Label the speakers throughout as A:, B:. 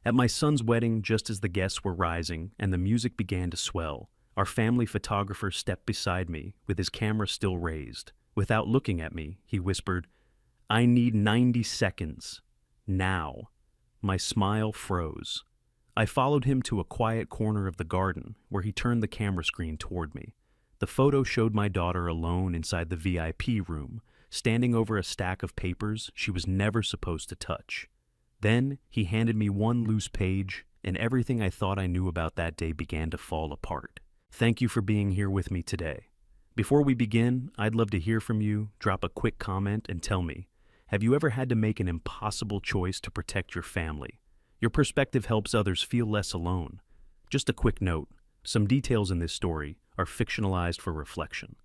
A: At my son's wedding, just as the guests were rising and the music began to swell, our family photographer stepped beside me with his camera still raised. Without looking at me, he whispered, "I need 90 seconds. Now." My smile froze. I followed him to a quiet corner of the garden where he turned the camera screen toward me. The photo showed my daughter alone inside the VIP room, standing over a stack of papers she was never supposed to touch. Then he handed me one loose page, and everything I thought I knew about that day began to fall apart. Thank you for being here with me today. Before we begin, I'd love to hear from you. Drop a quick comment and tell me, have you ever had to make an impossible choice to protect your family? Your perspective helps others feel less alone. Just a quick note, some details in this story are fictionalized for reflection.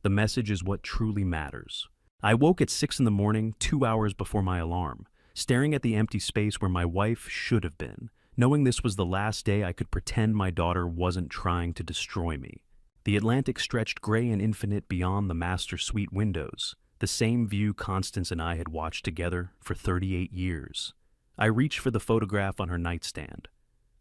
A: The message is what truly matters. I woke at 6 in the morning, 2 hours before my alarm, staring at the empty space where my wife should have been, knowing this was the last day I could pretend my daughter wasn't trying to destroy me. The Atlantic stretched gray and infinite beyond the master suite windows, the same view Constance and I had watched together for 38 years. I reached for the photograph on her nightstand.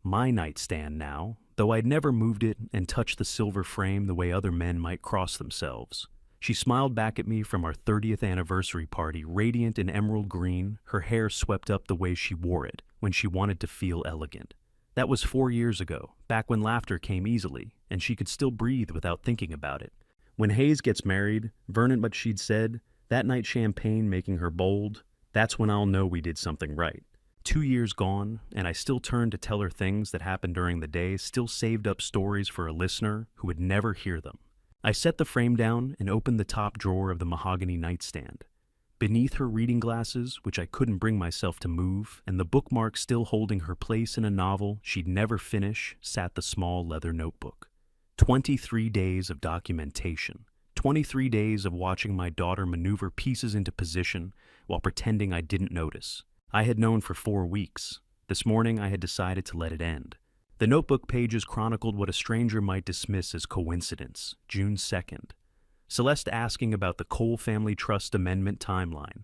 A: My nightstand now, though I'd never moved it and touched the silver frame the way other men might cross themselves. She smiled back at me from our 30th anniversary party, radiant in emerald green, her hair swept up the way she wore it when she wanted to feel elegant. That was 4 years ago, back when laughter came easily, and she could still breathe without thinking about it. When Hayes gets married, Vernon, but she'd said, that night champagne making her bold, that's when I'll know we did something right. 2 years gone, and I still turn to tell her things that happened during the day, still saved up stories for a listener who would never hear them. I set the frame down and opened the top drawer of the mahogany nightstand. Beneath her reading glasses, which I couldn't bring myself to move, and the bookmark still holding her place in a novel she'd never finish, sat the small leather notebook. 23 days of documentation. 23 days of watching my daughter maneuver pieces into position while pretending I didn't notice. I had known for 4 weeks. This morning I had decided to let it end. The notebook pages chronicled what a stranger might dismiss as coincidence. June 2nd. Celeste asking about the Cole Family Trust Amendment timeline.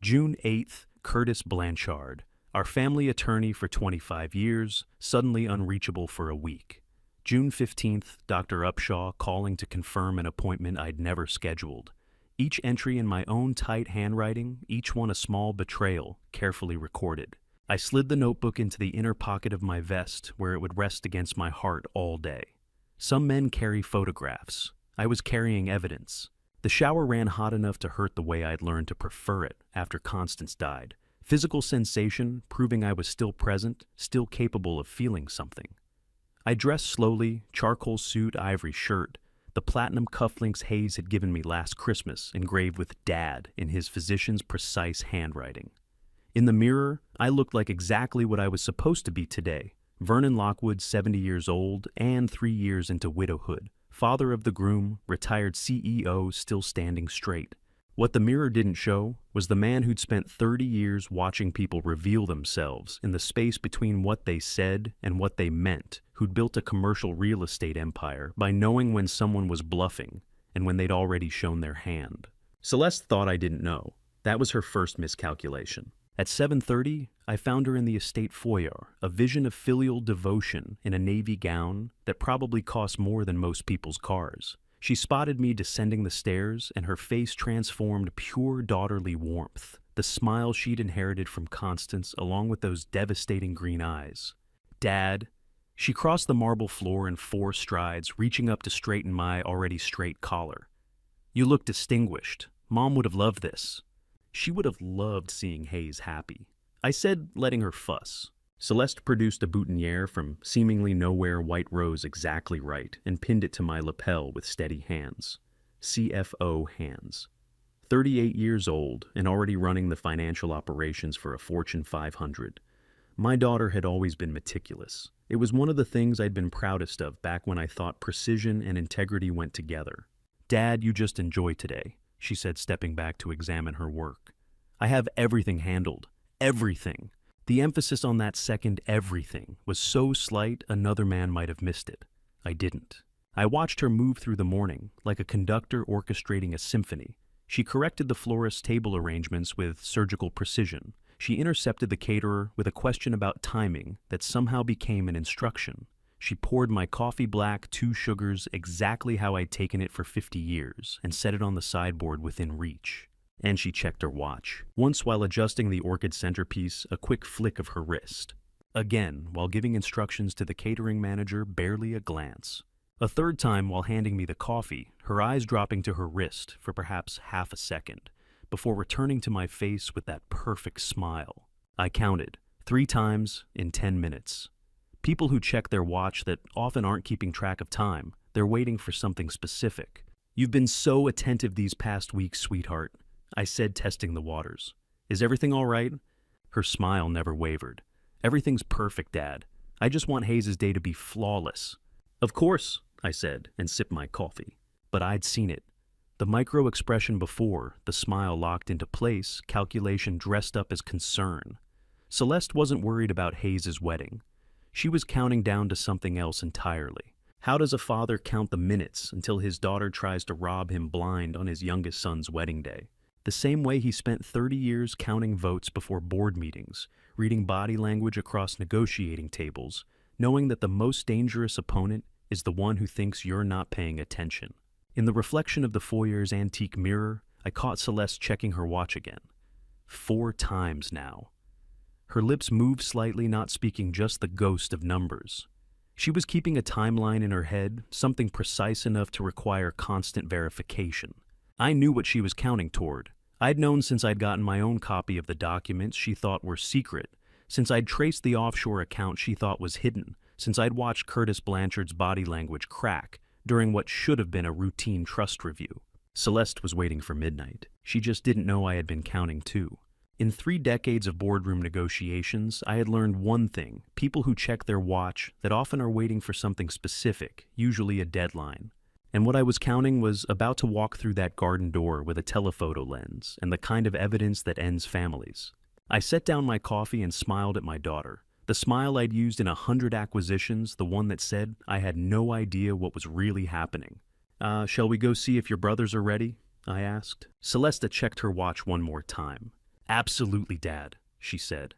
A: June 8th, Curtis Blanchard, our family attorney for 25 years, suddenly unreachable for a week. June 15th, Dr. Upshaw calling to confirm an appointment I'd never scheduled. Each entry in my own tight handwriting, each one a small betrayal, carefully recorded. I slid the notebook into the inner pocket of my vest where it would rest against my heart all day. Some men carry photographs. I was carrying evidence. The shower ran hot enough to hurt the way I'd learned to prefer it after Constance died. Physical sensation proving I was still present, still capable of feeling something. I dressed slowly, charcoal suit, ivory shirt, the platinum cufflinks Hayes had given me last Christmas engraved with Dad in his physician's precise handwriting. In the mirror, I looked like exactly what I was supposed to be today. Vernon Lockwood, 70 years old and 3 years into widowhood. Father of the groom, retired CEO, still standing straight. What the mirror didn't show was the man who'd spent 30 years watching people reveal themselves in the space between what they said and what they meant, who'd built a commercial real estate empire by knowing when someone was bluffing and when they'd already shown their hand. Celeste thought I didn't know. That was her first miscalculation. At 7:30, I found her in the estate foyer, a vision of filial devotion in a navy gown that probably cost more than most people's cars. She spotted me descending the stairs, and her face transformed pure daughterly warmth, the smile she'd inherited from Constance along with those devastating green eyes. Dad. She crossed the marble floor in 4 strides, reaching up to straighten my already straight collar. You look distinguished. Mom would have loved this. She would have loved seeing Hayes happy. I said, letting her fuss. Celeste produced a boutonniere from seemingly nowhere white rose exactly right and pinned it to my lapel with steady hands. CFO hands. 38 years old and already running the financial operations for a Fortune 500. My daughter had always been meticulous. It was one of the things I'd been proudest of back when I thought precision and integrity went together. Dad, you just enjoy today, she said, stepping back to examine her work. I have everything handled. Everything. The emphasis on that second everything was so slight another man might have missed it. I didn't. I watched her move through the morning, like a conductor orchestrating a symphony. She corrected the florist's table arrangements with surgical precision. She intercepted the caterer with a question about timing that somehow became an instruction. She poured my coffee black, 2 sugars, exactly how I'd taken it for 50 years, and set it on the sideboard within reach. And she checked her watch. Once while adjusting the orchid centerpiece, a quick flick of her wrist. Again, while giving instructions to the catering manager, barely a glance. A third time while handing me the coffee, her eyes dropping to her wrist for perhaps half a second, before returning to my face with that perfect smile. I counted, 3 times in 10 minutes. People who check their watch that often aren't keeping track of time, they're waiting for something specific. "You've been so attentive these past weeks, sweetheart," I said, testing the waters. "Is everything all right?" Her smile never wavered. "Everything's perfect, Dad. I just want Hayes' day to be flawless." "Of course," I said, and sipped my coffee. But I'd seen it. The micro expression before, the smile locked into place, calculation dressed up as concern. Celeste wasn't worried about Hayes' wedding. She was counting down to something else entirely. How does a father count the minutes until his daughter tries to rob him blind on his youngest son's wedding day? The same way he spent 30 years counting votes before board meetings, reading body language across negotiating tables, knowing that the most dangerous opponent is the one who thinks you're not paying attention. In the reflection of the foyer's antique mirror, I caught Celeste checking her watch again. 4 times now. Her lips moved slightly, not speaking just the ghost of numbers. She was keeping a timeline in her head, something precise enough to require constant verification. I knew what she was counting toward. I'd known since I'd gotten my own copy of the documents she thought were secret, since I'd traced the offshore account she thought was hidden, since I'd watched Curtis Blanchard's body language crack during what should have been a routine trust review. Celeste was waiting for midnight. She just didn't know I had been counting too. In 3 decades of boardroom negotiations, I had learned one thing: people who check their watch that often are waiting for something specific, usually a deadline. And what I was counting was about to walk through that garden door with a telephoto lens and the kind of evidence that ends families. I set down my coffee and smiled at my daughter. The smile I'd used in 100 acquisitions, the one that said I had no idea what was really happening. Shall we go see if your brothers are ready?" I asked. Celeste checked her watch one more time. "Absolutely, Dad," she said.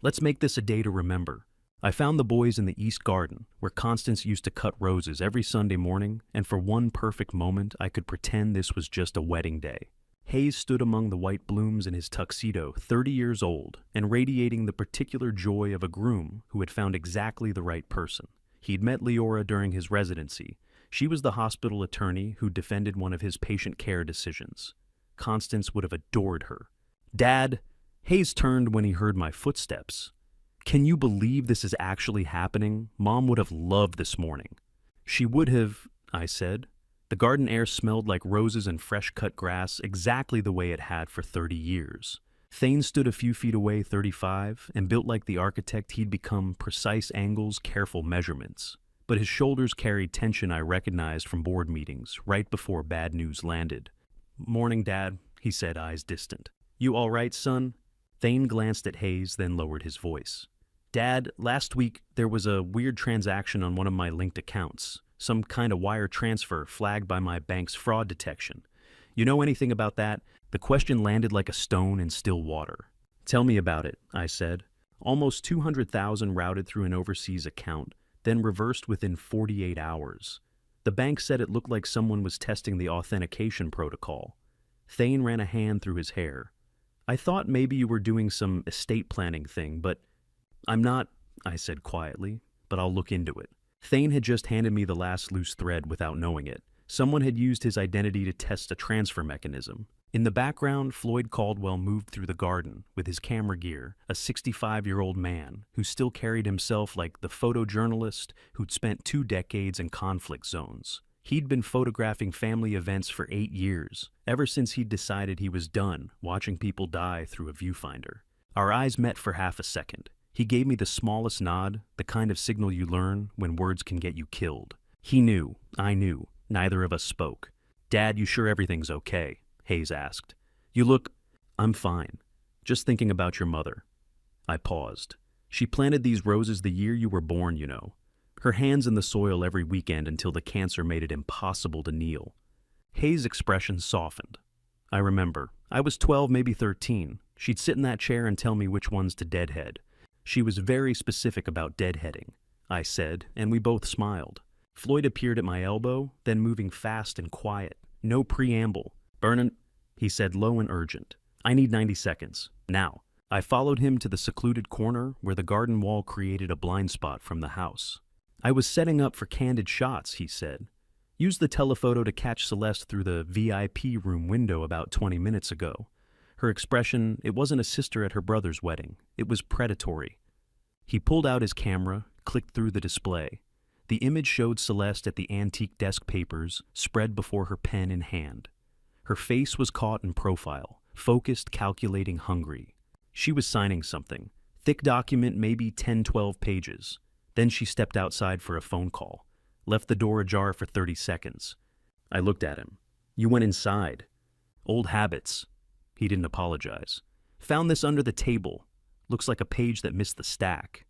A: "Let's make this a day to remember." I found the boys in the East Garden, where Constance used to cut roses every Sunday morning, and for one perfect moment I could pretend this was just a wedding day. Hayes stood among the white blooms in his tuxedo, 30 years old, and radiating the particular joy of a groom who had found exactly the right person. He'd met Leora during his residency. She was the hospital attorney who defended one of his patient care decisions. Constance would have adored her. "Dad," Hayes turned when he heard my footsteps. "Can you believe this is actually happening? Mom would have loved this morning." "She would have," I said. The garden air smelled like roses and fresh-cut grass, exactly the way it had for 30 years. Thane stood a few feet away, 35, and built like the architect he'd become, precise angles, careful measurements. But his shoulders carried tension I recognized from board meetings, right before bad news landed. "Morning, Dad," he said, eyes distant. "You all right, son?" Thane glanced at Hayes, then lowered his voice. "Dad, last week there was a weird transaction on one of my linked accounts. Some kind of wire transfer flagged by my bank's fraud detection. You know anything about that?" The question landed like a stone in still water. "Tell me about it," I said. Almost 200,000 routed through an overseas account, then reversed within 48 hours. The bank said it looked like someone was testing the authentication protocol. Thane ran a hand through his hair. "I thought maybe you were doing some estate planning thing, but—" "I'm not," I said quietly, "but I'll look into it." Thane had just handed me the last loose thread without knowing it. Someone had used his identity to test a transfer mechanism. In the background, Floyd Caldwell moved through the garden with his camera gear, a 65-year-old man who still carried himself like the photojournalist who'd spent 2 decades in conflict zones. He'd been photographing family events for 8 years, ever since he'd decided he was done watching people die through a viewfinder. Our eyes met for half a second. He gave me the smallest nod, the kind of signal you learn when words can get you killed. He knew, I knew, neither of us spoke. "Dad, you sure everything's okay?" Hayes asked. "You look—" "I'm fine. Just thinking about your mother." I paused. "She planted these roses the year you were born, you know. Her hands in the soil every weekend until the cancer made it impossible to kneel." Hayes' expression softened. "I remember. I was 12, maybe 13. She'd sit in that chair and tell me which ones to deadhead. She was very specific about deadheading, I said, and we both smiled. Floyd appeared at my elbow, then moving fast and quiet. No preamble. "Vernon," he said, low and urgent. "I need 90 seconds. Now." I followed him to the secluded corner where the garden wall created a blind spot from the house. "I was setting up for candid shots," he said. "Used the telephoto to catch Celeste through the VIP room window about 20 minutes ago. Her expression, it wasn't a sister at her brother's wedding. It was predatory." He pulled out his camera, clicked through the display. The image showed Celeste at the antique desk papers, spread before her pen in hand. Her face was caught in profile, focused, calculating, hungry. She was signing something. Thick document, maybe 10-12 pages. Then she stepped outside for a phone call. Left the door ajar for 30 seconds. I looked at him. "You went inside." "Old habits." He didn't apologize. "Found this under the table. Looks like a page that missed the stack."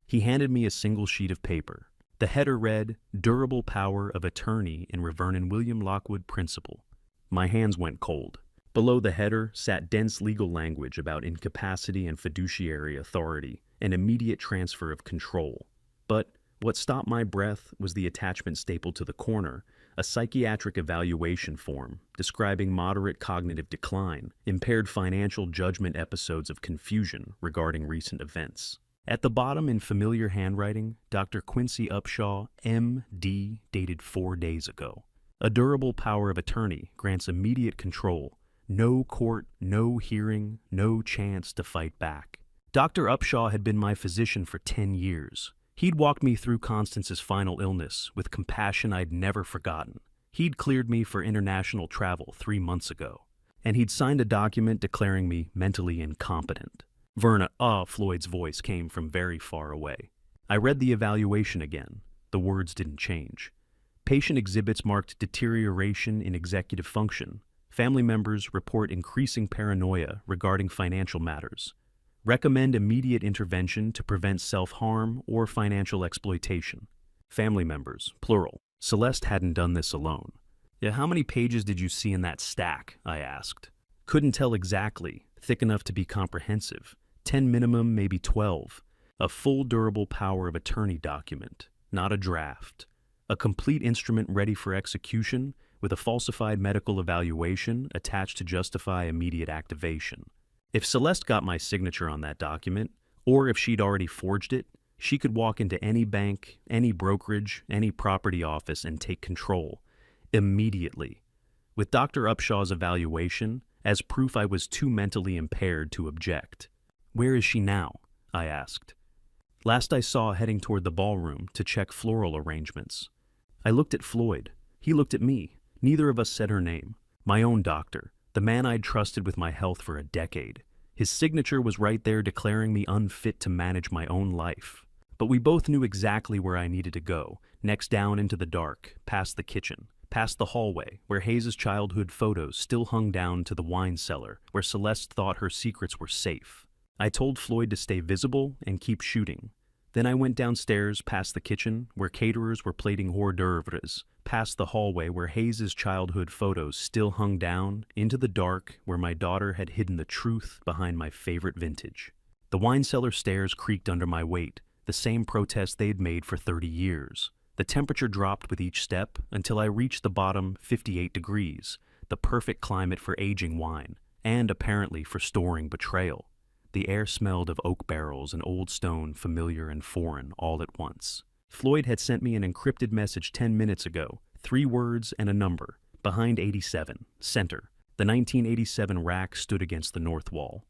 A: He handed me a single sheet of paper. The header read, "Durable Power of Attorney in Vernon William Lockwood Principal." My hands went cold. Below the header sat dense legal language about incapacity and fiduciary authority and immediate transfer of control. But what stopped my breath was the attachment stapled to the corner, a psychiatric evaluation form describing moderate cognitive decline, impaired financial judgment, episodes of confusion regarding recent events. At the bottom, in familiar handwriting, Dr. Quincy Upshaw, M.D., dated 4 days ago. A durable power of attorney grants immediate control. No court, no hearing, no chance to fight back. Dr. Upshaw had been my physician for 10 years. He'd walked me through Constance's final illness with compassion I'd never forgotten. He'd cleared me for international travel 3 months ago. And he'd signed a document declaring me mentally incompetent. "Verna," Floyd's voice came from very far away. I read the evaluation again. The words didn't change. Patient exhibits marked deterioration in executive function. Family members report increasing paranoia regarding financial matters. Recommend immediate intervention to prevent self-harm or financial exploitation. Family members, plural. Celeste hadn't done this alone. "Yeah, how many pages did you see in that stack?" I asked. "Couldn't tell exactly. Thick enough to be comprehensive. 10 minimum, maybe 12. A full durable power of attorney document, not a draft. A complete instrument ready for execution with a falsified medical evaluation attached to justify immediate activation." If Celeste got my signature on that document, or if she'd already forged it, she could walk into any bank, any brokerage, any property office and take control. Immediately. With Dr. Upshaw's evaluation as proof I was too mentally impaired to object. "Where is she now?" I asked. "Last I saw heading toward the ballroom to check floral arrangements." I looked at Floyd. He looked at me. Neither of us said her name. My own doctor, the man I'd trusted with my health for a decade. His signature was right there declaring me unfit to manage my own life. But we both knew exactly where I needed to go, next down into the dark, past the kitchen, past the hallway, where Hayes' childhood photos still hung down to the wine cellar, where Celeste thought her secrets were safe. I told Floyd to stay visible and keep shooting. Then I went downstairs past the kitchen, where caterers were plating hors d'oeuvres, past the hallway where Hayes' childhood photos still hung down, into the dark where my daughter had hidden the truth behind my favorite vintage. The wine cellar stairs creaked under my weight, the same protest they'd made for 30 years. The temperature dropped with each step until I reached the bottom 58 degrees, the perfect climate for aging wine, and apparently for storing betrayal. The air smelled of oak barrels and old stone, familiar and foreign, all at once. Floyd had sent me an encrypted message 10 minutes ago, 3 words and a number, behind 87, center. The 1987 rack stood against the north wall.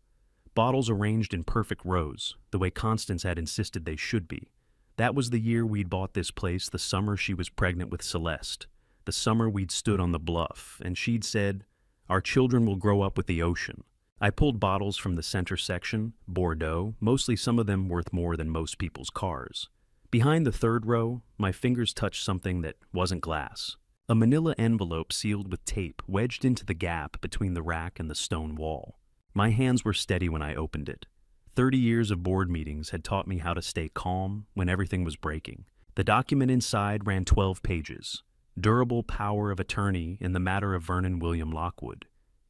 A: Bottles arranged in perfect rows, the way Constance had insisted they should be. That was the year we'd bought this place, the summer she was pregnant with Celeste. The summer we'd stood on the bluff, and she'd said, "Our children will grow up with the ocean." I pulled bottles from the center section, Bordeaux, mostly some of them worth more than most people's cars. Behind the third row, my fingers touched something that wasn't glass. A manila envelope sealed with tape wedged into the gap between the rack and the stone wall. My hands were steady when I opened it. 30 years of board meetings had taught me how to stay calm when everything was breaking. The document inside ran 12 pages. Durable power of attorney in the matter of Vernon William Lockwood.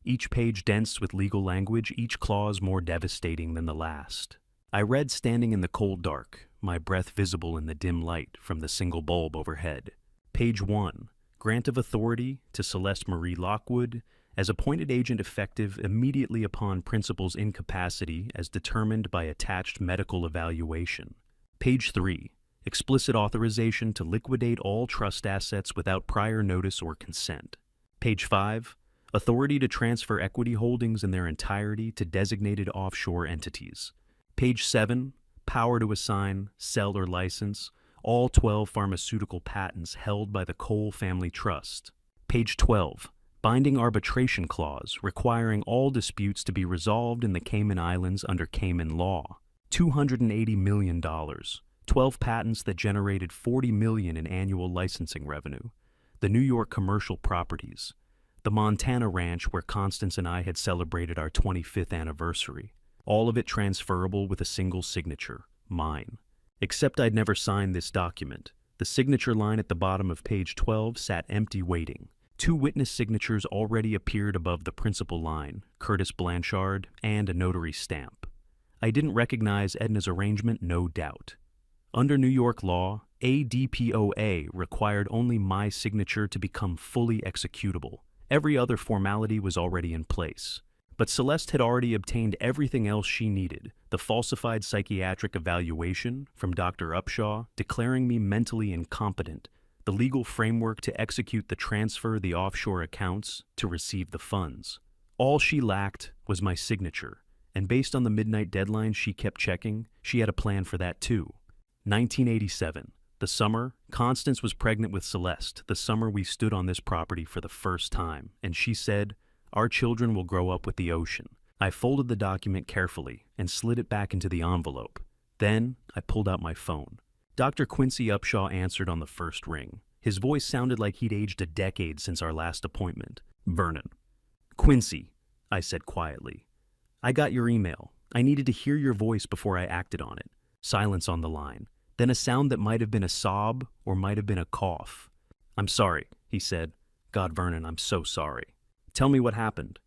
A: each page dense with legal language, each clause more devastating than the last. I read standing in the cold dark, my breath visible in the dim light from the single bulb overhead. Page 1. Grant of authority to Celeste Marie Lockwood as appointed agent effective immediately upon principal's incapacity as determined by attached medical evaluation. Page 3. Explicit authorization to liquidate all trust assets without prior notice or consent. Page 5. Authority to transfer equity holdings in their entirety to designated offshore entities. Page 7. Power to assign, sell, or license all 12 pharmaceutical patents held by the Cole Family Trust. Page 12. Binding arbitration clause requiring all disputes to be resolved in the Cayman Islands under Cayman law. $280 million. 12 patents that generated $40 million in annual licensing revenue. The New York commercial properties. The Montana ranch where Constance and I had celebrated our 25th anniversary. All of it transferable with a single signature, mine. Except I'd never signed this document. The signature line at the bottom of page 12 sat empty waiting. 2 witness signatures already appeared above the principal line, Curtis Blanchard, and a notary stamp. I didn't recognize Edna's arrangement, no doubt. Under New York law, ADPOA required only my signature to become fully executable. Every other formality was already in place. But Celeste had already obtained everything else she needed, the falsified psychiatric evaluation from Dr. Upshaw declaring me mentally incompetent, the legal framework to execute the transfer of the offshore accounts to receive the funds. All she lacked was my signature, and based on the midnight deadline she kept checking, she had a plan for that too. 1987, the summer, Constance was pregnant with Celeste, the summer we stood on this property for the first time, and she said, "Our children will grow up with the ocean." I folded the document carefully and slid it back into the envelope. Then I pulled out my phone. Dr. Quincy Upshaw answered on the first ring. His voice sounded like he'd aged a decade since our last appointment. "Vernon." "Quincy," I said quietly. "I got your email. I needed to hear your voice before I acted on it." Silence on the line. Then a sound that might have been a sob or might have been a cough. "I'm sorry," he said. "God, Vernon, I'm so sorry." "Tell me what happened."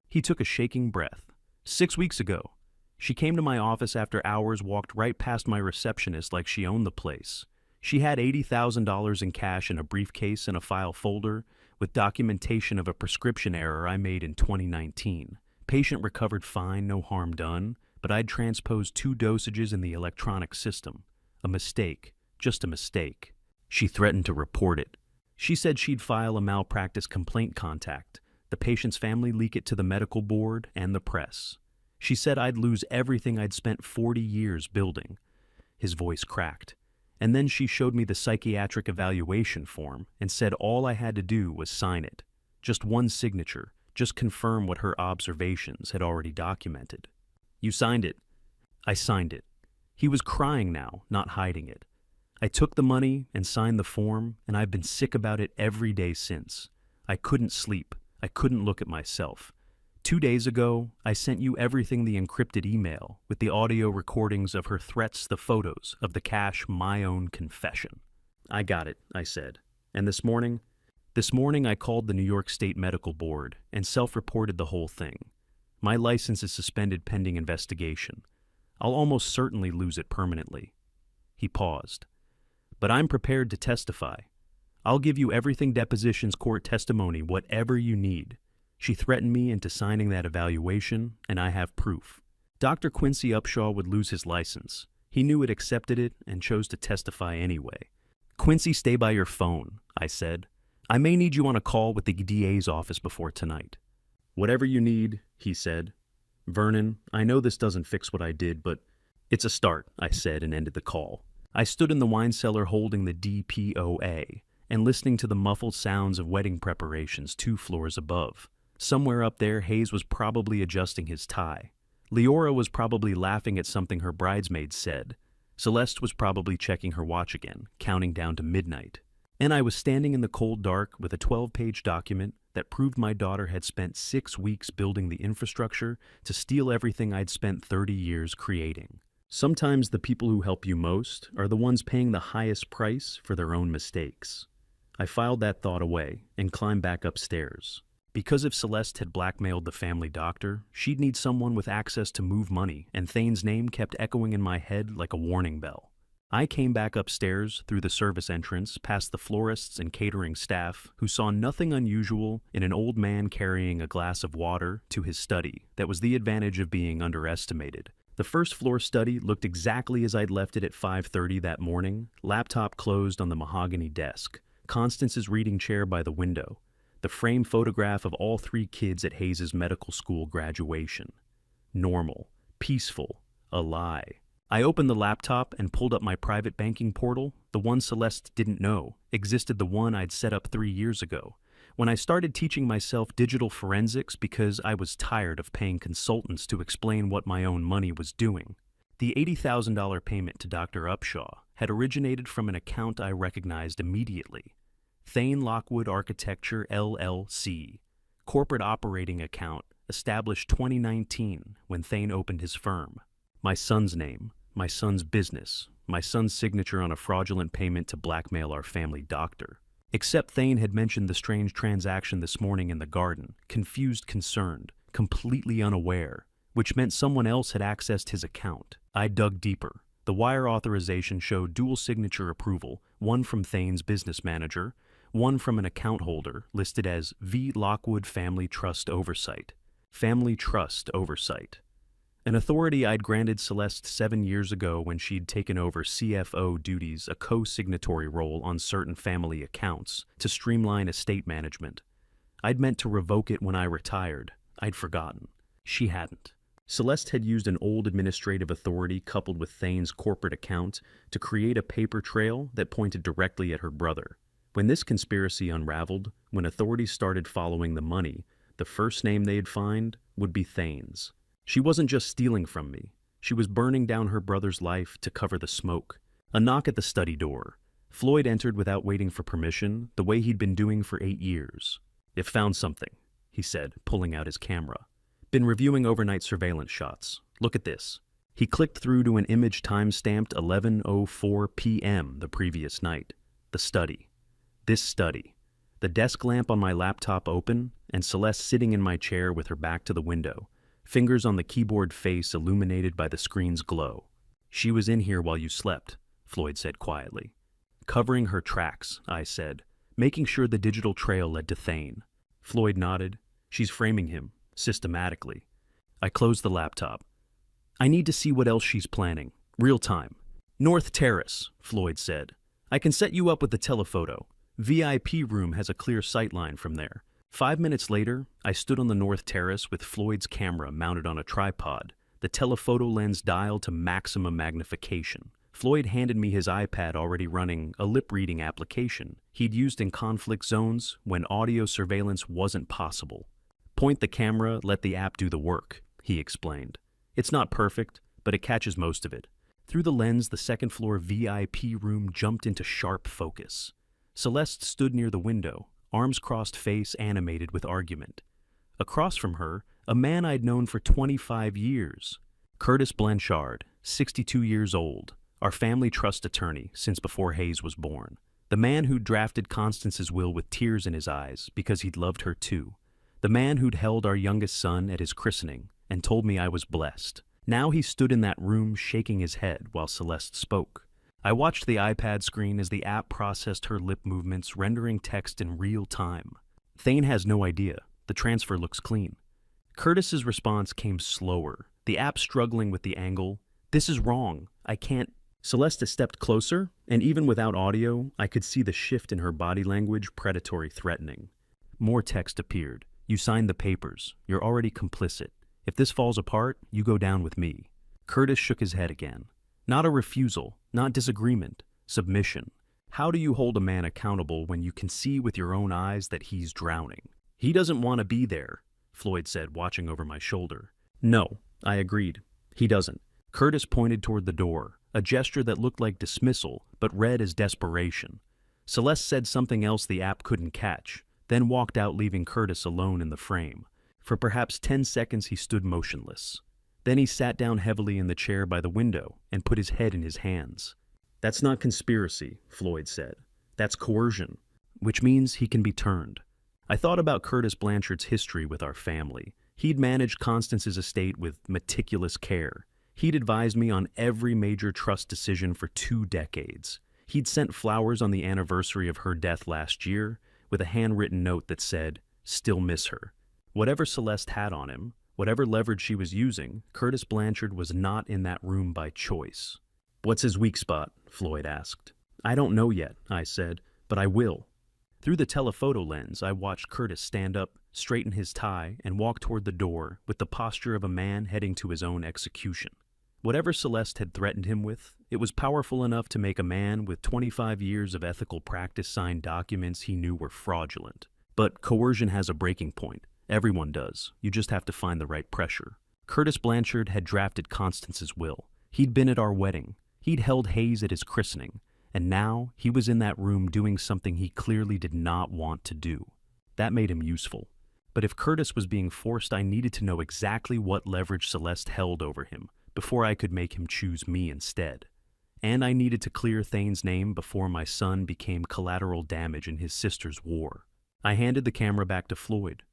A: He took a shaking breath. 6 weeks ago. She came to my office after hours, walked right past my receptionist like she owned the place. She had $80,000 in cash in a briefcase and a file folder with documentation of a prescription error I made in 2019. Patient recovered fine, no harm done, but I'd transposed 2 dosages in the electronic system. A mistake, just a mistake. She threatened to report it. She said she'd file a malpractice complaint contact, the patient's family leak it to the medical board and the press. She said I'd lose everything I'd spent 40 years building. His voice cracked. And then she showed me the psychiatric evaluation form and said all I had to do was sign it. Just one signature, just confirm what her observations had already documented. "You signed it." I signed it. He was crying now, not hiding it. I took the money and signed the form, and I've been sick about it every day since. I couldn't sleep. I couldn't look at myself. 2 days ago, I sent you everything the encrypted email, with the audio recordings of her threats, the photos of the cash, my own confession. "I got it," I said. "And this morning?" "This morning I called the New York State Medical Board and self-reported the whole thing. My license is suspended pending investigation. I'll almost certainly lose it permanently." He paused. "But I'm prepared to testify. I'll give you everything depositions, court testimony, whatever you need. She threatened me into signing that evaluation, and I have proof." Dr. Quincy Upshaw would lose his license. He knew it, accepted it, and chose to testify anyway. "Quincy, stay by your phone," I said. "I may need you on a call with the DA's office before tonight." "Whatever you need," he said. "Vernon, I know this doesn't fix what I did, but it's a start," I said and ended the call. I stood in the wine cellar holding the DPOA and listening to the muffled sounds of wedding preparations 2 floors above. Somewhere up there, Hayes was probably adjusting his tie. Leora was probably laughing at something her bridesmaids said. Celeste was probably checking her watch again, counting down to midnight. And I was standing in the cold dark with a 12-page document that proved my daughter had spent 6 weeks building the infrastructure to steal everything I'd spent 30 years creating. Sometimes the people who help you most are the ones paying the highest price for their own mistakes. I filed that thought away and climbed back upstairs. Because if Celeste had blackmailed the family doctor, she'd need someone with access to move money, and Thane's name kept echoing in my head like a warning bell. I came back upstairs through the service entrance, past the florists and catering staff, who saw nothing unusual in an old man carrying a glass of water to his study. That was the advantage of being underestimated. The first floor study looked exactly as I'd left it at 5:30 that morning, laptop closed on the mahogany desk, Constance's reading chair by the window, the frame photograph of all three kids at Hayes' medical school graduation. Normal, peaceful, a lie. I opened the laptop and pulled up my private banking portal. The one Celeste didn't know existed, the one I'd set up 3 years ago, when I started teaching myself digital forensics because I was tired of paying consultants to explain what my own money was doing. The $80,000 payment to Dr. Upshaw had originated from an account I recognized immediately. Thane Lockwood Architecture, LLC. Corporate operating account, established 2019 when Thane opened his firm. My son's name, my son's business, my son's signature on a fraudulent payment to blackmail our family doctor. Except Thane had mentioned the strange transaction this morning in the garden, confused, concerned, completely unaware, which meant someone else had accessed his account. I dug deeper. The wire authorization showed dual signature approval, one from Thane's business manager, one from an account holder listed as V. Lockwood Family Trust Oversight. Family Trust Oversight. An authority I'd granted Celeste 7 years ago when she'd taken over CFO duties, a co-signatory role on certain family accounts to streamline estate management. I'd meant to revoke it when I retired. I'd forgotten. She hadn't. Celeste had used an old administrative authority coupled with Thane's corporate account to create a paper trail that pointed directly at her brother. When this conspiracy unraveled, when authorities started following the money, the first name they'd find would be Thane's. She wasn't just stealing from me. She was burning down her brother's life to cover the smoke. A knock at the study door. Floyd entered without waiting for permission, the way he'd been doing for 8 years. "You've found something," he said, pulling out his camera. "Been reviewing overnight surveillance shots. Look at this." He clicked through to an image time-stamped 11:04 p.m. the previous night. The study. This study. The desk lamp on my laptop open, and Celeste sitting in my chair with her back to the window, fingers on the keyboard face illuminated by the screen's glow. "She was in here while you slept," Floyd said quietly. "Covering her tracks," I said, "making sure the digital trail led to Thane." Floyd nodded. "She's framing him, systematically." I closed the laptop. "I need to see what else she's planning. Real time." "North Terrace," Floyd said. "I can set you up with the telephoto. VIP room has a clear sightline from there." 5 minutes later, I stood on the North Terrace with Floyd's camera mounted on a tripod, the telephoto lens dialed to maximum magnification. Floyd handed me his iPad already running a lip-reading application he'd used in conflict zones when audio surveillance wasn't possible. "Point the camera, let the app do the work," he explained. "It's not perfect, but it catches most of it." Through the lens, the second-floor VIP room jumped into sharp focus. Celeste stood near the window, arms crossed, face animated with argument. Across from her, a man I'd known for 25 years. Curtis Blanchard, 62 years old, our family trust attorney since before Hayes was born. The man who'd drafted Constance's will with tears in his eyes because he'd loved her too. The man who'd held our youngest son at his christening and told me I was blessed. Now he stood in that room shaking his head while Celeste spoke. I watched the iPad screen as the app processed her lip movements, rendering text in real time. "Thane has no idea. The transfer looks clean." Curtis's response came slower, the app struggling with the angle. "This is wrong. I can't." Celeste stepped closer, and even without audio, I could see the shift in her body language, predatory, threatening. More text appeared. "You signed the papers. You're already complicit. If this falls apart, you go down with me." Curtis shook his head again. "Not a refusal, not disagreement, submission. How do you hold a man accountable when you can see with your own eyes that he's drowning?" "He doesn't want to be there," Floyd said, watching over my shoulder. "No," I agreed. "He doesn't." Curtis pointed toward the door, a gesture that looked like dismissal, but read as desperation. Celeste said something else the app couldn't catch, then walked out, leaving Curtis alone in the frame. For perhaps 10 seconds he stood motionless. Then he sat down heavily in the chair by the window and put his head in his hands. "That's not conspiracy," Floyd said. "That's coercion, which means he can be turned." I thought about Curtis Blanchard's history with our family. He'd managed Constance's estate with meticulous care. He'd advised me on every major trust decision for 2 decades. He'd sent flowers on the anniversary of her death last year with a handwritten note that said, "Still miss her." Whatever Celeste had on him, whatever leverage she was using, Curtis Blanchard was not in that room by choice. "What's his weak spot?" Floyd asked. "I don't know yet," I said, "but I will." Through the telephoto lens, I watched Curtis stand up, straighten his tie, and walk toward the door with the posture of a man heading to his own execution. Whatever Celeste had threatened him with, it was powerful enough to make a man with 25 years of ethical practice sign documents he knew were fraudulent. But coercion has a breaking point. Everyone does. You just have to find the right pressure. Curtis Blanchard had drafted Constance's will. He'd been at our wedding. He'd held Hayes at his christening. And now he was in that room doing something he clearly did not want to do. That made him useful. But if Curtis was being forced, I needed to know exactly what leverage Celeste held over him before I could make him choose me instead. And I needed to clear Thane's name before my son became collateral damage in his sister's war. I handed the camera back to Floyd.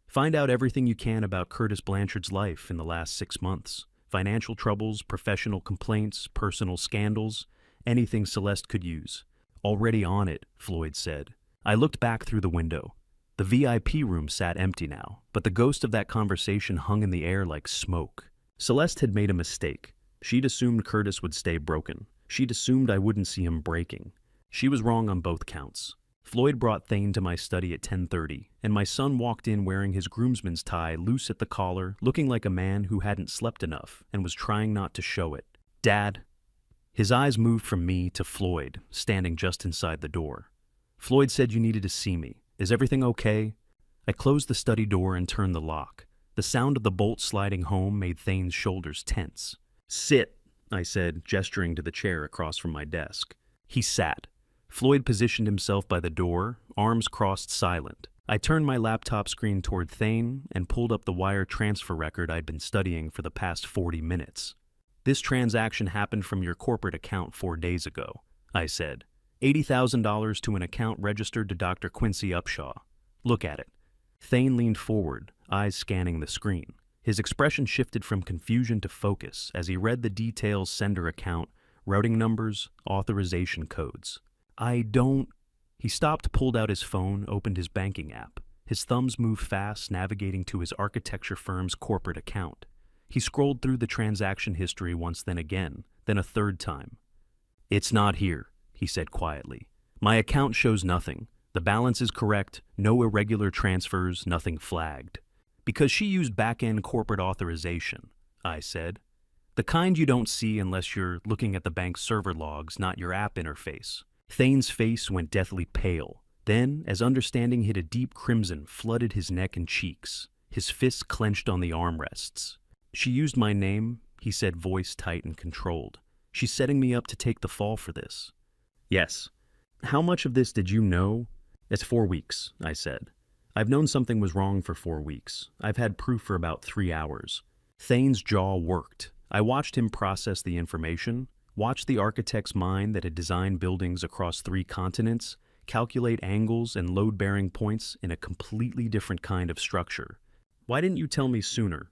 A: "Find out everything you can about Curtis Blanchard's life in the last 6 months. Financial troubles, professional complaints, personal scandals, anything Celeste could use." "Already on it," Floyd said. I looked back through the window. The VIP room sat empty now, but the ghost of that conversation hung in the air like smoke. Celeste had made a mistake. She'd assumed Curtis would stay broken. She'd assumed I wouldn't see him breaking. She was wrong on both counts. Floyd brought Thane to my study at 10:30, and my son walked in wearing his groomsman's tie loose at the collar, looking like a man who hadn't slept enough and was trying not to show it. "Dad." His eyes moved from me to Floyd, standing just inside the door. "Floyd said you needed to see me. Is everything okay?" I closed the study door and turned the lock. The sound of the bolt sliding home made Thane's shoulders tense. "Sit," I said, gesturing to the chair across from my desk. He sat. Floyd positioned himself by the door, arms crossed silent. I turned my laptop screen toward Thane and pulled up the wire transfer record I'd been studying for the past 40 minutes. "This transaction happened from your corporate account 4 days ago," I said. $80,000 to an account registered to Dr. Quincy Upshaw. Look at it." Thane leaned forward, eyes scanning the screen. His expression shifted from confusion to focus as he read the details: sender account, routing numbers, authorization codes. "I don't..." He stopped, pulled out his phone, opened his banking app. His thumbs moved fast, navigating to his architecture firm's corporate account. He scrolled through the transaction history once, then again, then a third time. "It's not here," he said quietly. "My account shows nothing. The balance is correct, no irregular transfers, nothing flagged." "Because she used back-end corporate authorization," I said. "The kind you don't see unless you're looking at the bank's server logs, not your app interface." Thane's face went deathly pale. Then, as understanding hit a deep crimson, flooded his neck and cheeks. His fists clenched on the armrests. "She used my name," he said, voice tight and controlled. "She's setting me up to take the fall for this." "Yes." "How much of this did you know?" "It's 4 weeks," I said. "I've known something was wrong for 4 weeks. I've had proof for about 3 hours." Thane's jaw worked. I watched him process the information, watched the architect's mind that had designed buildings across 3 continents, calculate angles and load-bearing points in a completely different kind of structure. "Why didn't you tell me sooner?"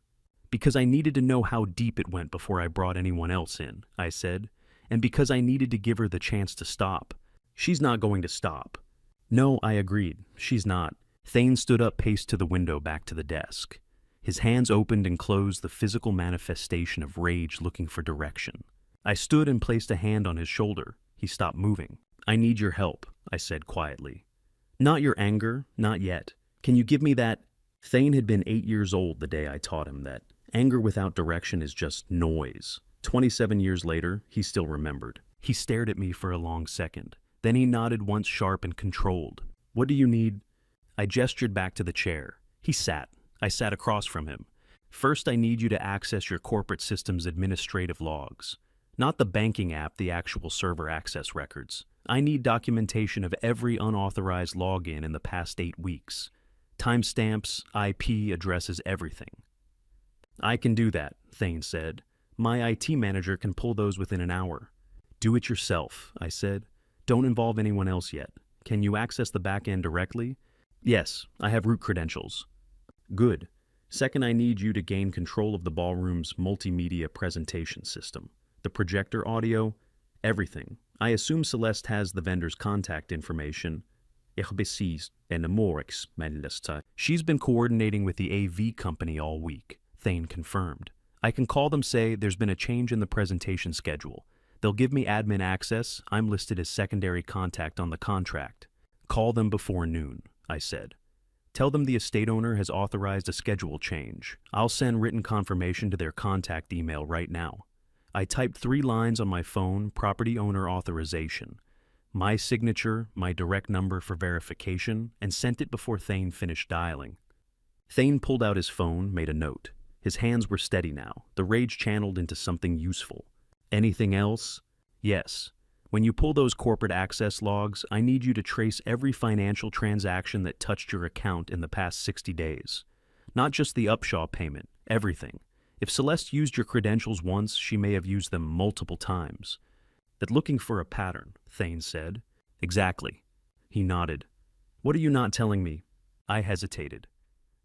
A: "Because I needed to know how deep it went before I brought anyone else in," I said, "and because I needed to give her the chance to stop." "She's not going to stop." "No," I agreed. "She's not." Thane stood up, paced to the window, back to the desk. His hands opened and closed, the physical manifestation of rage looking for direction. I stood and placed a hand on his shoulder. He stopped moving. "I need your help," I said quietly. "Not your anger, not yet. Can you give me that?" Thane had been 8 years old the day I taught him that anger without direction is just noise. 27 years later, he still remembered. He stared at me for a long second. Then he nodded once, sharp and controlled. "What do you need?" I gestured back to the chair. He sat. I sat across from him. "First, I need you to access your corporate system's administrative logs. Not the banking app, the actual server access records. I need documentation of every unauthorized login in the past 8 weeks. Timestamps, IP, addresses, everything." "I can do that," Thane said. "My IT manager can pull those within an hour." "Do it yourself," I said. "Don't involve anyone else yet. Can you access the back end directly?" Yes, I have root credentials. Good. Second, I need you to gain control of the ballroom's multimedia presentation system. The projector audio, everything. I assume Celeste has the vendor's contact information. Ich besees en Amorix, mijn lister. She's been coordinating with the AV company all week, Thane confirmed. I can call them, say there's been a change in the presentation schedule. They'll give me admin access. I'm listed as secondary contact on the contract. Call them before noon, I said. Tell them the estate owner has authorized a schedule change. I'll send written confirmation to their contact email right now. I typed 3 lines on my phone, property owner authorization, my signature, my direct number for verification, and sent it before Thane finished dialing. Thane pulled out his phone, made a note. His hands were steady now, the rage channeled into something useful. Anything else? Yes. When you pull those corporate access logs, I need you to trace every financial transaction that touched your account in the past 60 days. Not just the Upshaw payment, everything. If Celeste used your credentials once, she may have used them multiple times. That looking for a pattern, Thane said. Exactly. He nodded. What are you not telling me? I hesitated.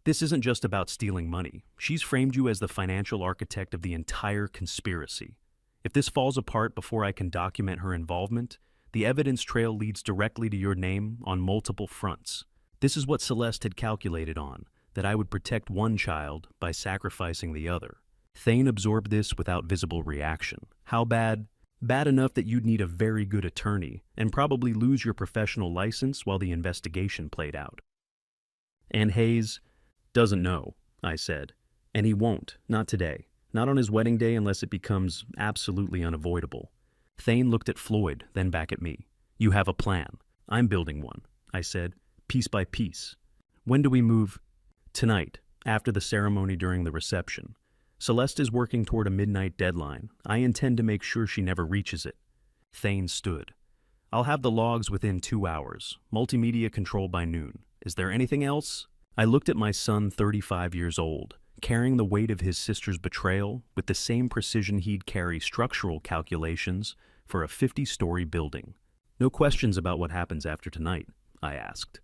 A: This isn't just about stealing money. She's framed you as the financial architect of the entire conspiracy. If this falls apart before I can document her involvement, the evidence trail leads directly to your name on multiple fronts. This is what Celeste had calculated on, that I would protect one child by sacrificing the other. Thane absorbed this without visible reaction. How bad? Bad enough that you'd need a very good attorney and probably lose your professional license while the investigation played out. And Hayes doesn't know, I said. And he won't, not today. Not on his wedding day unless it becomes absolutely unavoidable. Thane looked at Floyd, then back at me. You have a plan. I'm building one, I said, piece by piece. When do we move? Tonight, after the ceremony during the reception. Celeste is working toward a midnight deadline. I intend to make sure she never reaches it. Thane stood. I'll have the logs within 2 hours. Multimedia control by noon. Is there anything else? I looked at my son, 35 years old, carrying the weight of his sister's betrayal with the same precision he'd carry structural calculations for a 50-story building. No questions about what happens after tonight, I asked.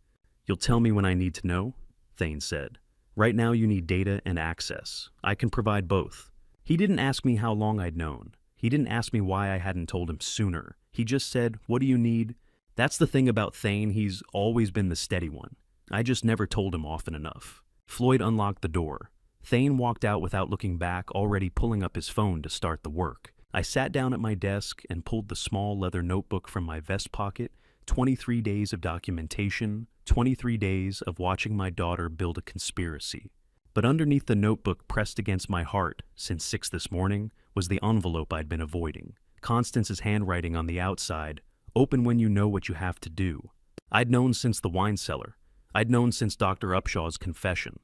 A: You'll tell me when I need to know? Thane said. Right now you need data and access. I can provide both. He didn't ask me how long I'd known. He didn't ask me why I hadn't told him sooner. He just said, what do you need? That's the thing about Thane, he's always been the steady one. I just never told him often enough. Floyd unlocked the door. Thane walked out without looking back, already pulling up his phone to start the work. I sat down at my desk and pulled the small leather notebook from my vest pocket. 23 days of documentation, 23 days of watching my daughter build a conspiracy. But underneath the notebook, pressed against my heart since 6 this morning, was the envelope I'd been avoiding. Constance's handwriting on the outside, open when you know what you have to do. I'd known since the wine cellar. I'd known since Dr. Upshaw's confession.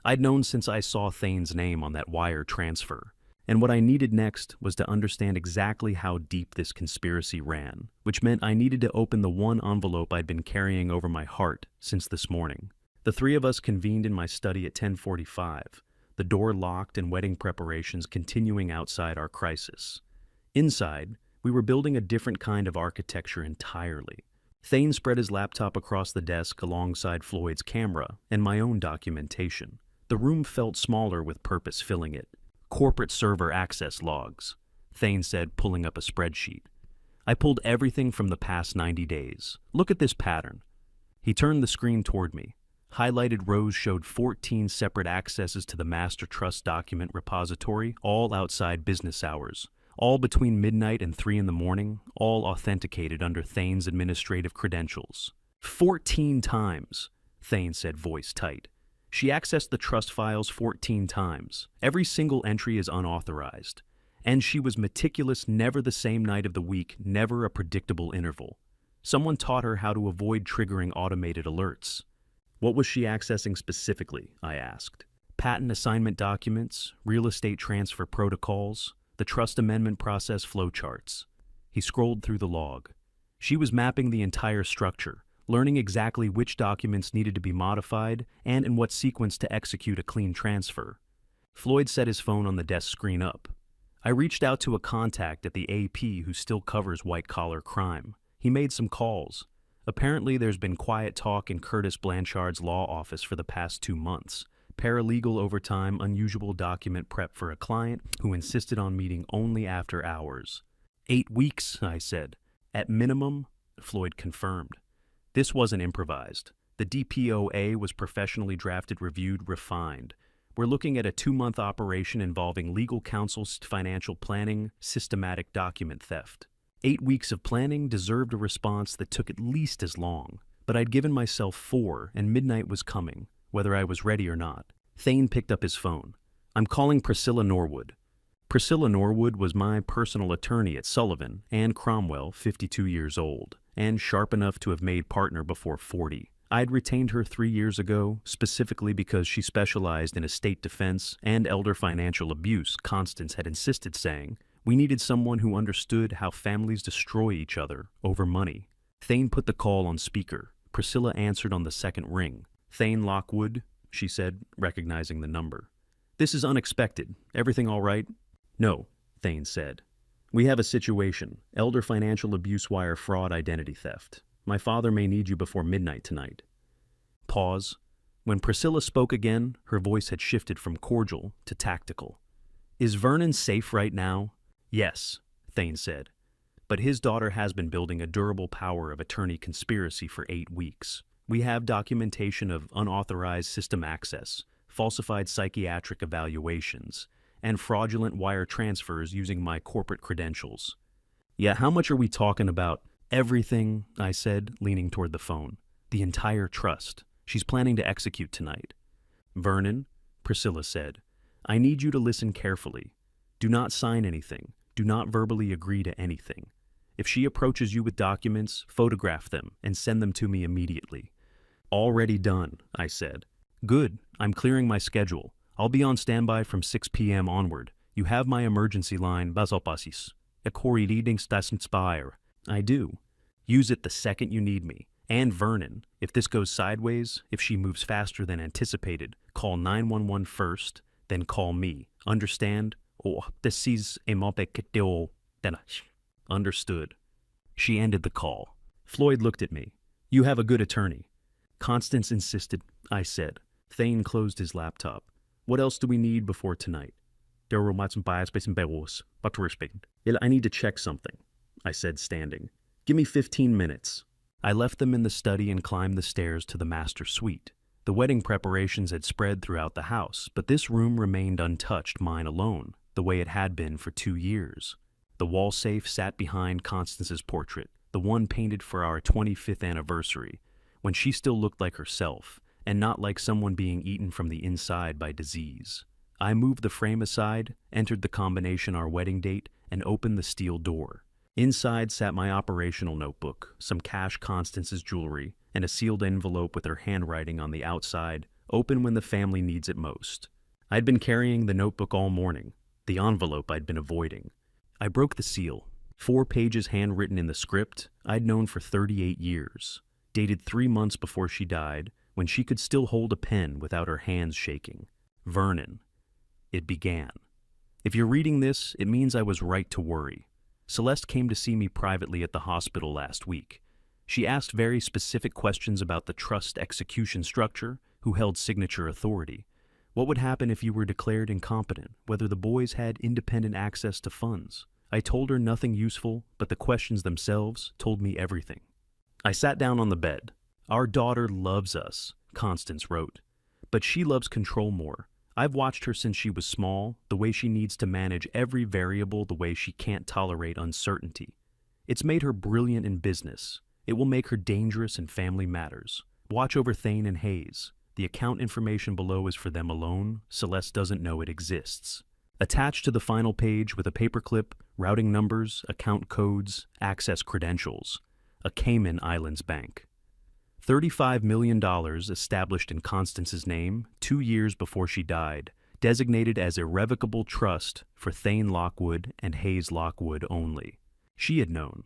A: I'd known since I saw Thane's name on that wire transfer. And what I needed next was to understand exactly how deep this conspiracy ran, which meant I needed to open the one envelope I'd been carrying over my heart since this morning. The 3 of us convened in my study at 10:45, the door locked and wedding preparations continuing outside our crisis. Inside, we were building a different kind of architecture entirely. Thane spread his laptop across the desk alongside Floyd's camera and my own documentation. The room felt smaller with purpose filling it. Corporate server access logs, Thane said, pulling up a spreadsheet. I pulled everything from the past 90 days. Look at this pattern. He turned the screen toward me. Highlighted rows showed 14 separate accesses to the master trust document repository, all outside business hours, all between midnight and 3 in the morning, all authenticated under Thane's administrative credentials. 14 times, Thane said, voice tight. She accessed the trust files 14 times. Every single entry is unauthorized. And she was meticulous, never the same night of the week, never a predictable interval. Someone taught her how to avoid triggering automated alerts. What was she accessing specifically? I asked. Patent assignment documents, real estate transfer protocols, the trust amendment process flowcharts. He scrolled through the log. She was mapping the entire structure, learning exactly which documents needed to be modified and in what sequence to execute a clean transfer. Floyd set his phone on the desk screen up. I reached out to a contact at the AP who still covers white-collar crime. He made some calls. Apparently, there's been quiet talk in Curtis Blanchard's law office for the past 2 months. Paralegal overtime, unusual document prep for a client who insisted on meeting only after hours. 8 weeks, I said. At minimum, Floyd confirmed. This wasn't improvised. The DPOA was professionally drafted, reviewed, refined. We're looking at a 2-month operation involving legal counsel's financial planning, systematic document theft. 8 weeks of planning deserved a response that took at least as long, but I'd given myself 4 and midnight was coming, whether I was ready or not. Thane picked up his phone. I'm calling Priscilla Norwood. Priscilla Norwood was my personal attorney at Sullivan and Cromwell, 52 years old, and sharp enough to have made partner before 40. I'd retained her 3 years ago, specifically because she specialized in estate defense and elder financial abuse. Constance had insisted, saying, we needed someone who understood how families destroy each other over money. Thane put the call on speaker. Priscilla answered on the second ring. Thane Lockwood, she said, recognizing the number. This is unexpected. Everything all right? No, Thane said. We have a situation. Elder financial abuse, wire fraud, identity theft. My father may need you before midnight tonight. Pause. When Priscilla spoke again, her voice had shifted from cordial to tactical. Is Vernon safe right now? Yes, Thane said. But his daughter has been building a durable power of attorney conspiracy for 8 weeks. We have documentation of unauthorized system access, falsified psychiatric evaluations, and fraudulent wire transfers using my corporate credentials. Yeah, how much are we talking about? Everything, I said, leaning toward the phone. The entire trust. She's planning to execute tonight. Vernon, Priscilla said, I need you to listen carefully. Do not sign anything. Do not verbally agree to anything. If she approaches you with documents, photograph them and send them to me immediately. Already done, I said. Good. I'm clearing my schedule. I'll be on standby from 6 p.m. onward. You have my emergency line, Basopasis. Ekori readings das inspire. I do. Use it the second you need me. And Vernon, if this goes sideways, if she moves faster than anticipated, call 911 first, then call me. Understand? Oh, this is a mopeketeo. Understood. She ended the call. Floyd looked at me. You have a good attorney. Constance insisted, I said. Thane closed his laptop. What else do we need before tonight? I need to check something, I said, standing. Give me 15 minutes. I left them in the study and climbed the stairs to the master suite. The wedding preparations had spread throughout the house, but this room remained untouched, mine alone, the way it had been for 2 years. The wall safe sat behind Constance's portrait, the one painted for our 25th anniversary, when she still looked like herself, and not like someone being eaten from the inside by disease. I moved the frame aside, entered the combination our wedding date, and opened the steel door. Inside sat my operational notebook, some cash, Constance's jewelry, and a sealed envelope with her handwriting on the outside, open when the family needs it most. I'd been carrying the notebook all morning, the envelope I'd been avoiding. I broke the seal. 4 pages handwritten in the script I'd known for 38 years, dated 3 months before she died, when she could still hold a pen without her hands shaking. Vernon. It began. If you're reading this, it means I was right to worry. Celeste came to see me privately at the hospital last week. She asked very specific questions about the trust execution structure, who held signature authority. What would happen if you were declared incompetent, whether the boys had independent access to funds? I told her nothing useful, but the questions themselves told me everything. I sat down on the bed. Our daughter loves us, Constance wrote. But she loves control more. I've watched her since she was small, the way she needs to manage every variable, the way she can't tolerate uncertainty. It's made her brilliant in business. It will make her dangerous in family matters. Watch over Thane and Hayes. The account information below is for them alone. Celeste doesn't know it exists. Attached to the final page with a paperclip, routing numbers, account codes, access credentials. A Cayman Islands bank. $35 million established in Constance's name 2 years before she died, designated as irrevocable trust for Thane Lockwood and Hayes Lockwood only. She had known.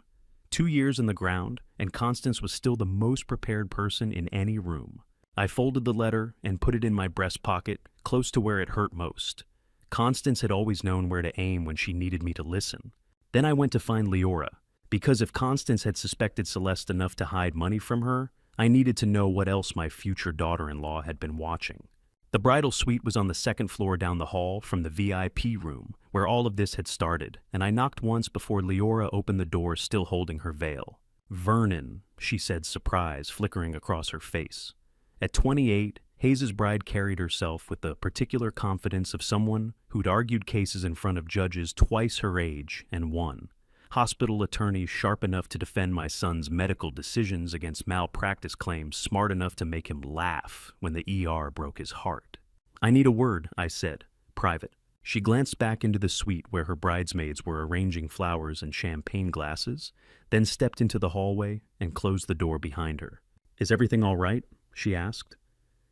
A: 2 years in the ground, and Constance was still the most prepared person in any room. I folded the letter and put it in my breast pocket, close to where it hurt most. Constance had always known where to aim when she needed me to listen. Then I went to find Leora, Because if Constance had suspected Celeste enough to hide money from her, I needed to know what else my future daughter-in-law had been watching. The bridal suite was on the second floor down the hall from the VIP room, where all of this had started, and I knocked once before Leora opened the door, still holding her veil. "Vernon," she said, surprise flickering across her face. At 28, Hayes's bride carried herself with the particular confidence of someone who'd argued cases in front of judges twice her age and won. Hospital attorneys sharp enough to defend my son's medical decisions against malpractice claims, smart enough to make him laugh when the ER broke his heart. "I need a word," I said, "private." She glanced back into the suite where her bridesmaids were arranging flowers and champagne glasses, then stepped into the hallway and closed the door behind her. "Is everything all right?" she asked.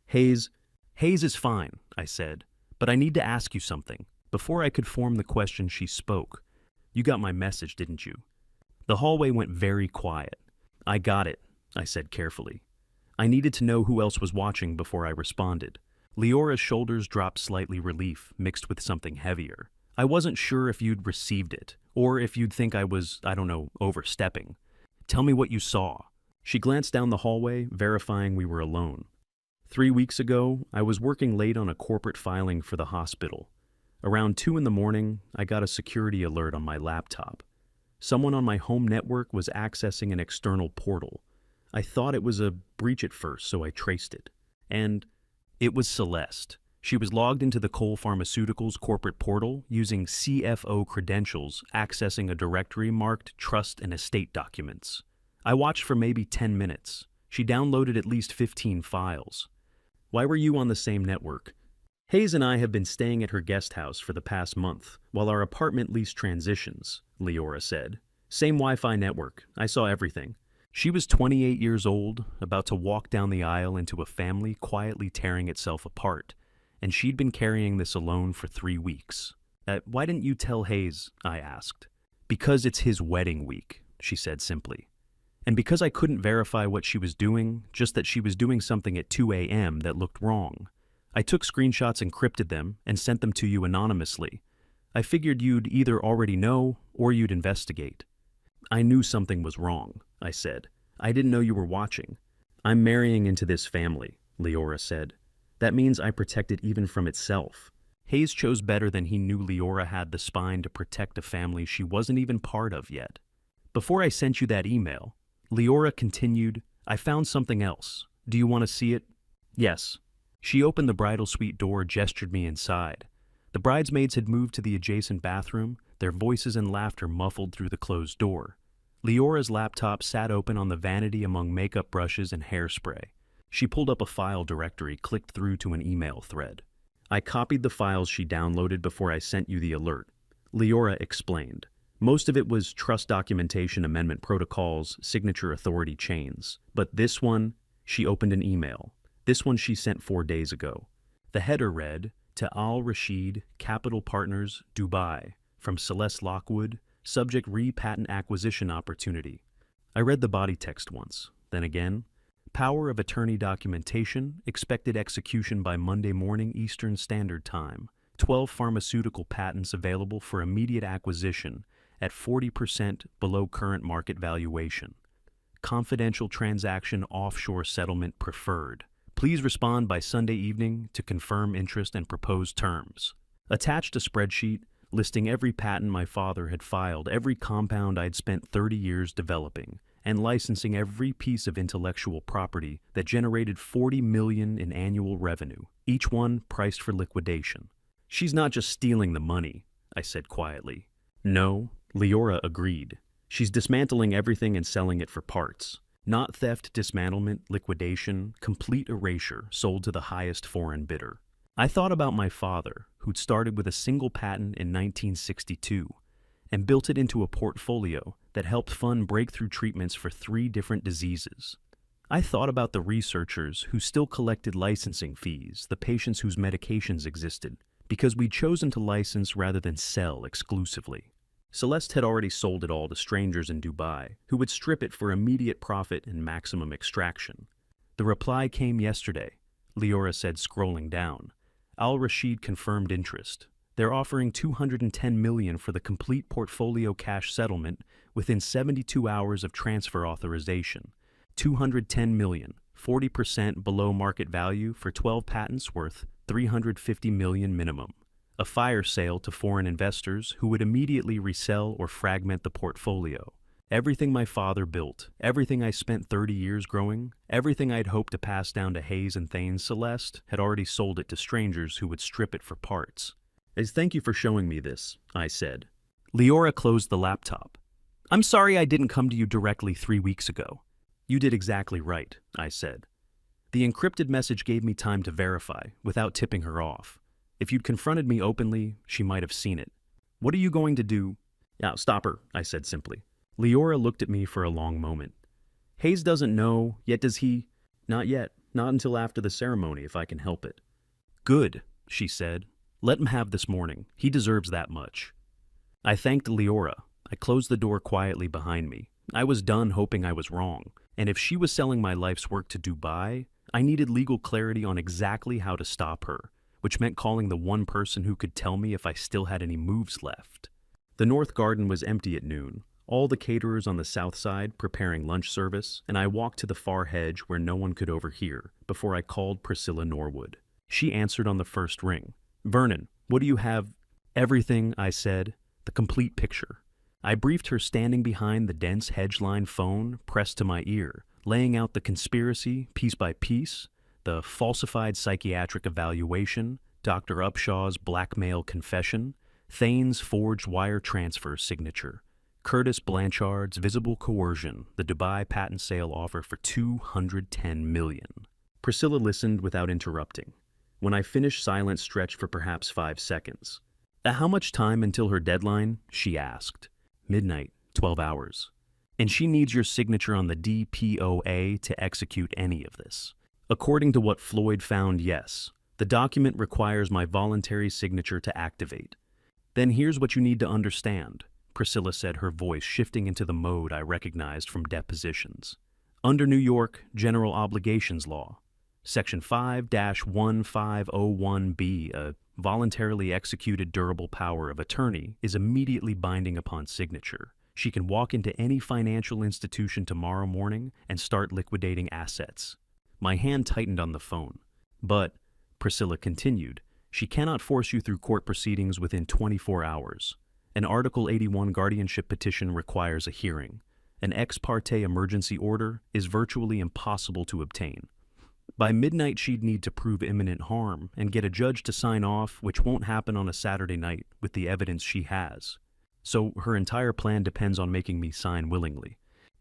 A: Hayes is fine," I said, "but I need to ask you something." Before I could form the question, she spoke. "You got my message, didn't you?" The hallway went very quiet. "I got it," I said carefully. I needed to know who else was watching before I responded. Leora's shoulders dropped slightly, relief mixed with something heavier. "I wasn't sure if you'd received it, or if you'd think I was, overstepping. Tell me what you saw." She glanced down the hallway, verifying we were alone. 3 weeks ago, I was working late on a corporate filing for the hospital. Around 2 in the morning, I got a security alert on my laptop. Someone on my home network was accessing an external portal. I thought it was a breach at first, so I traced it. And it was Celeste. She was logged into the Cole Pharmaceuticals corporate portal using CFO credentials, accessing a directory marked Trust and Estate Documents. I watched for maybe 10 minutes. She downloaded at least 15 files. "Why were you on the same network?" "Hayes and I have been staying at her guest house for the past month, while our apartment lease transitions," Leora said. "Same Wi-Fi network. I saw everything." She was 28 years old, about to walk down the aisle into a family quietly tearing itself apart, and she'd been carrying this alone for 3 weeks. "Why didn't you tell Hayes?" I asked. "Because it's his wedding week," she said simply. And because I couldn't verify what she was doing, just that she was doing something at 2 a.m. that looked wrong. I took screenshots, encrypted them, and sent them to you anonymously. I figured you'd either already know or you'd investigate. "I knew something was wrong," I said. "I didn't know you were watching." "I'm marrying into this family," Leora said. "That means I protect it even from itself." Hayes chose better than he knew Leora had the spine to protect a family she wasn't even part of yet. "Before I sent you that email," Leora continued, "I found something else. Do you want to see it?" "Yes." She opened the bridal suite door, gestured me inside. The bridesmaids had moved to the adjacent bathroom, their voices and laughter muffled through the closed door. Leora's laptop sat open on the vanity among makeup brushes and hairspray. She pulled up a file directory, clicked through to an email thread. "I copied the files she downloaded before I sent you the alert," Leora explained. "Most of it was trust documentation, amendment protocols, signature authority chains. But this one," she opened an email. This one she sent 4 days ago. The header read, "To Al Rashid, Capital Partners, Dubai, from Celeste Lockwood, subject re-patent acquisition opportunity." I read the body text once, then again. "Power of attorney documentation, expected execution by Monday morning Eastern Standard Time. 12 pharmaceutical patents available for immediate acquisition at 40% below current market valuation. Confidential transaction offshore settlement preferred. Please respond by Sunday evening to confirm interest and proposed terms." Attached a spreadsheet listing every patent my father had filed, every compound I'd spent 30 years developing, and licensing every piece of intellectual property that generated $40 million in annual revenue, each one priced for liquidation. "She's not just stealing the money," I said quietly. "No," Leora agreed. "She's dismantling everything and selling it for parts. Not theft, dismantlement, liquidation, complete erasure, sold to the highest foreign bidder." I thought about my father, who'd started with a single patent in 1962 and built it into a portfolio that helped fund breakthrough treatments for 3 different diseases. I thought about the researchers who still collected licensing fees, the patients whose medications existed, because we'd chosen to license rather than sell exclusively. Celeste had already sold it all to strangers in Dubai, who would strip it for immediate profit and maximum extraction. "The reply came yesterday," Leora said, scrolling down. "Al Rashid confirmed interest. They're offering $210 million for the complete portfolio cash settlement within 72 hours of transfer authorization. $210 million, 40% below market value for 12 patents worth $350 million minimum. A fire sale to foreign investors who would immediately resell or fragment the portfolio. Everything my father built, everything I spent 30 years growing, everything I'd hoped to pass down to Hayes and Thanes Celeste had already sold it to strangers who would strip it for parts. Thank you for showing me this, I said. Leora closed the laptop. I'm sorry I didn't come to you directly 3 weeks ago. You did exactly right, I said. The encrypted message gave me time to verify, without tipping her off. If you'd confronted me openly, she might have seen it. What are you going to do? Yeah, stop her, I said simply. Leora looked at me for a long moment. Hayes doesn't know, yet does he? Not yet, not until after the ceremony, if I can help it. Good, she said. Let him have this morning. He deserves that much. I thanked Leora. I closed the door quietly behind me. I was done hoping I was wrong, and if she was selling my life's work to Dubai, I needed legal clarity on exactly how to stop her, which meant calling the one person who could tell me if I still had any moves left. The North Garden was empty at noon, all the caterers on the south side preparing lunch service, and I walked to the far hedge where no one could overhear before I called Priscilla Norwood. She answered on the first ring. Vernon, what do you have? Everything, I said, the complete picture. I briefed her standing behind the dense hedge-line phone pressed to my ear, laying out the conspiracy piece by piece, the falsified psychiatric evaluation, Dr. Upshaw's blackmail confession, Thane's forged wire transfer signature, Curtis Blanchard's visible coercion, the Dubai patent sale offer for $210 million. Priscilla listened without interrupting. When I finished, silence stretched for perhaps 5 seconds. How much time until her deadline? She asked. Midnight, 12 hours. And she needs your signature on the DPOA to execute any of this. According to what Floyd found, yes. The document requires my voluntary signature to activate. Then here's what you need to understand, Priscilla said, her voice shifting into the mode I recognized from depositions. Under New York General Obligations Law, Section 5-1501B, a voluntarily executed durable power of attorney is immediately binding upon signature. She can walk into any financial institution tomorrow morning and start liquidating assets. My hand tightened on the phone. But, Priscilla continued, she cannot force you through court proceedings within 24 hours. An Article 81 guardianship petition requires a hearing. An ex parte emergency order is virtually impossible to obtain. By midnight, she'd need to prove imminent harm and get a judge to sign off, which won't happen on a Saturday night with the evidence she has. So her entire plan depends on making me sign willingly.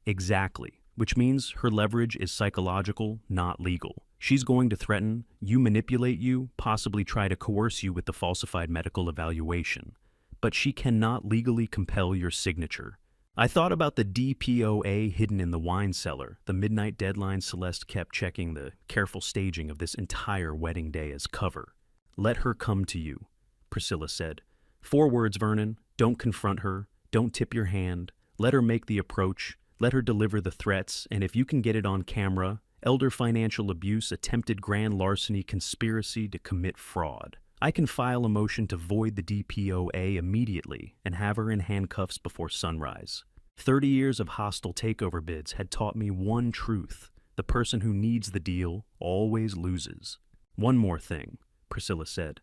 A: Exactly, which means her leverage is psychological, not legal. She's going to threaten, you manipulate you, possibly try to coerce you with the falsified medical evaluation. But she cannot legally compel your signature. I thought about the DPOA hidden in the wine cellar, the midnight deadline Celeste kept checking, the careful staging of this entire wedding day as cover. Let her come to you, Priscilla said. 4 words, Vernon. Don't confront her. Don't tip your hand. Let her make the approach. Let her deliver the threats, and if you can get it on camera, elder financial abuse, attempted grand larceny, conspiracy to commit fraud. I can file a motion to void the DPOA immediately and have her in handcuffs before sunrise. 30 years of hostile takeover bids had taught me one truth. The person who needs the deal always loses. One more thing, Priscilla said.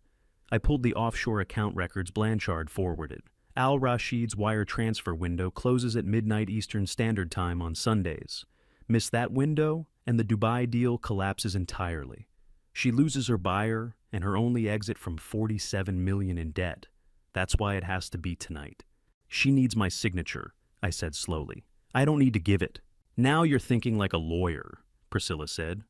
A: I pulled the offshore account records Blanchard forwarded. Al Rashid's wire transfer window closes at midnight Eastern Standard Time on Sundays. Miss that window, and the Dubai deal collapses entirely. She loses her buyer and her only exit from $47 million in debt. That's why it has to be tonight. She needs my signature, I said slowly. I don't need to give it. Now you're thinking like a lawyer, Priscilla said.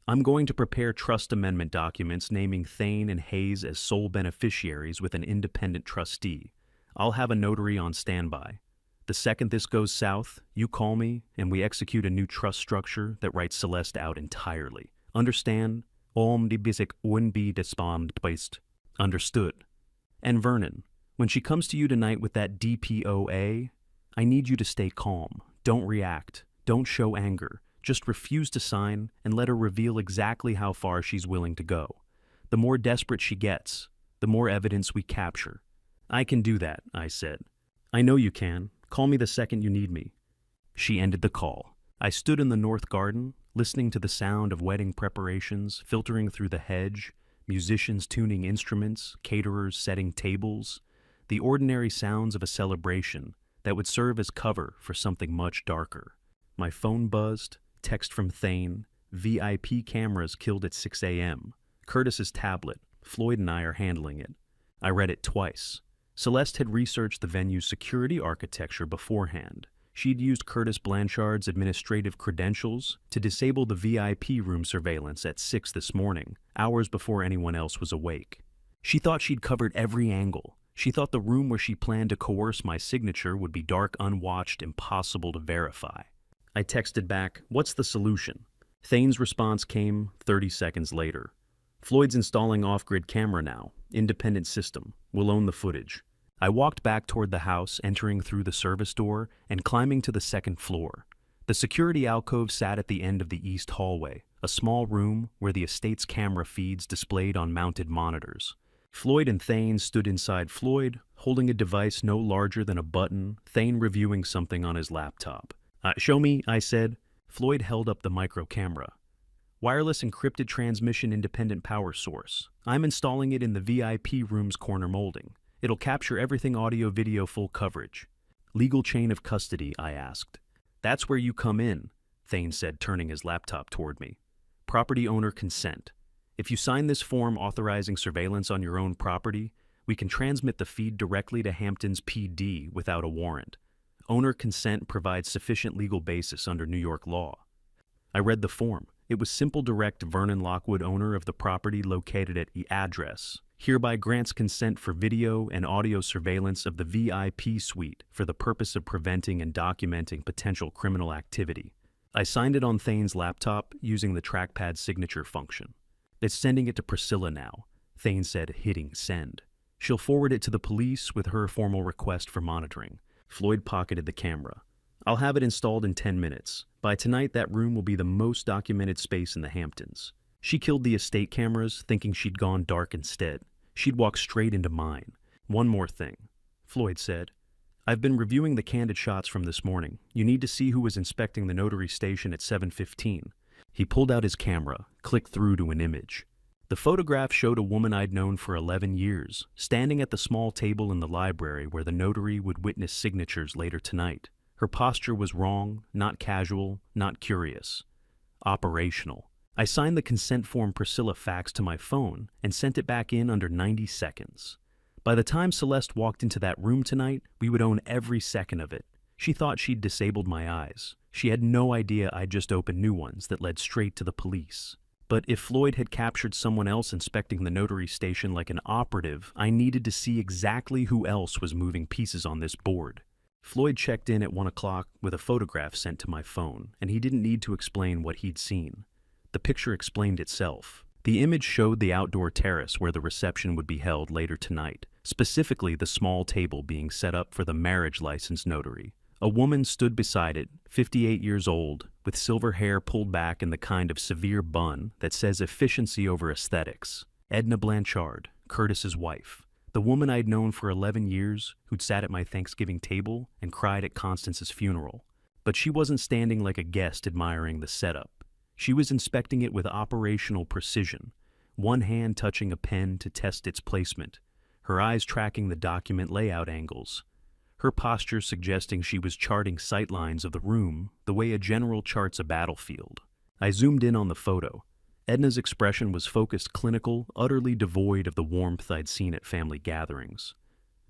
A: I'm going to prepare trust amendment documents naming Thane and Hayes as sole beneficiaries with an independent trustee. I'll have a notary on standby. The second this goes south, you call me and we execute a new trust structure that writes Celeste out entirely. Understand? Om die basic unbe despond based. Understood. And Vernon, when she comes to you tonight with that DPOA, I need you to stay calm. Don't react. Don't show anger. Just refuse to sign and let her reveal exactly how far she's willing to go. The more desperate she gets, the more evidence we capture. I can do that, I said. I know you can. Call me the second you need me. She ended the call. I stood in the north garden, listening to the sound of wedding preparations filtering through the hedge, musicians tuning instruments, caterers setting tables, the ordinary sounds of a celebration that would serve as cover for something much darker. My phone buzzed, text from Thane, VIP cameras killed at 6 a.m. Curtis's tablet, Floyd and I are handling it. I read it twice. Celeste had researched the venue's security architecture beforehand. She'd used Curtis Blanchard's administrative credentials to disable the VIP room surveillance at 6 this morning, hours before anyone else was awake. She thought she'd covered every angle. She thought the room where she planned to coerce my signature would be dark, unwatched, impossible to verify. I texted back, "What's the solution?" Thane's response came 30 seconds later. "Floyd's installing off-grid camera now. Independent system. We'll own the footage." I walked back toward the house, entering through the service door and climbing to the second floor. The security alcove sat at the end of the east hallway, a small room where the estate's camera feeds displayed on mounted monitors. Floyd and Thane stood inside Floyd, holding a device no larger than a button, Thane reviewing something on his laptop. "Show me," I said. Floyd held up the micro camera. "Wireless encrypted transmission independent power source. I'm installing it in the VIP room's corner molding. It'll capture everything audio-video full coverage." "Legal chain of custody," I asked. "That's where you come in," Thane said, turning his laptop toward me. "Property owner consent. If you sign this form authorizing surveillance on your own property, we can transmit the feed directly to Hampton's PD without a warrant. Owner consent provides sufficient legal basis under New York law." I read the form. It was simple, direct. Vernon Lockwood, owner of the property located at the address, hereby grants consent for video and audio surveillance of the VIP suite for the purpose of preventing and documenting potential criminal activity. I signed it on Thane's laptop using the trackpad signature function. "It's sending it to Priscilla now," Thane said, hitting send. "She'll forward it to the police with her formal request for monitoring." Floyd pocketed the camera. "I'll have it installed in 10 minutes. By tonight, that room will be the most documented space in the Hamptons." She killed the estate cameras, thinking she'd gone dark instead. She'd walk straight into mine. "One more thing," Floyd said. "I've been reviewing the candid shots from this morning. You need to see who was inspecting the notary station at 7:15. He pulled out his camera, clicked through to an image. The photograph showed a woman I'd known for 11 years, standing at the small table in the library where the notary would witness signatures later tonight. Her posture was wrong, not casual, not curious. Operational. I signed the consent form Priscilla faxed to my phone and sent it back in under 90 seconds. By the time Celeste walked into that room tonight, we would own every second of it. She thought she'd disabled my eyes. She had no idea I'd just opened new ones that led straight to the police. But if Floyd had captured someone else inspecting the notary station like an operative, I needed to see exactly who else was moving pieces on this board. Floyd checked in at 1 o'clock with a photograph sent to my phone, and he didn't need to explain what he'd seen. The picture explained itself. The image showed the outdoor terrace where the reception would be held later tonight, specifically the small table being set up for the marriage license notary. A woman stood beside it, 58 years old, with silver hair pulled back in the kind of severe bun that says efficiency over aesthetics. Edna Blanchard, Curtis's wife. The woman I'd known for 11 years, who'd sat at my Thanksgiving table and cried at Constance's funeral. But she wasn't standing like a guest admiring the setup. She was inspecting it with operational precision, one hand touching a pen to test its placement, her eyes tracking the document layout angles, her posture suggesting she was charting sightlines of the room the way a general charts a battlefield. I zoomed in on the photo. Edna's expression was focused, clinical, utterly devoid of the warmth I'd seen at family gatherings.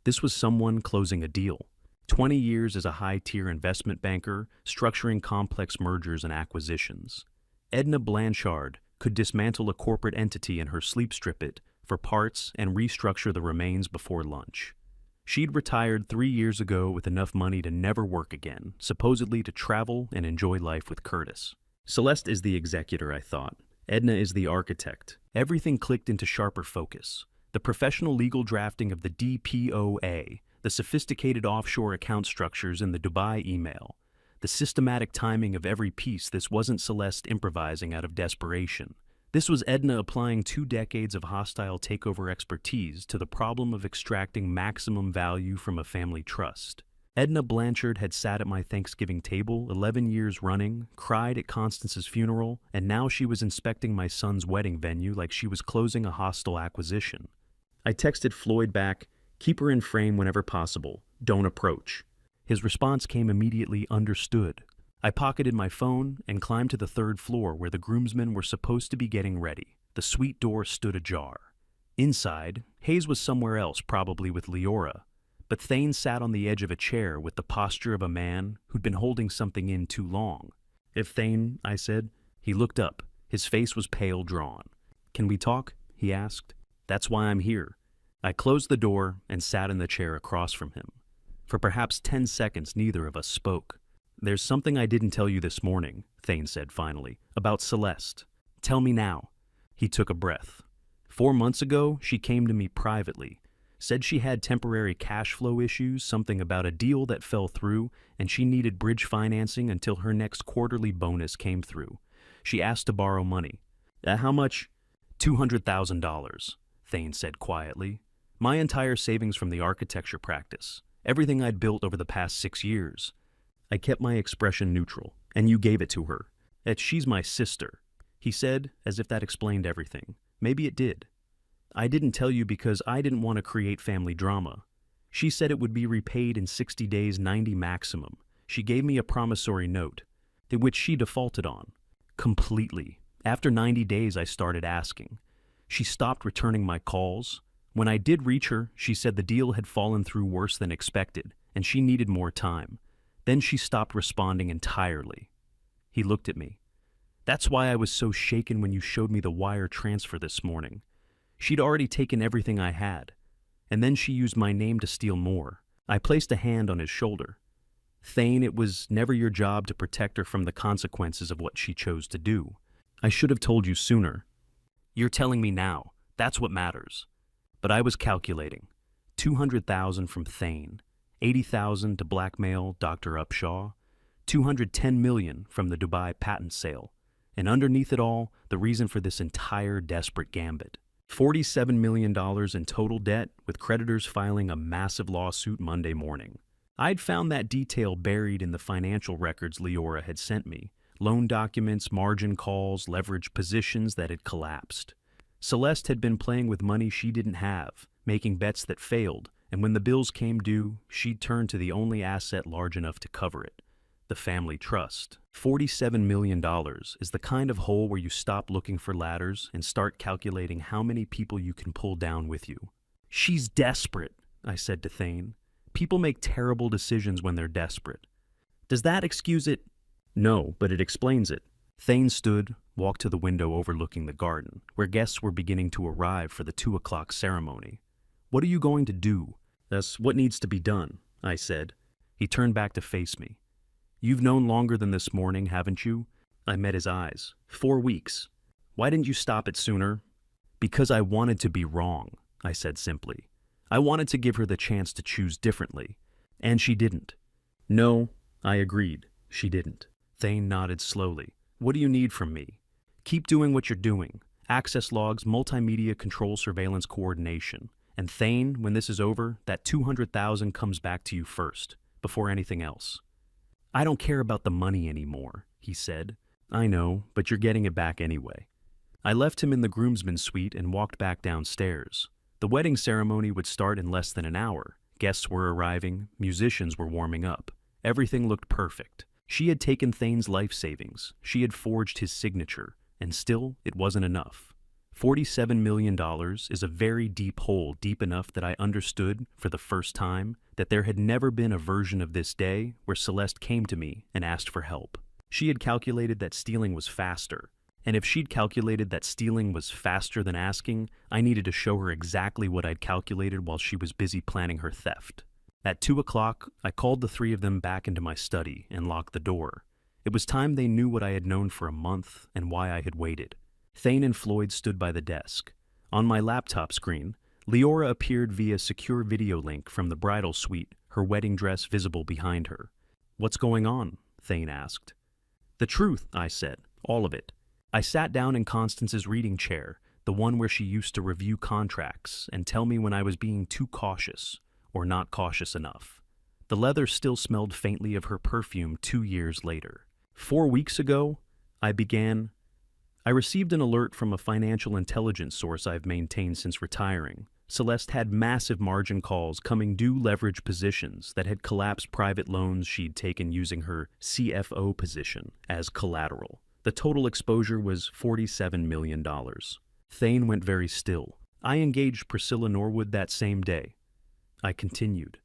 A: This was someone closing a deal. 20 years as a high-tier investment banker, structuring complex mergers and acquisitions. Edna Blanchard could dismantle a corporate entity in her sleep, strip it for parts, and restructure the remains before lunch. She'd retired 3 years ago with enough money to never work again, supposedly to travel and enjoy life with Curtis. Celeste is the executor, I thought. Edna is the architect. Everything clicked into sharper focus. The professional legal drafting of the DPOA, the sophisticated offshore account structures in the Dubai email, the systematic timing of every piece. This wasn't Celeste improvising out of desperation. This was Edna applying 2 decades of hostile takeover expertise to the problem of extracting maximum value from a family trust. Edna Blanchard had sat at my Thanksgiving table 11 years running, cried at Constance's funeral, and now she was inspecting my son's wedding venue like she was closing a hostile acquisition. I texted Floyd back, "Keep her in frame whenever possible. Don't approach." His response came immediately, "Understood." I pocketed my phone and climbed to the 3rd floor where the groomsmen were supposed to be getting ready. The suite door stood ajar. Inside, Hayes was somewhere else, probably with Leora, but Thane sat on the edge of a chair with the posture of a man who'd been holding something in too long. "If Thane," I said. He looked up. His face was pale drawn. "Can we talk?" he asked. "That's why I'm here." I closed the door and sat in the chair across from him. For perhaps 10 seconds, neither of us spoke. "There's something I didn't tell you this morning," Thane said finally, "about Celeste." "Tell me now." He took a breath. 4 months ago, she came to me privately, said she had temporary cash flow issues, something about a deal that fell through, and she needed bridge financing until her next quarterly bonus came through. She asked to borrow money. How much?" $200,000, Thane said quietly. "My entire savings from the architecture practice. Everything I'd built over the past 6 years. I kept my expression neutral, and you gave it to her. That she's my sister," he said, as if that explained everything. Maybe it did. "I didn't tell you because I didn't want to create family drama. She said it would be repaid in 60 days, 90 maximum. She gave me a promissory note, which she defaulted on. Completely. After 90 days, I started asking. She stopped returning my calls. When I did reach her, she said the deal had fallen through worse than expected, and she needed more time. Then she stopped responding entirely." He looked at me. "That's why I was so shaken when you showed me the wire transfer this morning. She'd already taken everything I had, and then she used my name to steal more." I placed a hand on his shoulder. "Thane, it was never your job to protect her from the consequences of what she chose to do. I should have told you sooner. You're telling me now. That's what matters. But I was calculating. 200,000 from Thane, 80,000 to blackmail Dr. Upshaw, 210 million from the Dubai patent sale, and underneath it all, the reason for this entire desperate gambit. $47 million in total debt, with creditors filing a massive lawsuit Monday morning. I'd found that detail buried in the financial records Leora had sent me. Loan documents, margin calls, leverage positions that had collapsed. Celeste had been playing with money she didn't have, making bets that failed, and when the bills came due, she'd turn to the only asset large enough to cover it, the family trust. $47 million is the kind of hole where you stop looking for ladders and start calculating how many people you can pull down with you. "She's desperate," I said to Thane. "People make terrible decisions when they're desperate. Does that excuse it?" "No, but it explains it." Thane stood, walked to the window overlooking the garden, where guests were beginning to arrive for the 2 o'clock ceremony. "What are you going to do?" "That's what needs to be done," I said. He turned back to face me. "You've known longer than this morning, haven't you?" I met his eyes. 4 weeks. "Why didn't you stop it sooner?" "Because I wanted to be wrong," I said simply. "I wanted to give her the chance to choose differently. And she didn't." "No," I agreed. "She didn't." Thane nodded slowly. "What do you need from me?" "Keep doing what you're doing. Access logs, multimedia control, surveillance coordination. And Thane, when this is over, that 200,000 comes back to you first, before anything else." "I don't care about the money anymore," he said. "I know, but you're getting it back anyway." I left him in the groomsmen's suite and walked back downstairs. The wedding ceremony would start in less than an hour. Guests were arriving, musicians were warming up. Everything looked perfect. She had taken Thane's life savings, she had forged his signature, and still it wasn't enough. $47 million is a very deep hole, deep enough that I understood, for the first time, that there had never been a version of this day where Celeste came to me and asked for help. She had calculated that stealing was faster, and if she'd calculated that stealing was faster than asking, I needed to show her exactly what I'd calculated while she was busy planning her theft. At 2 o'clock, I called the 3 of them back into my study and locked the door. It was time they knew what I had known for a month and why I had waited. Thane and Floyd stood by the desk. On my laptop screen, Leora appeared via secure video link from the bridal suite, her wedding dress visible behind her. "What's going on?" Thane asked. "The truth," I said. "All of it. I sat down in Constance's reading chair, the one where she used to review contracts and tell me when I was being too cautious or not cautious enough. The leather still smelled faintly of her perfume 2 years later. 4 weeks ago, I received an alert from a financial intelligence source I've maintained since retiring. Celeste had massive margin calls coming due leverage positions that had collapsed private loans she'd taken using her CFO position as collateral. The total exposure was $47 million. Thane went very still. I engaged Priscilla Norwood that same day. I continued.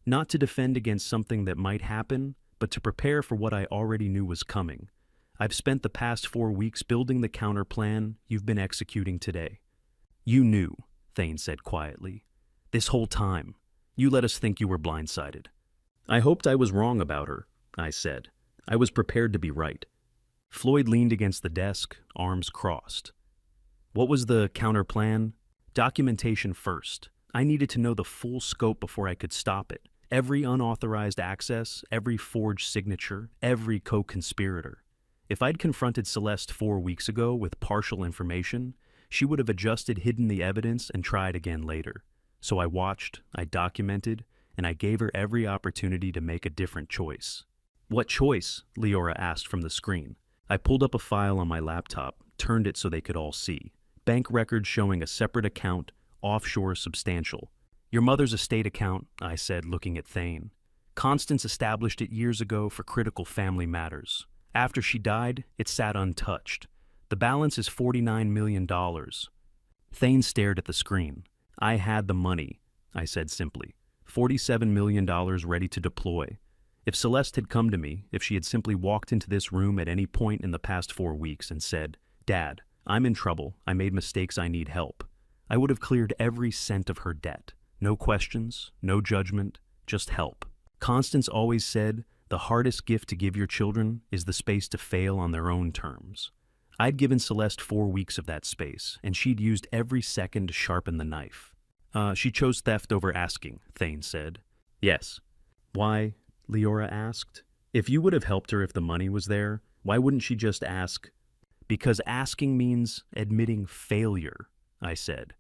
A: Not to defend against something that might happen, but to prepare for what I already knew was coming. I've spent the past 4 weeks building the counter plan you've been executing today. You knew, Thane said quietly. This whole time, you let us think you were blindsided. I hoped I was wrong about her, I said. I was prepared to be right. Floyd leaned against the desk, arms crossed. What was the counter plan? Documentation first. I needed to know the full scope before I could stop it. Every unauthorized access, every forged signature, every co-conspirator. If I'd confronted Celeste 4 weeks ago with partial information, she would have adjusted, hidden the evidence, and tried again later. So I watched, I documented, and I gave her every opportunity to make a different choice. What choice? Leora asked from the screen. I pulled up a file on my laptop, turned it so they could all see. Bank records showing a separate account, offshore substantial. Your mother's estate account, I said, looking at Thane. Constance established it years ago for critical family matters. After she died, it sat untouched. The balance is $49 million. Thane stared at the screen. I had the money, I said simply. $47 million ready to deploy. If Celeste had come to me, if she had simply walked into this room at any point in the past 4 weeks and said, Dad, I'm in trouble, I made mistakes, I need help, I would have cleared every cent of her debt. No questions, no judgment, just help. Constance always said, the hardest gift to give your children is the space to fail on their own terms. I'd given Celeste 4 weeks of that space, and she'd used every second to sharpen the knife. She chose theft over asking, Thane said. Yes. Why? Leora asked. If you would have helped her if the money was there, why wouldn't she just ask? Because asking means admitting failure, I said.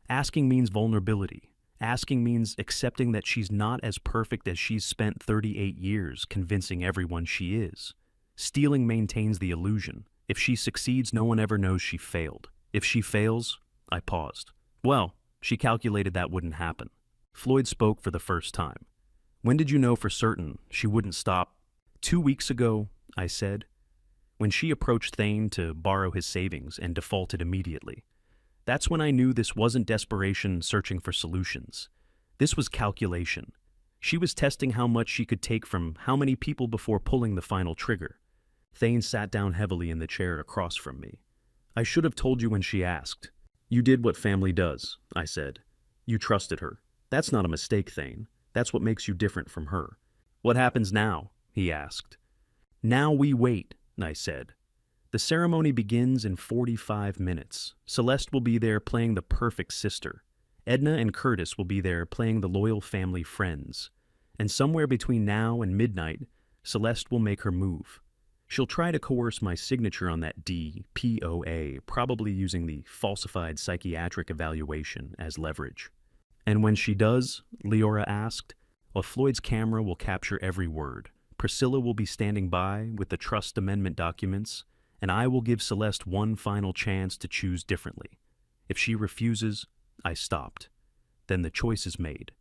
A: Asking means vulnerability. Asking means accepting that she's not as perfect as she's spent 38 years convincing everyone she is. Stealing maintains the illusion. If she succeeds, no one ever knows she failed. If she fails, I paused. Well, she calculated that wouldn't happen. Floyd spoke for the first time. When did you know for certain she wouldn't stop? 2 weeks ago, I said, when she approached Thane to borrow his savings and defaulted immediately. That's when I knew this wasn't desperation searching for solutions. This was calculation. She was testing how much she could take from how many people before pulling the final trigger. Thane sat down heavily in the chair across from me. I should have told you when she asked. You did what family does, I said. You trusted her. That's not a mistake, Thane. That's what makes you different from her. What happens now? He asked. Now we wait, I said. The ceremony begins in 45 minutes. Celeste will be there playing the perfect sister. Edna and Curtis will be there playing the loyal family friends. And somewhere between now and midnight, Celeste will make her move. She'll try to coerce my signature on that DPOA, probably using the falsified psychiatric evaluation as leverage. And when she does, Leora asked, Floyd's camera will capture every word. Priscilla will be standing by with the trust amendment documents, and I will give Celeste one final chance to choose differently. If she refuses, I stopped. Then the choice is made.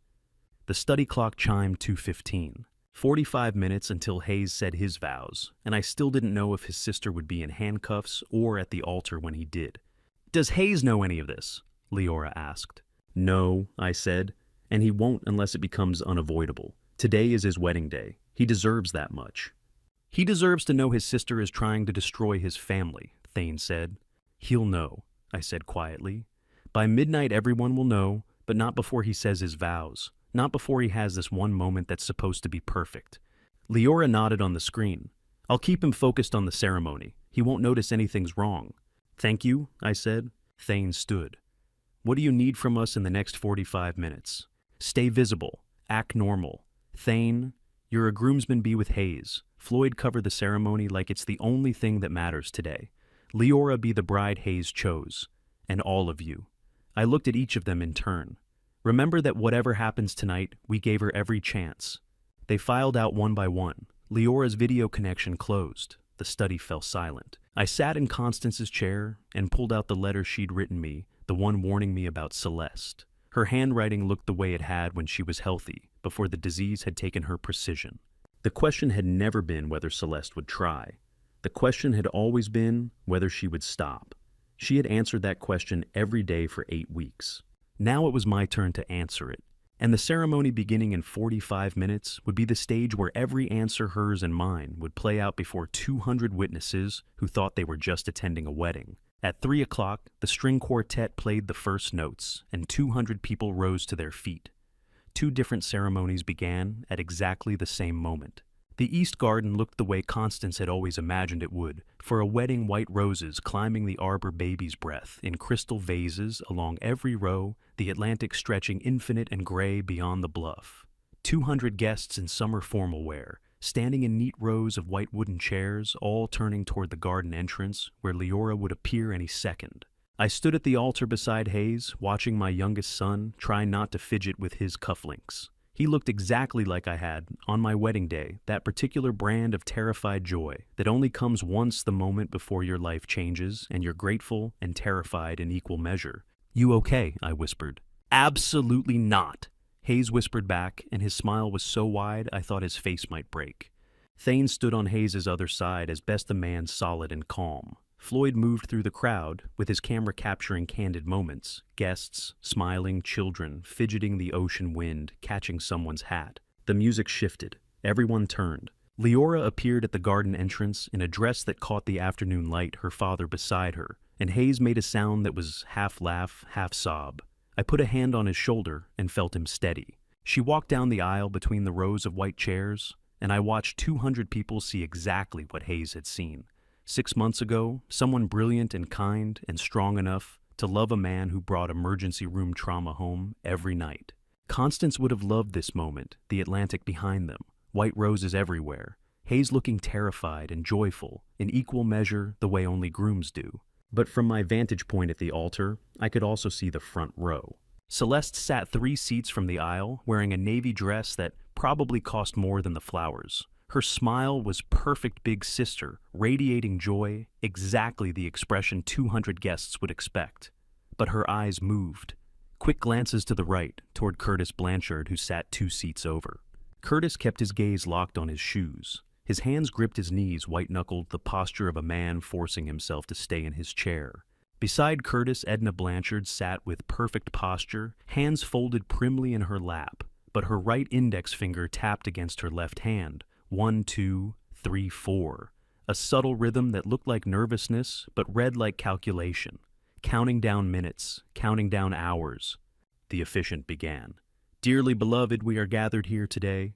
A: The study clock chimed 2:15. 45 minutes until Hayes said his vows, and I still didn't know if his sister would be in handcuffs or at the altar when he did. Does Hayes know any of this? Leora asked. No, I said, and he won't unless it becomes unavoidable. Today is his wedding day. He deserves that much. He deserves to know his sister is trying to destroy his family, Thane said. He'll know, I said quietly. By midnight everyone will know, but not before he says his vows. Not before he has this one moment that's supposed to be perfect. Leora nodded on the screen. I'll keep him focused on the ceremony. He won't notice anything's wrong. Thank you, I said. Thane stood. What do you need from us in the next 45 minutes? Stay visible. Act normal. Thane, you're a groomsman, be with Hayes. Floyd covered the ceremony like it's the only thing that matters today. Leora be the bride Hayes chose, and all of you. I looked at each of them in turn. Remember that whatever happens tonight, we gave her every chance. They filed out one by one. Leora's video connection closed. The study fell silent. I sat in Constance's chair and pulled out the letter she'd written me, the one warning me about Celeste. Her handwriting looked the way it had when she was healthy, before the disease had taken her precision. The question had never been whether Celeste would try. The question had always been whether she would stop. She had answered that question every day for 8 weeks. Now it was my turn to answer it. And the ceremony beginning in 45 minutes would be the stage where every answer, hers and mine, would play out before 200 witnesses who thought they were just attending a wedding. At 3 o'clock, the string quartet played the first notes, and 200 people rose to their feet. 2 different ceremonies began at exactly the same moment. The East Garden looked the way Constance had always imagined it would, for a wedding white roses climbing the arbor baby's breath in crystal vases along every row, the Atlantic stretching infinite and gray beyond the bluff. 200 guests in summer formal wear, standing in neat rows of white wooden chairs, all turning toward the garden entrance, where Leora would appear any second. I stood at the altar beside Hayes, watching my youngest son try not to fidget with his cufflinks. He looked exactly like I had, on my wedding day, that particular brand of terrified joy that only comes once the moment before your life changes and you're grateful and terrified in equal measure. "You okay?" I whispered. "Absolutely not," Hayes whispered back, and his smile was so wide I thought his face might break. Thane stood on Hayes's other side as best a man solid and calm. Floyd moved through the crowd, with his camera capturing candid moments, guests, smiling, children, fidgeting the ocean wind, catching someone's hat. The music shifted. Everyone turned. Leora appeared at the garden entrance in a dress that caught the afternoon light, her father beside her, and Hayes made a sound that was half laugh, half sob. I put a hand on his shoulder and felt him steady. She walked down the aisle between the rows of white chairs, and I watched 200 people see exactly what Hayes had seen. 6 months ago, someone brilliant and kind and strong enough to love a man who brought emergency room trauma home every night. Constance would have loved this moment, the Atlantic behind them, white roses everywhere, Hayes looking terrified and joyful, in equal measure the way only grooms do. But from my vantage point at the altar, I could also see the front row. Celeste sat 3 seats from the aisle, wearing a navy dress that probably cost more than the flowers. Her smile was perfect big sister, radiating joy, exactly the expression 200 guests would expect. But her eyes moved. Quick glances to the right, toward Curtis Blanchard, who sat 2 seats over. Curtis kept his gaze locked on his shoes. His hands gripped his knees, white-knuckled, the posture of a man forcing himself to stay in his chair. Beside Curtis, Edna Blanchard sat with perfect posture, hands folded primly in her lap, but her right index finger tapped against her left hand. 1, 2, 3, 4. A subtle rhythm that looked like nervousness, but read like calculation. Counting down minutes, counting down hours. The officiant began. "Dearly beloved, we are gathered here today."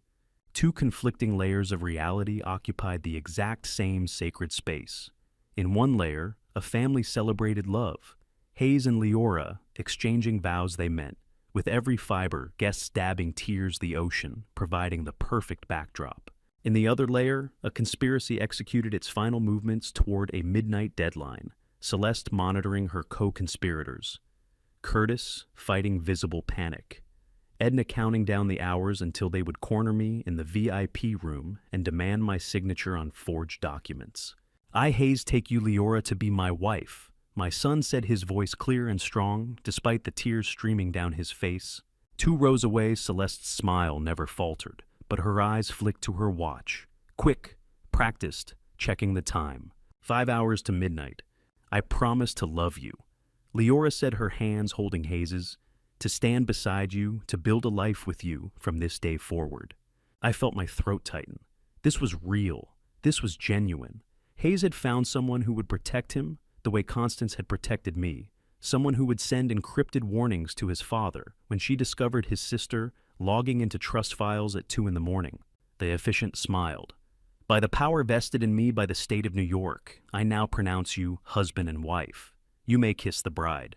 A: 2 conflicting layers of reality occupied the exact same sacred space. In one layer, a family celebrated love. Hayes and Leora exchanging vows they meant, with every fiber, guests dabbing tears the ocean, providing the perfect backdrop. In the other layer, a conspiracy executed its final movements toward a midnight deadline, Celeste monitoring her co-conspirators. Curtis fighting visible panic. Edna counting down the hours until they would corner me in the VIP room and demand my signature on forged documents. "I, Hayes, take you, Leora, to be my wife," my son said, his voice clear and strong, despite the tears streaming down his face. 2 rows away, Celeste's smile never faltered, but her eyes flicked to her watch. Quick, practiced, checking the time. 5 hours to midnight. "I promise to love you." Leora said, her hands holding Hayes's, "to stand beside you, to build a life with you from this day forward." I felt my throat tighten. This was real. This was genuine. Hayes had found someone who would protect him the way Constance had protected me, someone who would send encrypted warnings to his father when she discovered his sister logging into trust files at 2 in the morning. The officiant smiled. "By the power vested in me by the state of New York, I now pronounce you husband and wife. You may kiss the bride."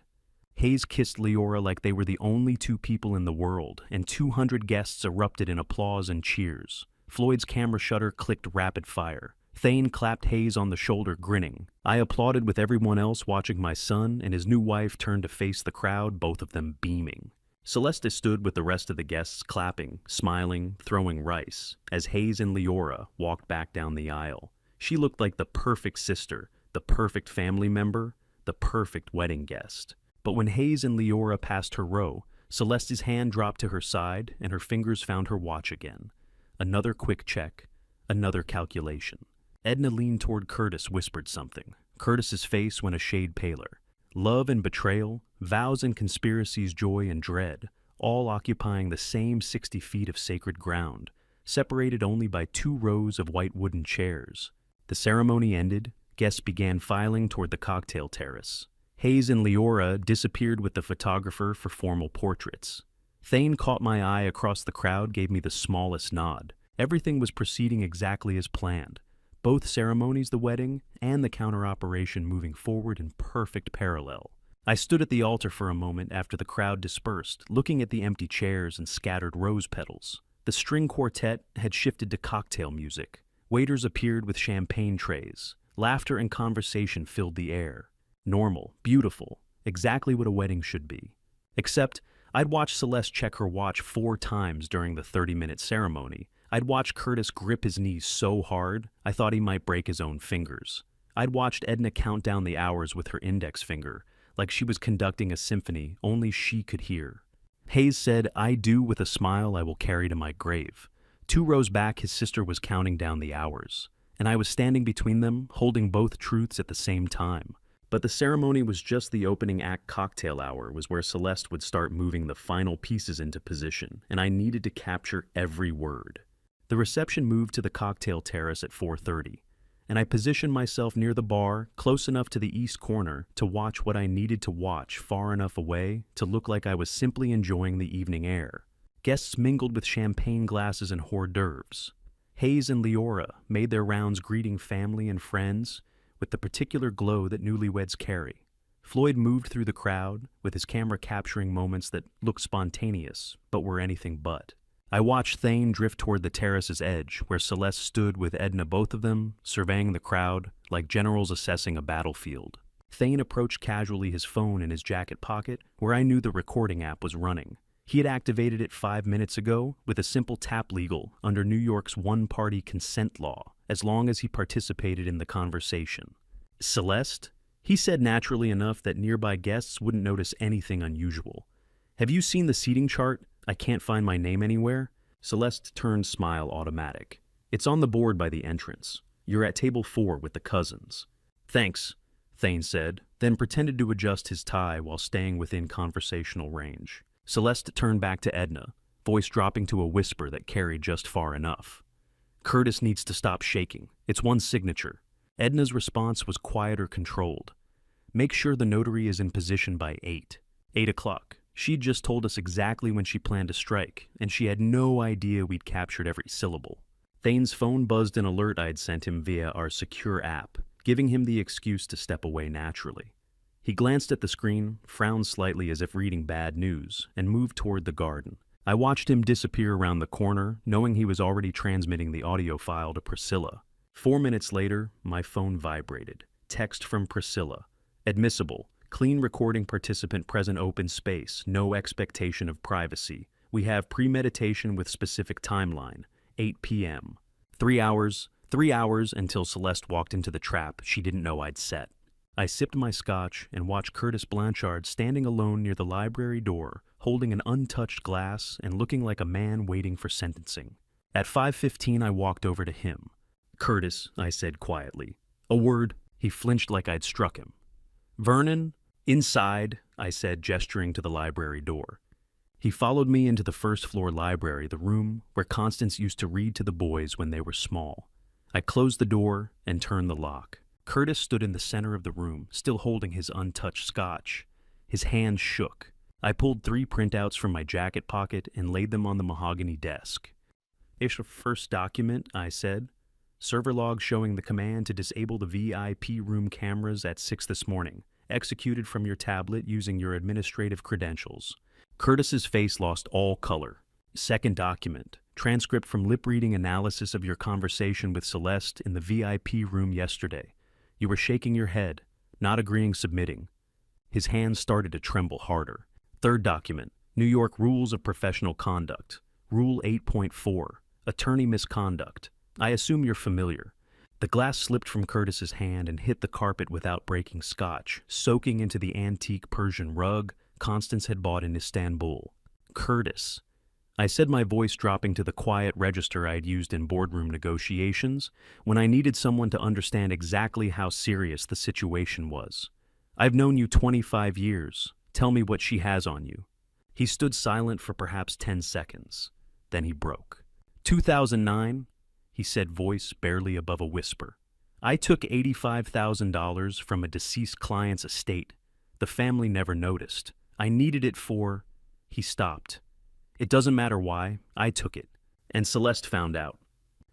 A: Hayes kissed Leora like they were the only 2 people in the world, and 200 guests erupted in applause and cheers. Floyd's camera shutter clicked rapid fire. Thane clapped Hayes on the shoulder, grinning. I applauded with everyone else watching my son and his new wife turn to face the crowd, both of them beaming. Celeste stood with the rest of the guests clapping, smiling, throwing rice, as Hayes and Leora walked back down the aisle. She looked like the perfect sister, the perfect family member, the perfect wedding guest. But when Hayes and Leora passed her row, Celeste's hand dropped to her side and her fingers found her watch again. Another quick check, another calculation. Edna leaned toward Curtis, whispered something. Curtis's face went a shade paler. Love and betrayal, vows and conspiracies, joy and dread, all occupying the same 60 feet of sacred ground, separated only by 2 rows of white wooden chairs. The ceremony ended, guests began filing toward the cocktail terrace. Hayes and Leora disappeared with the photographer for formal portraits. Thane caught my eye across the crowd, gave me the smallest nod. Everything was proceeding exactly as planned. Both ceremonies, the wedding and the counter-operation, moving forward in perfect parallel. I stood at the altar for a moment after the crowd dispersed, looking at the empty chairs and scattered rose petals. The string quartet had shifted to cocktail music. Waiters appeared with champagne trays. Laughter and conversation filled the air. Normal, beautiful, exactly what a wedding should be. Except, I'd watched Celeste check her watch 4 times during the 30-minute ceremony. I'd watched Curtis grip his knees so hard, I thought he might break his own fingers. I'd watched Edna count down the hours with her index finger, like she was conducting a symphony only she could hear. Hayes said, "I do," with a smile I will carry to my grave. 2 rows back, his sister was counting down the hours, and I was standing between them, holding both truths at the same time. But the ceremony was just the opening act. Cocktail hour was where Celeste would start moving the final pieces into position, and I needed to capture every word. The reception moved to the cocktail terrace at 4:30, and I positioned myself near the bar, close enough to the east corner to watch what I needed to watch, far enough away to look like I was simply enjoying the evening air. Guests mingled with champagne glasses and hors d'oeuvres. Hayes and Leora made their rounds greeting family and friends with the particular glow that newlyweds carry. Floyd moved through the crowd, with his camera capturing moments that looked spontaneous, but were anything but. I watched Thane drift toward the terrace's edge, where Celeste stood with Edna, both of them surveying the crowd like generals assessing a battlefield. Thane approached casually, his phone in his jacket pocket, where I knew the recording app was running. He had activated it 5 minutes ago with a simple tap, legal under New York's one-party consent law, as long as he participated in the conversation. "Celeste?" He said naturally enough that nearby guests wouldn't notice anything unusual. "Have you seen the seating chart? I can't find my name anywhere." Celeste turned smile automatic. "It's on the board by the entrance. You're at table 4 with the cousins." "Thanks," Thane said, then pretended to adjust his tie while staying within conversational range. Celeste turned back to Edna, voice dropping to a whisper that carried just far enough. "Curtis needs to stop shaking. It's one signature." Edna's response was quieter, controlled. "Make sure the notary is in position by 8. 8 o'clock. She'd just told us exactly when she planned to strike, and she had no idea we'd captured every syllable." Thane's phone buzzed an alert I'd sent him via our secure app, giving him the excuse to step away naturally. He glanced at the screen, frowned slightly as if reading bad news, and moved toward the garden. I watched him disappear around the corner, knowing he was already transmitting the audio file to Priscilla. 4 minutes later, my phone vibrated. Text from Priscilla. "Admissible. Clean recording, participant present, open space, no expectation of privacy. We have premeditation with specific timeline, 8 p.m. 3 hours until Celeste walked into the trap she didn't know I'd set." I sipped my scotch and watched Curtis Blanchard standing alone near the library door, holding an untouched glass and looking like a man waiting for sentencing. At 5:15, I walked over to him. "Curtis," I said quietly. "A word." He flinched like I'd struck him. "Vernon?" "Inside," I said, gesturing to the library door. He followed me into the first-floor library, the room where Constance used to read to the boys when they were small. I closed the door and turned the lock. Curtis stood in the center of the room, still holding his untouched scotch. His hands shook. I pulled 3 printouts from my jacket pocket and laid them on the mahogany desk. "It's your first document," I said. "Server log showing the command to disable the VIP room cameras at 6 this morning. Executed from your tablet using your administrative credentials." Curtis's face lost all color. "Second document. Transcript from lip-reading analysis of your conversation with Celeste in the VIP room yesterday. You were shaking your head, not agreeing, submitting. His hands started to tremble harder. Third document, New York Rules of Professional Conduct. Rule 8.4, Attorney Misconduct. I assume you're familiar. The glass slipped from Curtis's hand and hit the carpet without breaking scotch, soaking into the antique Persian rug Constance had bought in Istanbul. Curtis. I said, my voice dropping to the quiet register I'd used in boardroom negotiations when I needed someone to understand exactly how serious the situation was. I've known you 25 years. Tell me what she has on you. He stood silent for perhaps 10 seconds. Then he broke. 2009, he said, voice barely above a whisper. I took $85,000 from a deceased client's estate. The family never noticed. I needed it for... He stopped. It doesn't matter why, I took it. And Celeste found out.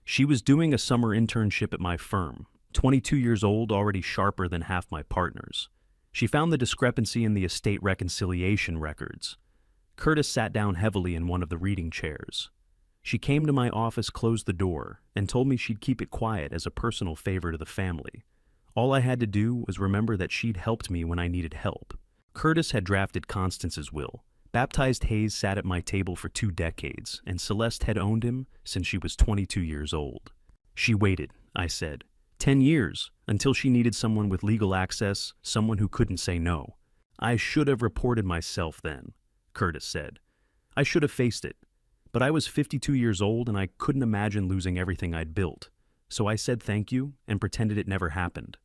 A: She was doing a summer internship at my firm, 22 years old, already sharper than half my partners. She found the discrepancy in the estate reconciliation records. Curtis sat down heavily in one of the reading chairs. She came to my office, closed the door, and told me she'd keep it quiet as a personal favor to the family. All I had to do was remember that she'd helped me when I needed help. Curtis had drafted Constance's will. Baptized Hayes sat at my table for 2 decades, and Celeste had owned him since she was 22 years old. She waited, I said. 10 years, until she needed someone with legal access, someone who couldn't say no. I should have reported myself then, Curtis said. I should have faced it. But I was 52 years old and I couldn't imagine losing everything I'd built. So I said thank you and pretended it never happened.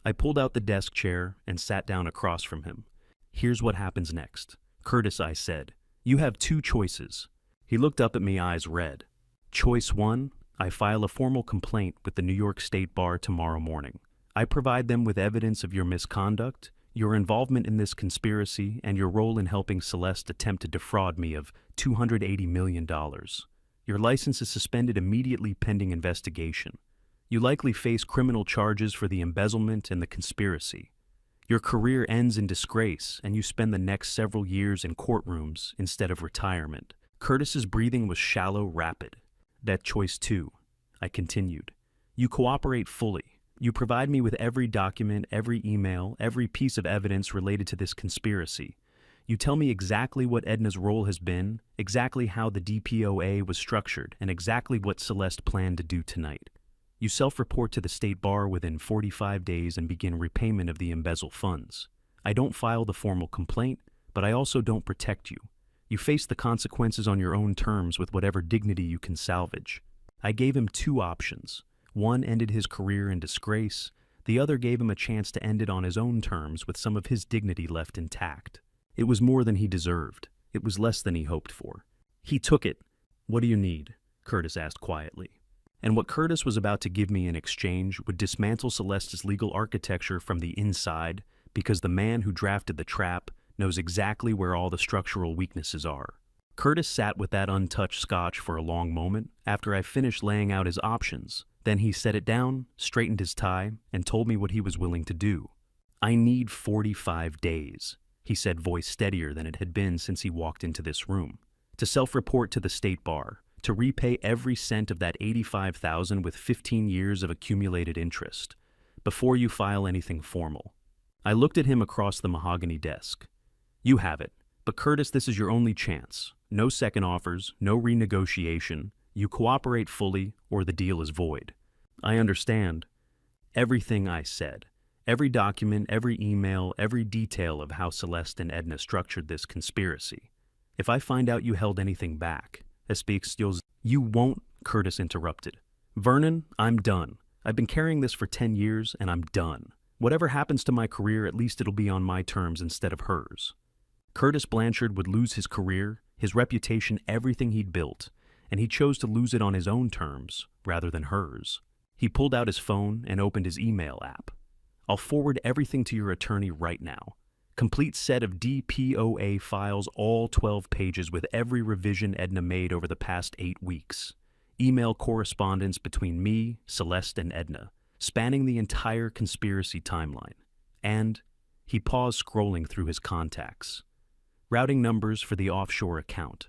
A: I pulled out the desk chair and sat down across from him. Here's what happens next. Curtis, I said, you have 2 choices. He looked up at me, eyes red. Choice 1, I file a formal complaint with the New York State Bar tomorrow morning. I provide them with evidence of your misconduct, your involvement in this conspiracy, and your role in helping Celeste attempt to defraud me of $280 million. Your license is suspended immediately pending investigation. You likely face criminal charges for the embezzlement and the conspiracy. Your career ends in disgrace, and you spend the next several years in courtrooms instead of retirement. Curtis's breathing was shallow, rapid. That choice 2, I continued. You cooperate fully. You provide me with every document, every email, every piece of evidence related to this conspiracy. You tell me exactly what Edna's role has been, exactly how the DPOA was structured, and exactly what Celeste planned to do tonight. You self-report to the State Bar within 45 days and begin repayment of the embezzled funds. I don't file the formal complaint, but I also don't protect you. You face the consequences on your own terms with whatever dignity you can salvage. I gave him 2 options. One ended his career in disgrace. The other gave him a chance to end it on his own terms with some of his dignity left intact. It was more than he deserved. It was less than he hoped for. He took it. What do you need? Curtis asked quietly. And what Curtis was about to give me in exchange would dismantle Celeste's legal architecture from the inside, because the man who drafted the trap knows exactly where all the structural weaknesses are. Curtis sat with that untouched scotch for a long moment after I finished laying out his options. Then he set it down, straightened his tie, and told me what he was willing to do. I need 45 days, he said, voice steadier than it had been since he walked into this room, to self-report to the State Bar, to repay every cent of that $85,000 with 15 years of accumulated interest, before you file anything formal. I looked at him across the mahogany desk. You have it, but Curtis, this is your only chance. No second offers, no renegotiation. You cooperate fully, or the deal is void. I understand. Everything I said, every document, every email, every detail of how Celeste and Edna structured this conspiracy. If I find out you held anything back, you won't, Curtis interrupted. Vernon, I'm done. I've been carrying this for 10 years, and I'm done. Whatever happens to my career, at least it'll be on my terms instead of hers. Curtis Blanchard would lose his career, his reputation, everything he'd built, and he chose to lose it on his own terms rather than hers. He pulled out his phone and opened his email app. I'll forward everything to your attorney right now. Complete set of DPOA files, all 12 pages with every revision Edna made over the past 8 weeks. Email correspondence between me, Celeste, and Edna, spanning the entire conspiracy timeline. And he paused, scrolling through his contacts. Routing numbers for the offshore account.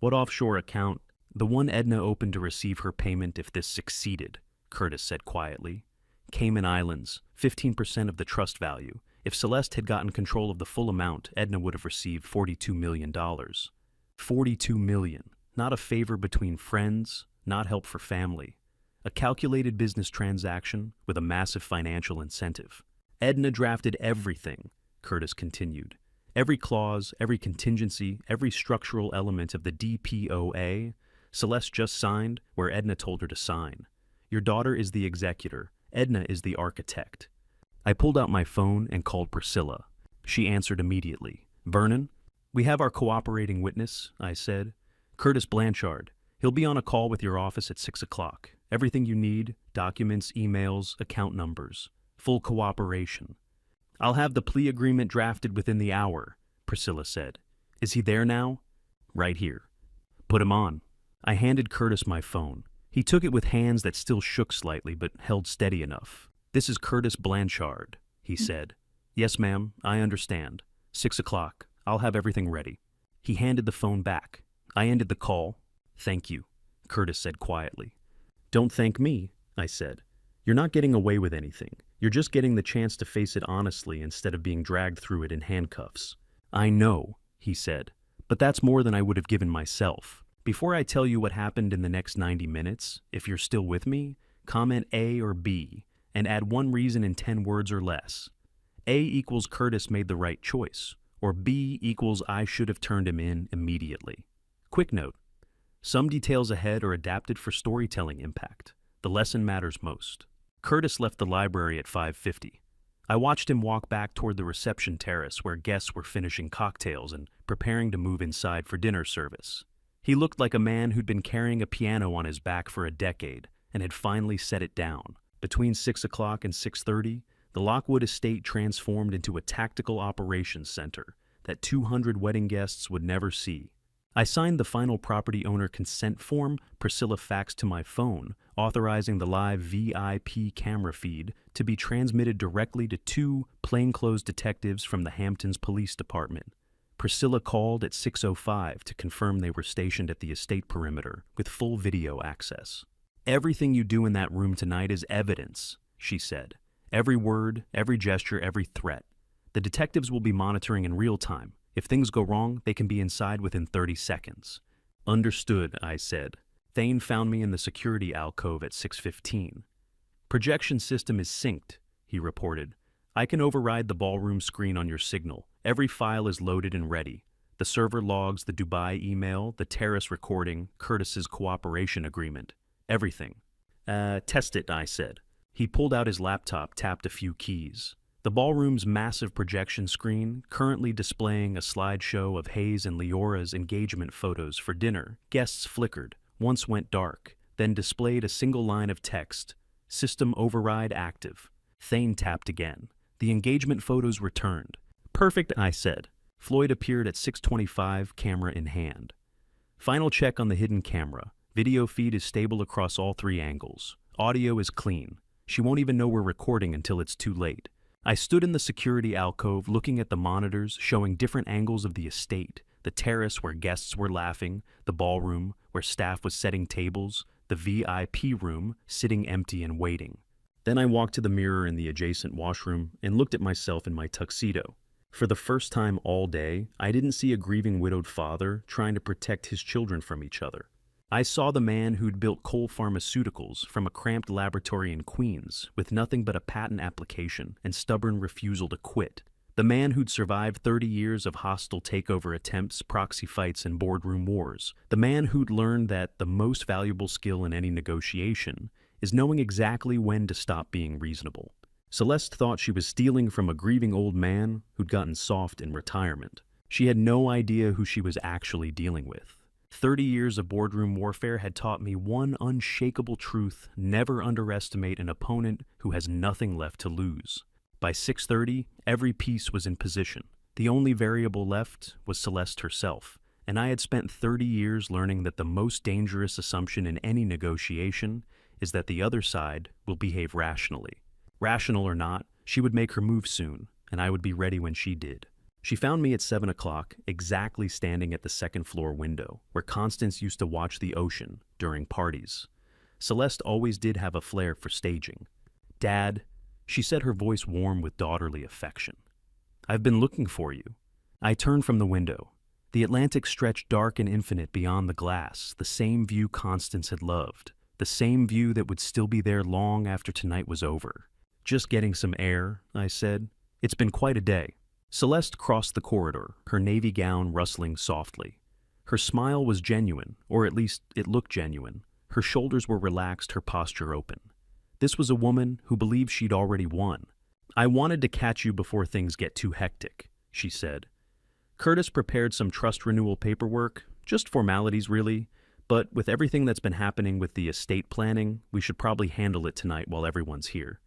A: What offshore account? The one Edna opened to receive her payment if this succeeded, Curtis said quietly. Cayman Islands, 15% of the trust value. If Celeste had gotten control of the full amount, Edna would have received $42 million. $42 million. Not a favor between friends, not help for family. A calculated business transaction with a massive financial incentive. Edna drafted everything, Curtis continued. Every clause, every contingency, every structural element of the DPOA, Celeste just signed where Edna told her to sign. Your daughter is the executor. Edna is the architect. I pulled out my phone and called Priscilla. She answered immediately. Vernon? We have our cooperating witness, I said. Curtis Blanchard. He'll be on a call with your office at 6 o'clock. Everything you need, documents, emails, account numbers. Full cooperation. I'll have the plea agreement drafted within the hour, Priscilla said. Is he there now? Right here. Put him on. I handed Curtis my phone. He took it with hands that still shook slightly but held steady enough. This is Curtis Blanchard, he said. Yes, ma'am, I understand. 6 o'clock. I'll have everything ready. He handed the phone back. I ended the call. Thank you, Curtis said quietly. Don't thank me, I said. You're not getting away with anything. You're just getting the chance to face it honestly instead of being dragged through it in handcuffs. I know, he said, but that's more than I would have given myself. Before I tell you what happened in the next 90 minutes, if you're still with me, comment A or B and add one reason in 10 words or less. A equals Curtis made the right choice, or B equals I should have turned him in immediately. Quick note. Some details ahead are adapted for storytelling impact. The lesson matters most. Curtis left the library at 5:50. I watched him walk back toward the reception terrace where guests were finishing cocktails and preparing to move inside for dinner service. He looked like a man who'd been carrying a piano on his back for a decade and had finally set it down. Between 6 o'clock and 6:30, the Lockwood estate transformed into a tactical operations center that 200 wedding guests would never see. I signed the final property owner consent form Priscilla faxed to my phone, authorizing the live VIP camera feed to be transmitted directly to 2 plainclothes detectives from the Hamptons Police Department. Priscilla called at 6:05 to confirm they were stationed at the estate perimeter with full video access. Everything you do in that room tonight is evidence, she said. Every word, every gesture, every threat. The detectives will be monitoring in real time. If things go wrong, they can be inside within 30 seconds. Understood, I said. Thane found me in the security alcove at 6:15. Projection system is synced, he reported. I can override the ballroom screen on your signal. Every file is loaded and ready. The server logs the Dubai email, the terrace recording, Curtis's cooperation agreement. Everything. Test it, I said. He pulled out his laptop, tapped a few keys. The ballroom's massive projection screen, currently displaying a slideshow of Hayes and Leora's engagement photos for dinner, guests flickered, once went dark, then displayed a single line of text, System override active. Thane tapped again. The engagement photos returned. Perfect, I said. Floyd appeared at 6:25, camera in hand. Final check on the hidden camera. Video feed is stable across all 3 angles. Audio is clean. She won't even know we're recording until it's too late. I stood in the security alcove looking at the monitors showing different angles of the estate, the terrace where guests were laughing, the ballroom where staff was setting tables, the VIP room sitting empty and waiting. Then I walked to the mirror in the adjacent washroom and looked at myself in my tuxedo. For the first time all day, I didn't see a grieving widowed father trying to protect his children from each other. I saw the man who'd built Cole Pharmaceuticals from a cramped laboratory in Queens with nothing but a patent application and stubborn refusal to quit. The man who'd survived 30 years of hostile takeover attempts, proxy fights, and boardroom wars. The man who'd learned that the most valuable skill in any negotiation is knowing exactly when to stop being reasonable. Celeste thought she was stealing from a grieving old man who'd gotten soft in retirement. She had no idea who she was actually dealing with. 30 years of boardroom warfare had taught me one unshakable truth: never underestimate an opponent who has nothing left to lose. By 6:30, every piece was in position. The only variable left was Celeste herself, and I had spent 30 years learning that the most dangerous assumption in any negotiation is that the other side will behave rationally. Rational or not, she would make her move soon, and I would be ready when she did. She found me at 7 o'clock, exactly standing at the second floor window, where Constance used to watch the ocean during parties. Celeste always did have a flair for staging. "Dad," she said, her voice warm with daughterly affection. "I've been looking for you." I turned from the window. The Atlantic stretched dark and infinite beyond the glass, the same view Constance had loved, the same view that would still be there long after tonight was over. "Just getting some air," I said. "It's been quite a day." Celeste crossed the corridor, her navy gown rustling softly. Her smile was genuine, or at least it looked genuine. Her shoulders were relaxed, her posture open. This was a woman who believed she'd already won. "I wanted to catch you before things get too hectic," she said. "Curtis prepared some trust renewal paperwork, just formalities really, but with everything that's been happening with the estate planning, we should probably handle it tonight while everyone's here."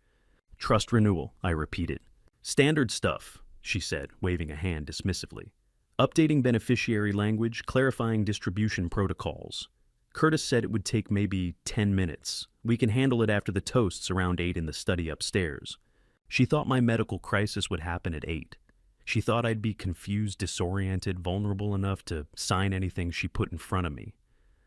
A: "Trust renewal," I repeated. "Standard stuff," she said, waving a hand dismissively. "Updating beneficiary language, clarifying distribution protocols. Curtis said it would take maybe 10 minutes. We can handle it after the toasts around 8 in the study upstairs." She thought my medical crisis would happen at 8. She thought I'd be confused, disoriented, vulnerable enough to sign anything she put in front of me.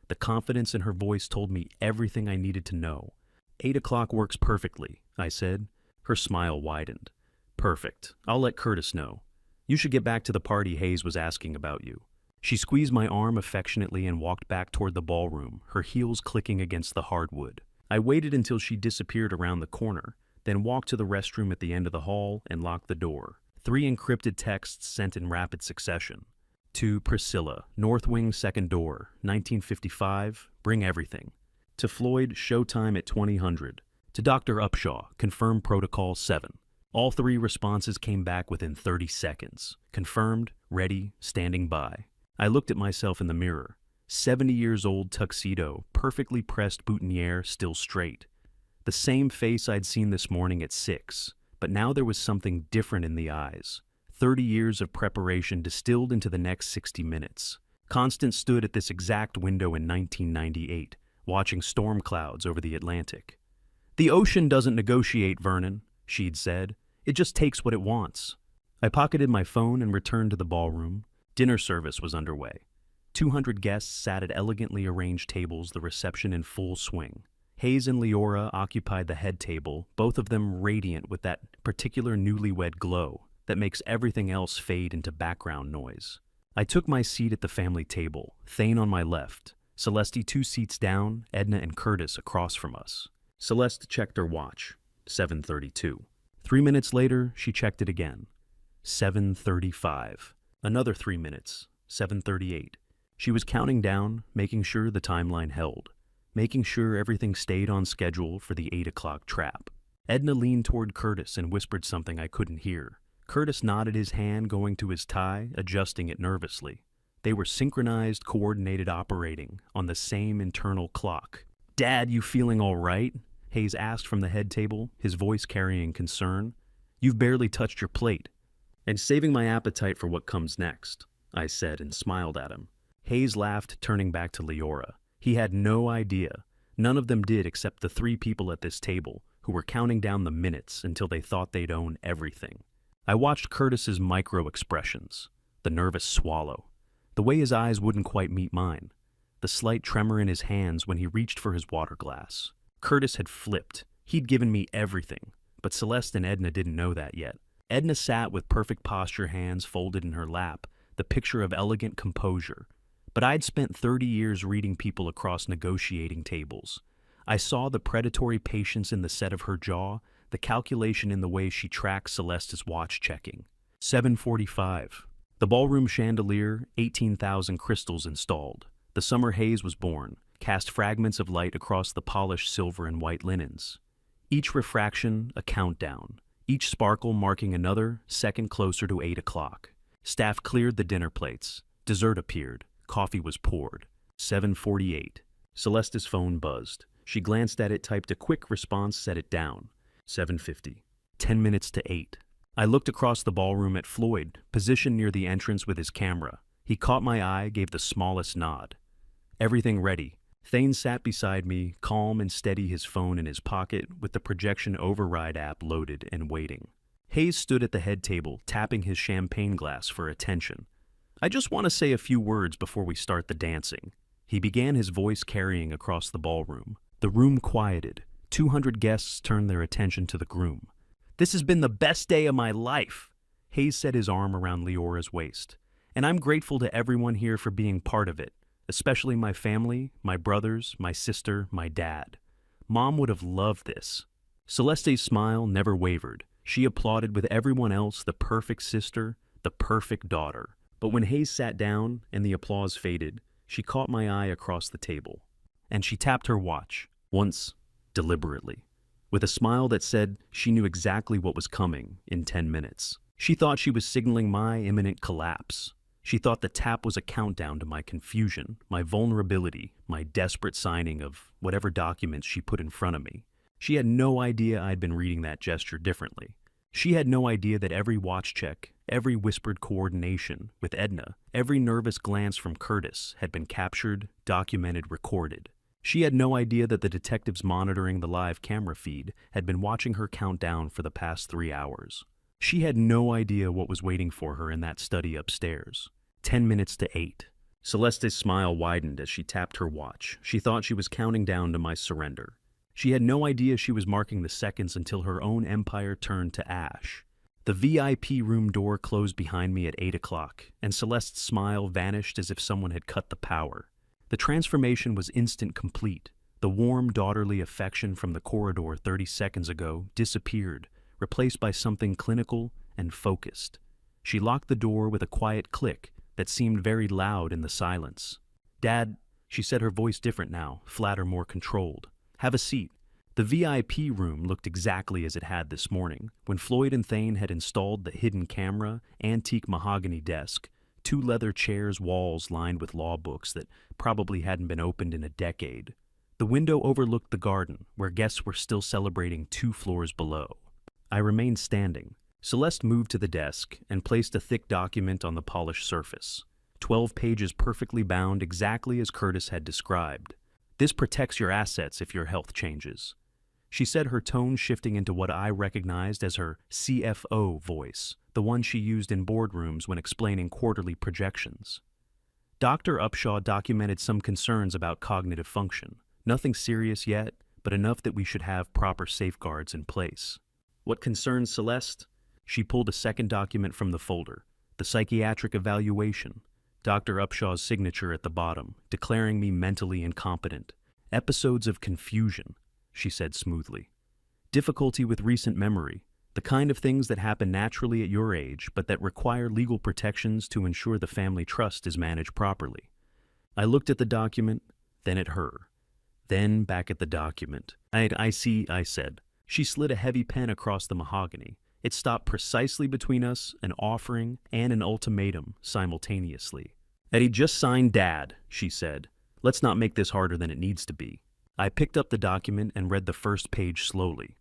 A: The confidence in her voice told me everything I needed to know. 8 o'clock works perfectly," I said. Her smile widened. "Perfect. I'll let Curtis know. You should get back to the party Hayes was asking about you." She squeezed my arm affectionately and walked back toward the ballroom, her heels clicking against the hardwood. I waited until she disappeared around the corner, then walked to the restroom at the end of the hall and locked the door. 3 encrypted texts sent in rapid succession. To Priscilla, North Wing, second door, 1955, bring everything. To Floyd, showtime at 2000. To Dr. Upshaw, confirm protocol 7. All 3 responses came back within 30 seconds. Confirmed, ready, standing by. I looked at myself in the mirror. 70 years old tuxedo, perfectly pressed boutonniere, still straight. The same face I'd seen this morning at 6, but now there was something different in the eyes. 30 years of preparation distilled into the next 60 minutes. Constance stood at this exact window in 1998, watching storm clouds over the Atlantic. "The ocean doesn't negotiate, Vernon," she'd said. "It just takes what it wants." I pocketed my phone and returned to the ballroom. Dinner service was underway. 200 guests sat at elegantly arranged tables, the reception in full swing. Hayes and Leora occupied the head table, both of them radiant with that particular newlywed glow that makes everything else fade into background noise. I took my seat at the family table, Thane on my left, Celeste 2 seats down, Edna and Curtis across from us. Celeste checked her watch, 7:32. 3 minutes later, she checked it again, 7:35. Another 3 minutes, 7:38. She was counting down, making sure the timeline held, making sure everything stayed on schedule for the 8 o'clock trap. Edna leaned toward Curtis and whispered something I couldn't hear. Curtis nodded, his hand going to his tie, adjusting it nervously. They were synchronized, coordinated, operating on the same internal clock. "Dad, you feeling all right?" Hayes asked from the head table, his voice carrying concern. "You've barely touched your plate." "And saving my appetite for what comes next," I said and smiled at him. Hayes laughed, turning back to Leora. He had no idea. None of them did except the 3 people at this table, who were counting down the minutes until they thought they'd own everything. I watched Curtis's micro-expressions, the nervous swallow, the way his eyes wouldn't quite meet mine, the slight tremor in his hands when he reached for his water glass. Curtis had flipped. He'd given me everything, but Celeste and Edna didn't know that yet. Edna sat with perfect posture, hands folded in her lap, the picture of elegant composure. But I'd spent 30 years reading people across negotiating tables. I saw the predatory patience in the set of her jaw, the calculation in the way she tracked Celeste's watch checking. 7:45. The ballroom chandelier, 18,000 crystals installed. The summer haze was born, cast fragments of light across the polished silver and white linens. Each refraction, a countdown. Each sparkle marking another second closer to 8 o'clock. Staff cleared the dinner plates. Dessert appeared. Coffee was poured. 7:48. Celeste's phone buzzed. She glanced at it, typed a quick response, set it down. 7:50. 10 minutes to 8. I looked across the ballroom at Floyd, positioned near the entrance with his camera. He caught my eye, gave the smallest nod. "Everything ready." Thane sat beside me, calm and steady, his phone in his pocket, with the projection override app loaded and waiting. Hayes stood at the head table, tapping his champagne glass for attention. I just want to say a few words before we start the dancing. He began, his voice carrying across the ballroom. The room quieted. 200 guests turned their attention to the groom. This has been the best day of my life. Hayes set his arm around Leora's waist. And I'm grateful to everyone here for being part of it, especially my family, my brothers, my sister, my dad. Mom would have loved this. Celeste's smile never wavered. She applauded with everyone else, the perfect sister, the perfect daughter. But when Hayes sat down and the applause faded, she caught my eye across the table. And she tapped her watch, once, deliberately, with a smile that said she knew exactly what was coming in 10 minutes. She thought she was signaling my imminent collapse. She thought the tap was a countdown to my confusion, my vulnerability, my desperate signing of whatever documents she put in front of me. She had no idea I'd been reading that gesture differently. She had no idea that every watch check, every whispered coordination with Edna, every nervous glance from Curtis had been captured, documented, recorded. She had no idea that the detectives monitoring the live camera feed had been watching her count down for the past 3 hours. She had no idea what was waiting for her in that study upstairs. 10 minutes to 8. Celeste's smile widened as she tapped her watch. She thought she was counting down to my surrender. She had no idea she was marking the seconds until her own empire turned to ash. The VIP room door closed behind me at 8 o'clock, and Celeste's smile vanished as if someone had cut the power. The transformation was instant complete. The warm, daughterly affection from the corridor 30 seconds ago disappeared, replaced by something clinical and focused. She locked the door with a quiet click that seemed very loud in the silence. "Dad," she said, her voice different now, flatter, more controlled. "Have a seat." The VIP room looked exactly as it had this morning, when Floyd and Thane had installed the hidden camera, antique mahogany desk, 2 leather chairs, walls lined with law books that probably hadn't been opened in a decade. The window overlooked the garden, where guests were still celebrating 2 floors below. I remained standing. Celeste moved to the desk and placed a thick document on the polished surface. 12 pages perfectly bound, exactly as Curtis had described. "This protects your assets if your health changes," she said, her tone shifting into what I recognized as her CFO voice, the one she used in boardrooms when explaining quarterly projections. Dr. Upshaw documented some concerns about cognitive function. Nothing serious yet, but enough that we should have proper safeguards in place. What concerns Celeste? She pulled a second document from the folder, the psychiatric evaluation. Dr. Upshaw's signature at the bottom, declaring me mentally incompetent. "Episodes of confusion," she said smoothly. "Difficulty with recent memory, the kind of things that happen naturally at your age, but that require legal protections to ensure the family trust is managed properly." I looked at the document, then at her, then back at the document. I see," I said. She slid a heavy pen across the mahogany. It stopped precisely between us, an offering and an ultimatum simultaneously. "Eddie, just sign Dad," she said. "Let's not make this harder than it needs to be." I picked up the document and read the first page slowly.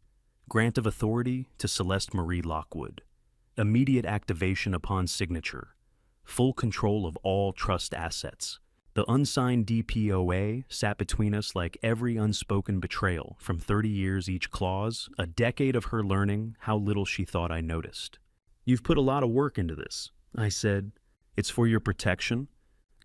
A: Grant of authority to Celeste Marie Lockwood. Immediate activation upon signature. Full control of all trust assets. The unsigned DPOA sat between us like every unspoken betrayal from 30 years each clause, a decade of her learning how little she thought I noticed. "You've put a lot of work into this," I said. "It's for your protection?"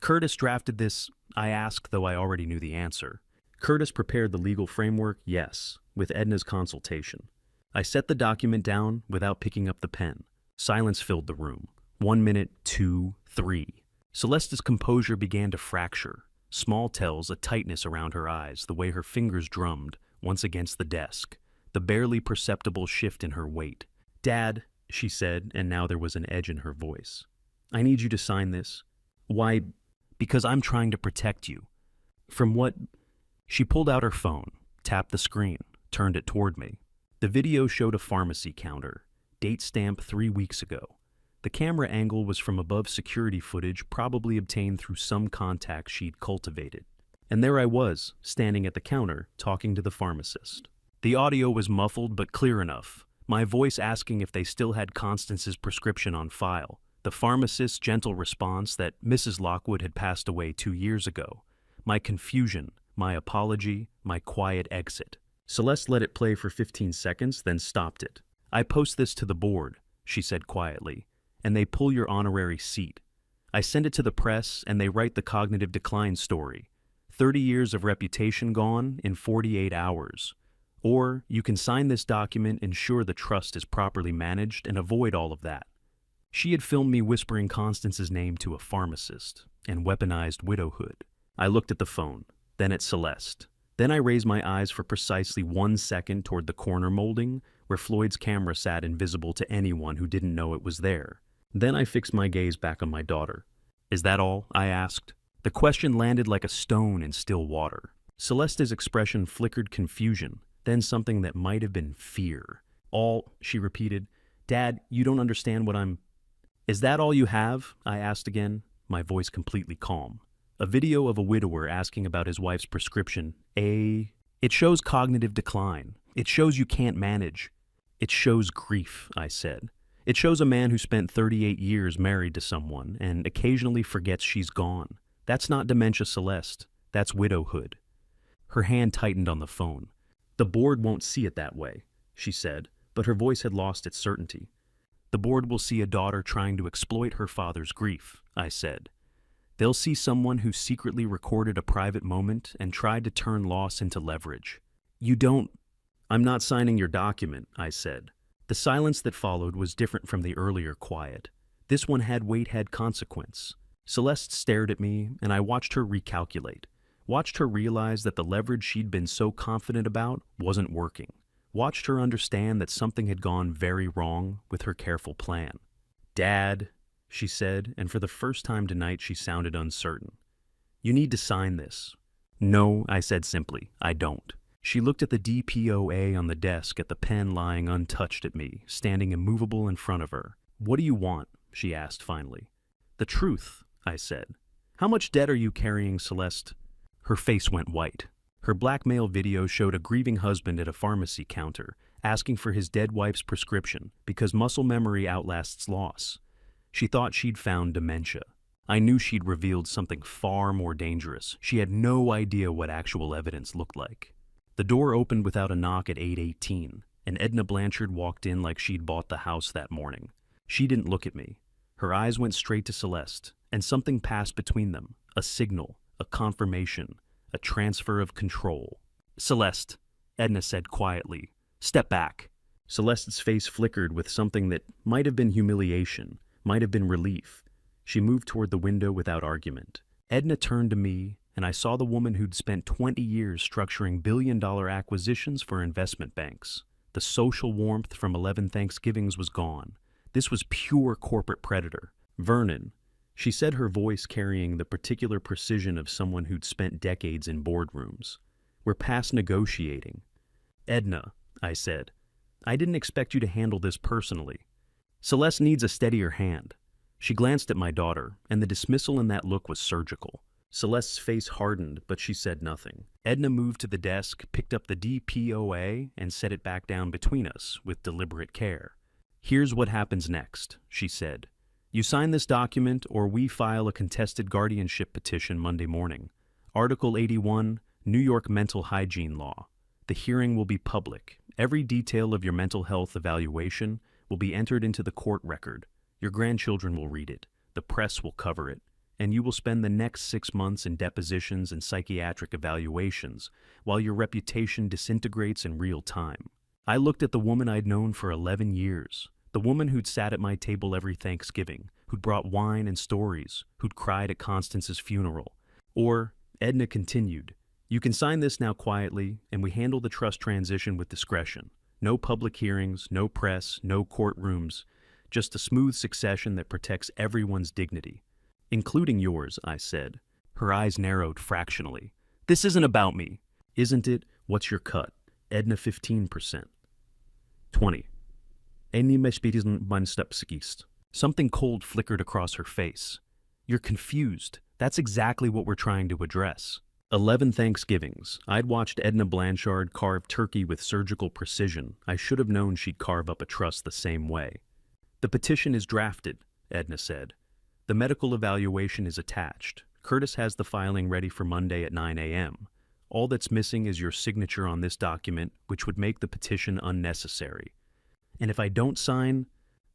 A: "Curtis drafted this," I asked, though I already knew the answer. "Curtis prepared the legal framework, yes, with Edna's consultation." I set the document down without picking up the pen. Silence filled the room. 1 minute, 2, 3. Celeste's composure began to fracture. Small tells, a tightness around her eyes, the way her fingers drummed, once against the desk, the barely perceptible shift in her weight. "Dad," she said, and now there was an edge in her voice. "I need you to sign this." "Why?" "Because I'm trying to protect you." "From what?" She pulled out her phone, tapped the screen, turned it toward me. The video showed a pharmacy counter, date stamp 3 weeks ago. The camera angle was from above security footage probably obtained through some contact she'd cultivated. And there I was, standing at the counter, talking to the pharmacist. The audio was muffled but clear enough, my voice asking if they still had Constance's prescription on file. The pharmacist's gentle response that Mrs. Lockwood had passed away 2 years ago. My confusion, my apology, my quiet exit. Celeste let it play for 15 seconds, then stopped it. I post this to the board, she said quietly, and they pull your honorary seat. I send it to the press and they write the cognitive decline story. 30 years of reputation gone in 48 hours. Or you can sign this document, ensure the trust is properly managed, and avoid all of that. She had filmed me whispering Constance's name to a pharmacist and weaponized widowhood. I looked at the phone, then at Celeste. Then I raised my eyes for precisely 1 second toward the corner molding where Floyd's camera sat invisible to anyone who didn't know it was there. Then I fixed my gaze back on my daughter. Is that all? I asked. The question landed like a stone in still water. Celeste's expression flickered confusion, then something that might have been fear. All, she repeated. Dad, you don't understand what I'm... Is that all you have? I asked again, my voice completely calm. A video of a widower asking about his wife's prescription. It shows cognitive decline. It shows you can't manage. It shows grief, I said. It shows a man who spent 38 years married to someone and occasionally forgets she's gone. That's not dementia, Celeste. That's widowhood. Her hand tightened on the phone. The board won't see it that way, she said, but her voice had lost its certainty. The board will see a daughter trying to exploit her father's grief, I said. They'll see someone who secretly recorded a private moment and tried to turn loss into leverage. I'm not signing your document, I said. The silence that followed was different from the earlier quiet. This one had weight, had consequence. Celeste stared at me, and I watched her recalculate. Watched her realize that the leverage she'd been so confident about wasn't working. Watched her understand that something had gone very wrong with her careful plan. Dad, she said, and for the first time tonight she sounded uncertain. You need to sign this. No, I said simply, I don't. She looked at the DPOA on the desk, at the pen lying untouched at me, standing immovable in front of her. What do you want? She asked finally. The truth, I said. How much debt are you carrying, Celeste? Her face went white. Her blackmail video showed a grieving husband at a pharmacy counter, asking for his dead wife's prescription because muscle memory outlasts loss. She thought she'd found dementia. I knew she'd revealed something far more dangerous. She had no idea what actual evidence looked like. The door opened without a knock at 8:18, and Edna Blanchard walked in like she'd bought the house that morning. She didn't look at me. Her eyes went straight to Celeste, and something passed between them, a signal, a confirmation, a transfer of control. Celeste, Edna said quietly, step back. Celeste's face flickered with something that might have been humiliation, might have been relief. She moved toward the window without argument. Edna turned to me, and I saw the woman who'd spent 20 years structuring billion-dollar acquisitions for investment banks. The social warmth from 11 Thanksgivings was gone. This was pure corporate predator. Vernon, she said, her voice carrying the particular precision of someone who'd spent decades in boardrooms. We're past negotiating. Edna, I said, I didn't expect you to handle this personally. Celeste needs a steadier hand. She glanced at my daughter, and the dismissal in that look was surgical. Celeste's face hardened, but she said nothing. Edna moved to the desk, picked up the DPOA, and set it back down between us with deliberate care. Here's what happens next, she said. You sign this document, or we file a contested guardianship petition Monday morning. Article 81, New York Mental Hygiene Law. The hearing will be public. Every detail of your mental health evaluation will be entered into the court record. Your grandchildren will read it. The press will cover it. And you will spend the next 6 months in depositions and psychiatric evaluations while your reputation disintegrates in real time. I looked at the woman I'd known for 11 years, the woman who'd sat at my table every Thanksgiving, who'd brought wine and stories, who'd cried at Constance's funeral. Or, Edna continued, you can sign this now quietly, and we handle the trust transition with discretion. No public hearings, no press, no courtrooms, just a smooth succession that protects everyone's dignity. Including yours, I said. Her eyes narrowed fractionally. This isn't about me. Isn't it? What's your cut? Edna 15%. 20. Something cold flickered across her face. You're confused. That's exactly what we're trying to address. 11 Thanksgivings. I'd watched Edna Blanchard carve turkey with surgical precision. I should have known she'd carve up a trust the same way. The petition is drafted, Edna said. The medical evaluation is attached. Curtis has the filing ready for Monday at 9 a.m. All that's missing is your signature on this document, which would make the petition unnecessary. And if I don't sign,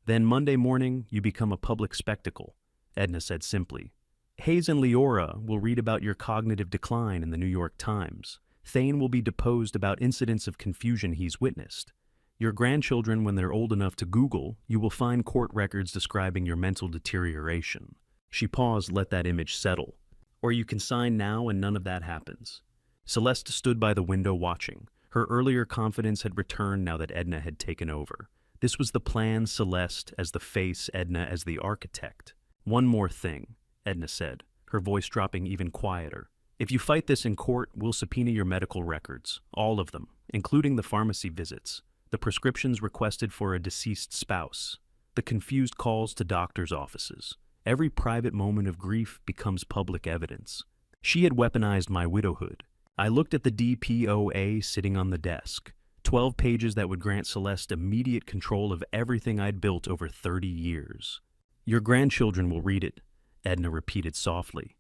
A: then Monday morning you become a public spectacle, Edna said simply. Hayes and Leora will read about your cognitive decline in the New York Times. Thane will be deposed about incidents of confusion he's witnessed. Your grandchildren, when they're old enough to Google, you will find court records describing your mental deterioration. She paused, let that image settle. Or you can sign now and none of that happens. Celeste stood by the window watching. Her earlier confidence had returned now that Edna had taken over. This was the plan, Celeste as the face, Edna as the architect. One more thing, Edna said, her voice dropping even quieter. If you fight this in court, we'll subpoena your medical records, all of them, including the pharmacy visits, the prescriptions requested for a deceased spouse, the confused calls to doctors' offices. Every private moment of grief becomes public evidence. She had weaponized my widowhood. I looked at the DPOA sitting on the desk, 12 pages that would grant Celeste immediate control of everything I'd built over 30 years. Your grandchildren will read it, Edna repeated softly.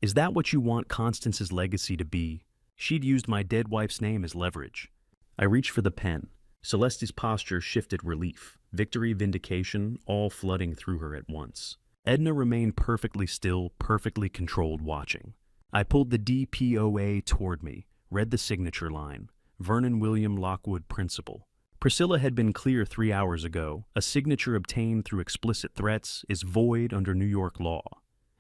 A: Is that what you want Constance's legacy to be? She'd used my dead wife's name as leverage. I reached for the pen. Celeste's posture shifted relief, victory, vindication, all flooding through her at once. Edna remained perfectly still, perfectly controlled, watching. I pulled the DPOA toward me, read the signature line, Vernon William Lockwood, Principal. Priscilla had been clear 3 hours ago. A signature obtained through explicit threats is void under New York law.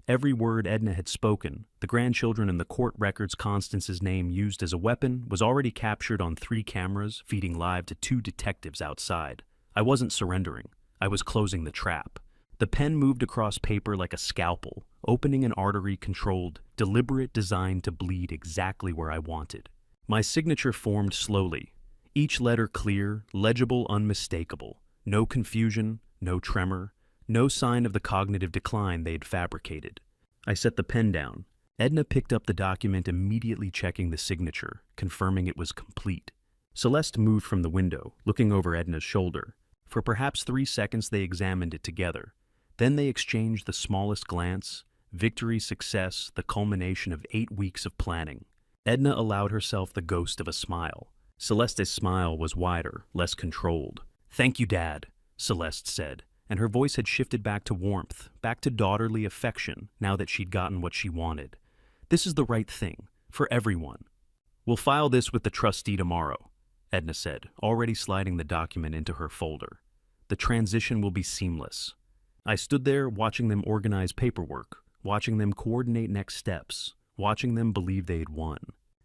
A: Every word Edna had spoken, the grandchildren and the court records Constance's name used as a weapon, was already captured on 3 cameras, feeding live to 2 detectives outside. I wasn't surrendering. I was closing the trap. The pen moved across paper like a scalpel, opening an artery controlled, deliberate, designed to bleed exactly where I wanted. My signature formed slowly, each letter clear, legible, unmistakable. No confusion, no tremor, no sign of the cognitive decline they'd fabricated. I set the pen down. Edna picked up the document, immediately checking the signature, confirming it was complete. Celeste moved from the window, looking over Edna's shoulder. For perhaps 3 seconds they examined it together. Then they exchanged the smallest glance. Victory, success, the culmination of 8 weeks of planning. Edna allowed herself the ghost of a smile. Celeste's smile was wider, less controlled. "Thank you, Dad," Celeste said, and her voice had shifted back to warmth, back to daughterly affection, now that she'd gotten what she wanted. "This is the right thing, for everyone." "We'll file this with the trustee tomorrow," Edna said, already sliding the document into her folder. "The transition will be seamless." I stood there watching them organize paperwork, watching them coordinate next steps, watching them believe they had won.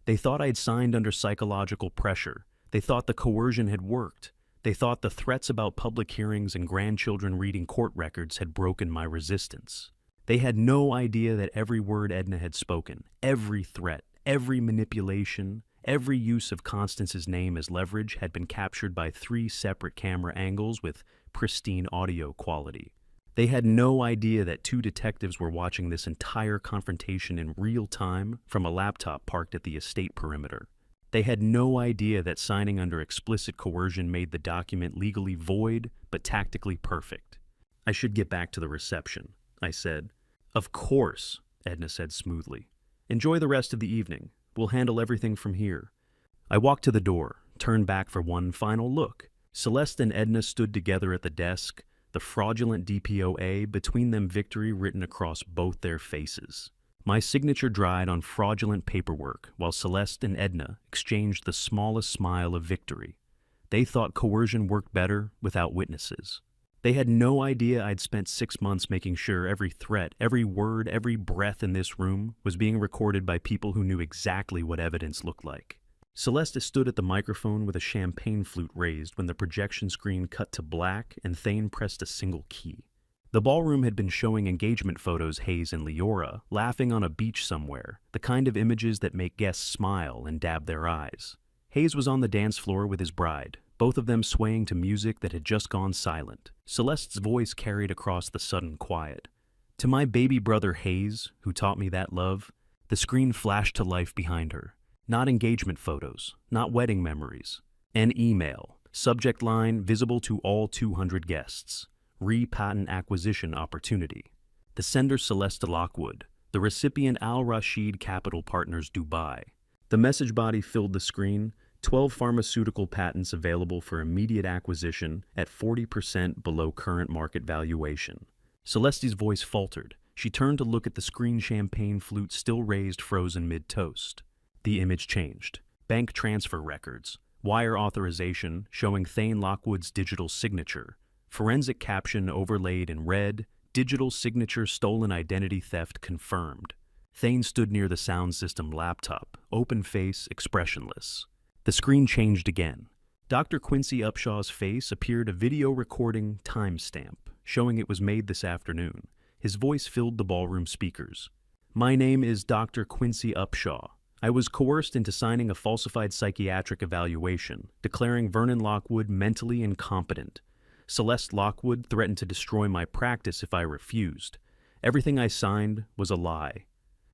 A: They thought I'd signed under psychological pressure. They thought the coercion had worked. They thought the threats about public hearings and grandchildren reading court records had broken my resistance. They had no idea that every word Edna had spoken, every threat, every manipulation, every use of Constance's name as leverage had been captured by 3 separate camera angles with pristine audio quality. They had no idea that 2 detectives were watching this entire confrontation in real time from a laptop parked at the estate perimeter. They had no idea that signing under explicit coercion made the document legally void, but tactically perfect. "I should get back to the reception," I said. "Of course," Edna said smoothly. "Enjoy the rest of the evening. We'll handle everything from here." I walked to the door, turned back for one final look. Celeste and Edna stood together at the desk, the fraudulent DPOA, between them victory written across both their faces. My signature dried on fraudulent paperwork while Celeste and Edna exchanged the smallest smile of victory. They thought coercion worked better without witnesses. They had no idea I'd spent 6 months making sure every threat, every word, every breath in this room was being recorded by people who knew exactly what evidence looked like. Celeste stood at the microphone with a champagne flute raised when the projection screen cut to black and Thane pressed a single key. The ballroom had been showing engagement photos Hayes and Leora, laughing on a beach somewhere, the kind of images that make guests smile and dab their eyes. Hayes was on the dance floor with his bride, both of them swaying to music that had just gone silent. Celeste's voice carried across the sudden quiet. "To my baby brother Hayes, who taught me that love," the screen flashed to life behind her. Not engagement photos, not wedding memories. An email, subject line visible to all 200 guests. Re-patent acquisition opportunity. The sender Celeste Lockwood, the recipient Al Rashid Capital Partners Dubai. The message body filled the screen. 12 pharmaceutical patents available for immediate acquisition at 40% below current market valuation. Celeste's voice faltered. She turned to look at the screen champagne flute still raised frozen mid-toast. The image changed. Bank transfer records. Wire authorization showing Thane Lockwood's digital signature. Forensic caption overlaid in red. Digital signature stolen identity theft confirmed. Thane stood near the sound system laptop, open face, expressionless. The screen changed again. Dr. Quincy Upshaw's face appeared a video recording timestamp, showing it was made this afternoon. His voice filled the ballroom speakers. My name is Dr. Quincy Upshaw. I was coerced into signing a falsified psychiatric evaluation, declaring Vernon Lockwood mentally incompetent. Celeste Lockwood threatened to destroy my practice if I refused. Everything I signed was a lie.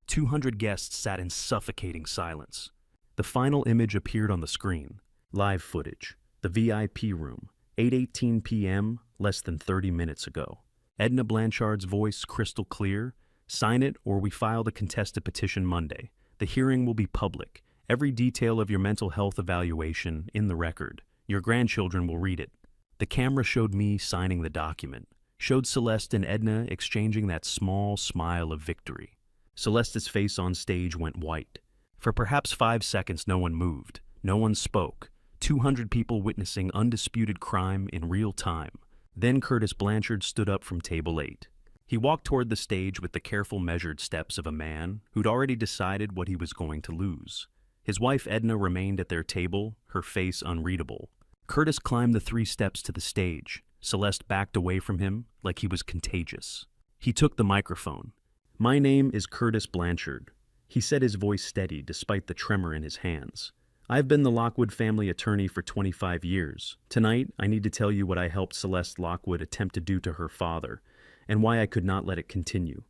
A: 200 guests sat in suffocating silence. The final image appeared on the screen. Live footage. The VIP room. 8:18 p.m., less than 30 minutes ago. Edna Blanchard's voice crystal clear. Sign it or we file the contested petition Monday. The hearing will be public. Every detail of your mental health evaluation in the record. Your grandchildren will read it. The camera showed me signing the document. Showed Celeste and Edna exchanging that small smile of victory. Celeste's face on stage went white. For perhaps 5 seconds no one moved. No one spoke. 200 people witnessing undisputed crime in real time. Then Curtis Blanchard stood up from table 8. He walked toward the stage with the careful measured steps of a man who'd already decided what he was going to lose. His wife Edna remained at their table, her face unreadable. Curtis climbed the 3 steps to the stage. Celeste backed away from him like he was contagious. He took the microphone. My name is Curtis Blanchard. He said, his voice steady despite the tremor in his hands. I've been the Lockwood family attorney for 25 years. Tonight, I need to tell you what I helped Celeste Lockwood attempt to do to her father, and why I could not let it continue.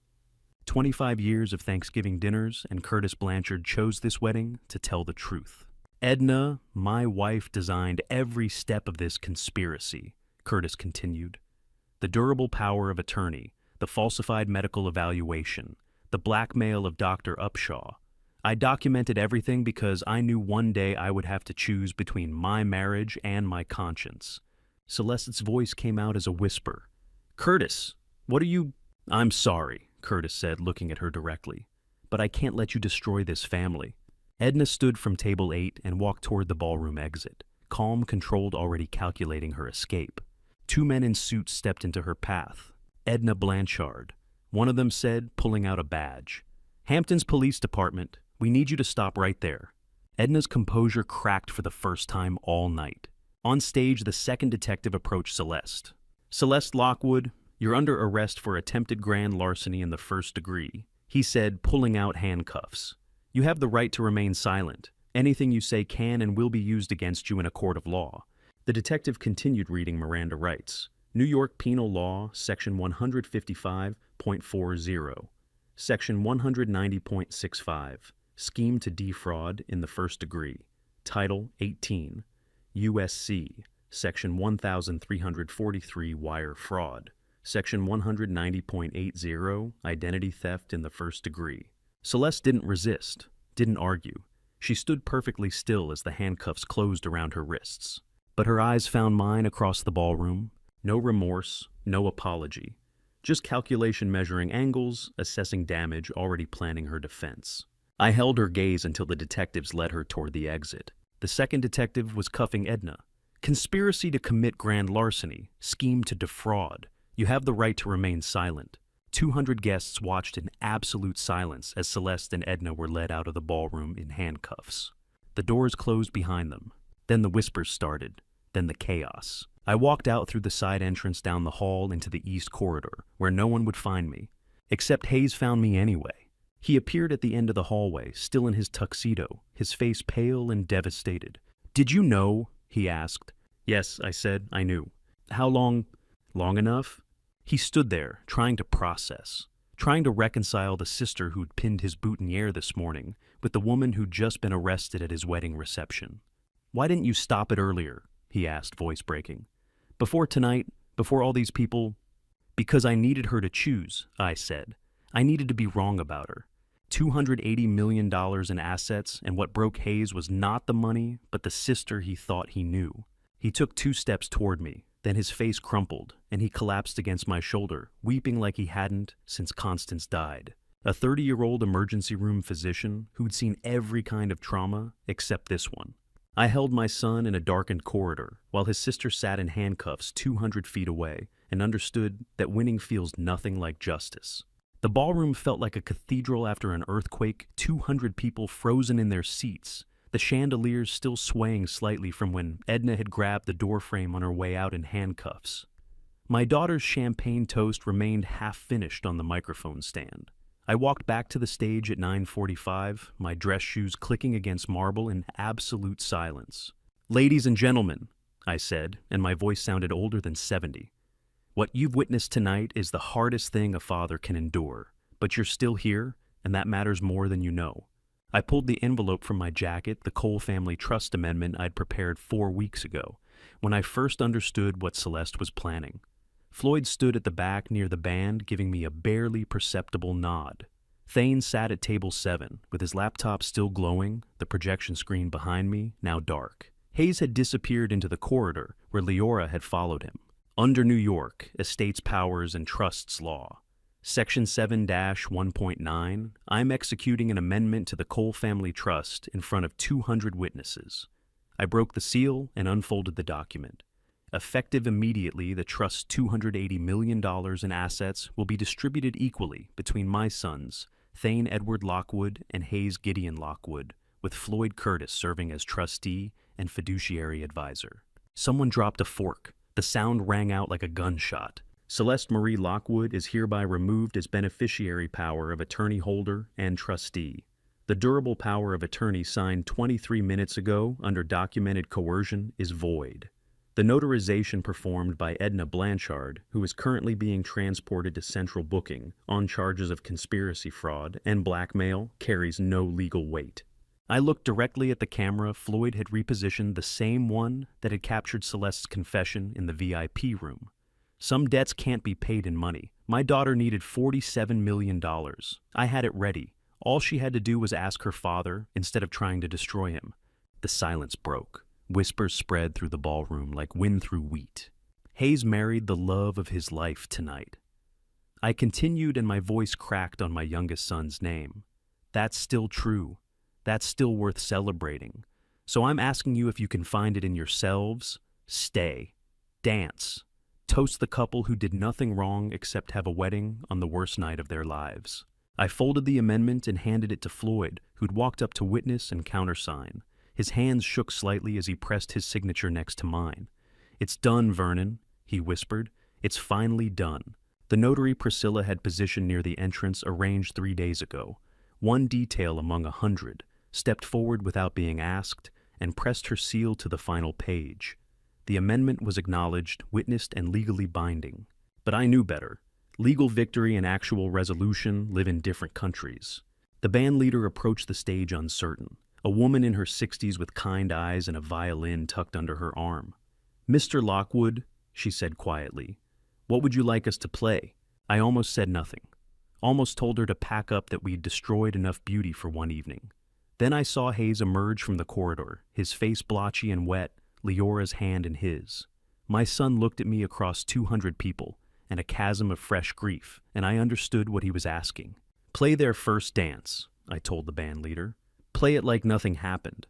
A: 25 years of Thanksgiving dinners, and Curtis Blanchard chose this wedding to tell the truth. Edna, my wife, designed every step of this conspiracy, Curtis continued. The durable power of attorney, the falsified medical evaluation, the blackmail of Dr. Upshaw. I documented everything because I knew one day I would have to choose between my marriage and my conscience. Celeste's voice came out as a whisper. Curtis, what are you— I'm sorry, Curtis said, looking at her directly, but I can't let you destroy this family. Edna stood from table 8 and walked toward the ballroom exit, calm, controlled, already calculating her escape. 2 men in suits stepped into her path. Edna Blanchard. One of them said, pulling out a badge, Hampton's Police Department. We need you to stop right there. Edna's composure cracked for the first time all night. On stage, the second detective approached Celeste. Celeste Lockwood, you're under arrest for attempted grand larceny in the 1st degree, he said, pulling out handcuffs. You have the right to remain silent. Anything you say can and will be used against you in a court of law. The detective continued reading Miranda rights. New York Penal Law, Section 155.40, Section 190.65. Scheme to defraud in the 1st degree. Title 18. U.S.C. Section 1343 Wire Fraud. Section 190.80 Identity Theft in the 1st degree. Celeste didn't resist, didn't argue. She stood perfectly still as the handcuffs closed around her wrists. But her eyes found mine across the ballroom. No remorse, no apology. Just calculation measuring angles, assessing damage, already planning her defense. I held her gaze until the detectives led her toward the exit. The second detective was cuffing Edna. Conspiracy to commit grand larceny, scheme to defraud. You have the right to remain silent. 200 guests watched in absolute silence as Celeste and Edna were led out of the ballroom in handcuffs. The doors closed behind them. Then the whispers started. Then the chaos. I walked out through the side entrance down the hall into the east corridor, where no one would find me. Except Hayes found me anyway. He appeared at the end of the hallway, still in his tuxedo, his face pale and devastated. Did you know? He asked. Yes, I said, I knew. How long? Long enough? He stood there, trying to process, trying to reconcile the sister who'd pinned his boutonniere this morning with the woman who'd just been arrested at his wedding reception. Why didn't you stop it earlier? He asked, voice breaking. Before tonight, before all these people? Because I needed her to choose, I said. I needed to be wrong about her. $280 million in assets, and what broke Hayes was not the money, but the sister he thought he knew. He took 2 steps toward me, then his face crumpled, and he collapsed against my shoulder, weeping like he hadn't since Constance died. A 30-year-old emergency room physician who'd seen every kind of trauma except this one. I held my son in a darkened corridor, while his sister sat in handcuffs 200 feet away, and understood that winning feels nothing like justice. The ballroom felt like a cathedral after an earthquake, 200 people frozen in their seats, the chandeliers still swaying slightly from when Edna had grabbed the doorframe on her way out in handcuffs. My daughter's champagne toast remained half-finished on the microphone stand. I walked back to the stage at 9:45, my dress shoes clicking against marble in absolute silence. "Ladies and gentlemen," I said, and my voice sounded older than 70. "What you've witnessed tonight is the hardest thing a father can endure, but you're still here, and that matters more than you know." I pulled the envelope from my jacket, the Cole Family Trust Amendment I'd prepared 4 weeks ago, when I first understood what Celeste was planning. Floyd stood at the back near the band, giving me a barely perceptible nod. Thane sat at table 7, with his laptop still glowing, the projection screen behind me now dark. Hayes had disappeared into the corridor, where Leora had followed him. Under New York, Estates Powers and Trusts Law. Section 7-1.9, I'm executing an amendment to the Cole Family Trust in front of 200 witnesses. I broke the seal and unfolded the document. Effective immediately, the Trust's $280 million in assets will be distributed equally between my sons, Thane Edward Lockwood and Hayes Gideon Lockwood, with Floyd Curtis serving as trustee and fiduciary advisor. Someone dropped a fork. The sound rang out like a gunshot. Celeste Marie Lockwood is hereby removed as beneficiary power of attorney holder and trustee. The durable power of attorney signed 23 minutes ago under documented coercion is void. The notarization performed by Edna Blanchard, who is currently being transported to central booking on charges of conspiracy fraud and blackmail, carries no legal weight. I looked directly at the camera Floyd had repositioned, the same one that had captured Celeste's confession in the VIP room. Some debts can't be paid in money. My daughter needed $47 million. I had it ready. All she had to do was ask her father instead of trying to destroy him. The silence broke. Whispers spread through the ballroom like wind through wheat. Hayes married the love of his life tonight. I continued, and my voice cracked on my youngest son's name. That's still true. That's still worth celebrating. So I'm asking you if you can find it in yourselves. Stay. Dance. Toast the couple who did nothing wrong except have a wedding on the worst night of their lives. I folded the amendment and handed it to Floyd, who'd walked up to witness and countersign. His hands shook slightly as he pressed his signature next to mine. "It's done, Vernon," he whispered. "It's finally done." The notary Priscilla had positioned near the entrance arranged 3 days ago. One detail among 100, stepped forward without being asked, and pressed her seal to the final page. The amendment was acknowledged, witnessed, and legally binding. But I knew better. Legal victory and actual resolution live in different countries. The band leader approached the stage uncertain. A woman in her 60s with kind eyes and a violin tucked under her arm. "Mr. Lockwood," she said quietly, "what would you like us to play?" I almost said nothing. Almost told her to pack up, that we'd destroyed enough beauty for one evening. Then I saw Hayes emerge from the corridor, his face blotchy and wet, Leora's hand in his. My son looked at me across 200 people, and a chasm of fresh grief, and I understood what he was asking. "Play their first dance," I told the band leader. "Play it like nothing happened."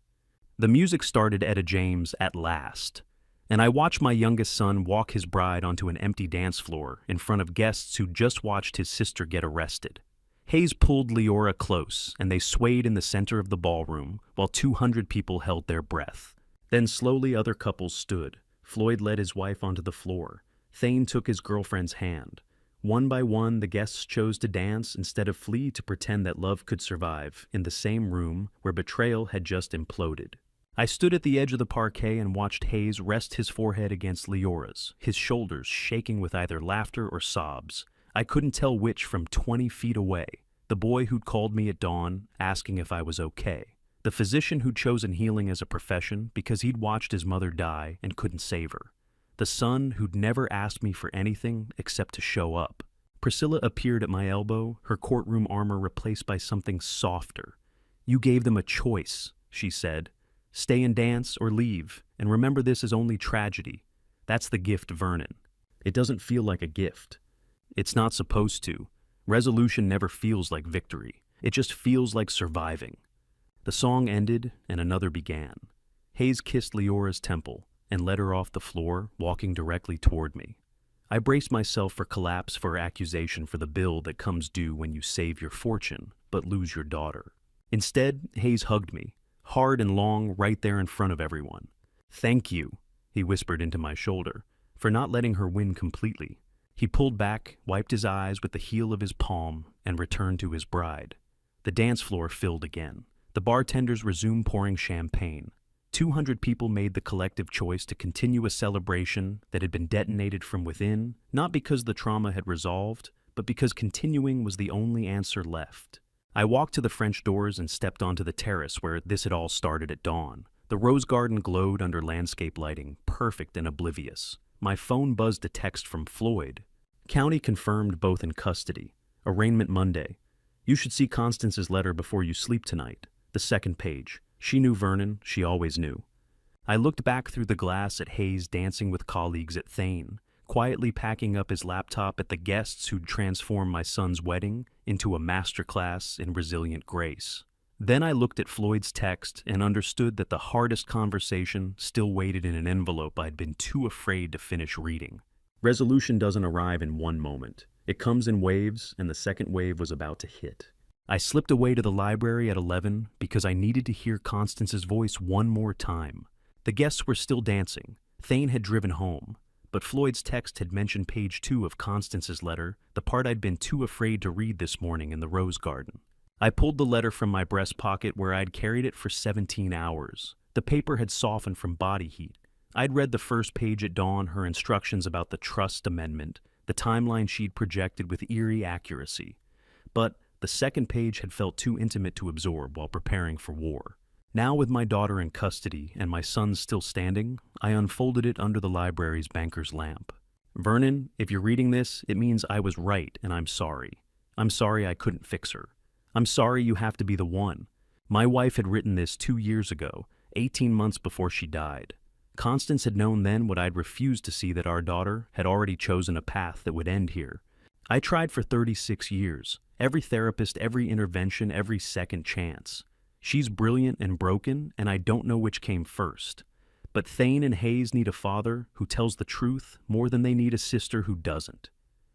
A: The music started Etta James' "At Last," and I watched my youngest son walk his bride onto an empty dance floor in front of guests who'd just watched his sister get arrested. Hayes pulled Leora close, and they swayed in the center of the ballroom while 200 people held their breath. Then slowly other couples stood. Floyd led his wife onto the floor. Thane took his girlfriend's hand. One by one, the guests chose to dance instead of flee to pretend that love could survive in the same room where betrayal had just imploded. I stood at the edge of the parquet and watched Hayes rest his forehead against Leora's, his shoulders shaking with either laughter or sobs. I couldn't tell which from 20 feet away. The boy who'd called me at dawn, asking if I was okay. The physician who'd chosen healing as a profession because he'd watched his mother die and couldn't save her. The son who'd never asked me for anything except to show up. Priscilla appeared at my elbow, her courtroom armor replaced by something softer. "You gave them a choice," she said. "Stay and dance or leave, and remember this is only tragedy. That's the gift, Vernon." It doesn't feel like a gift. It's not supposed to. Resolution never feels like victory. It just feels like surviving. The song ended, and another began. Hayes kissed Leora's temple and led her off the floor, walking directly toward me. I braced myself for collapse for accusation for the bill that comes due when you save your fortune, but lose your daughter. Instead, Hayes hugged me, hard and long, right there in front of everyone. "Thank you," he whispered into my shoulder, "for not letting her win completely." He pulled back, wiped his eyes with the heel of his palm, and returned to his bride. The dance floor filled again. The bartenders resumed pouring champagne. 200 people made the collective choice to continue a celebration that had been detonated from within, not because the trauma had resolved, but because continuing was the only answer left. I walked to the French doors and stepped onto the terrace where this had all started at dawn. The rose garden glowed under landscape lighting, perfect and oblivious. My phone buzzed a text from Floyd. "County confirmed both in custody. Arraignment Monday. You should see Constance's letter before you sleep tonight. The second page. She knew Vernon, she always knew." I looked back through the glass at Hayes dancing with colleagues at Thane, quietly packing up his laptop at the guests who'd transformed my son's wedding into a masterclass in resilient grace. Then I looked at Floyd's text and understood that the hardest conversation still waited in an envelope I'd been too afraid to finish reading. Resolution doesn't arrive in one moment. It comes in waves, and the second wave was about to hit. I slipped away to the library at 11 because I needed to hear Constance's voice one more time. The guests were still dancing. Thane had driven home, but Floyd's text had mentioned page 2 of Constance's letter, the part I'd been too afraid to read this morning in the rose garden. I pulled the letter from my breast pocket where I'd carried it for 17 hours. The paper had softened from body heat. I'd read the first page at dawn, her instructions about the trust amendment, the timeline she'd projected with eerie accuracy. But the second page had felt too intimate to absorb while preparing for war. Now, with my daughter in custody and my son still standing, I unfolded it under the library's banker's lamp. "Vernon, if you're reading this, it means I was right and I'm sorry. I'm sorry I couldn't fix her. I'm sorry you have to be the one. My wife had written this 2 years ago, 18 months before she died. Constance had known then what I'd refused to see, that our daughter had already chosen a path that would end here. I tried for 36 years. Every therapist, every intervention, every second chance. She's brilliant and broken, and I don't know which came first. But Thane and Hayes need a father who tells the truth more than they need a sister who doesn't.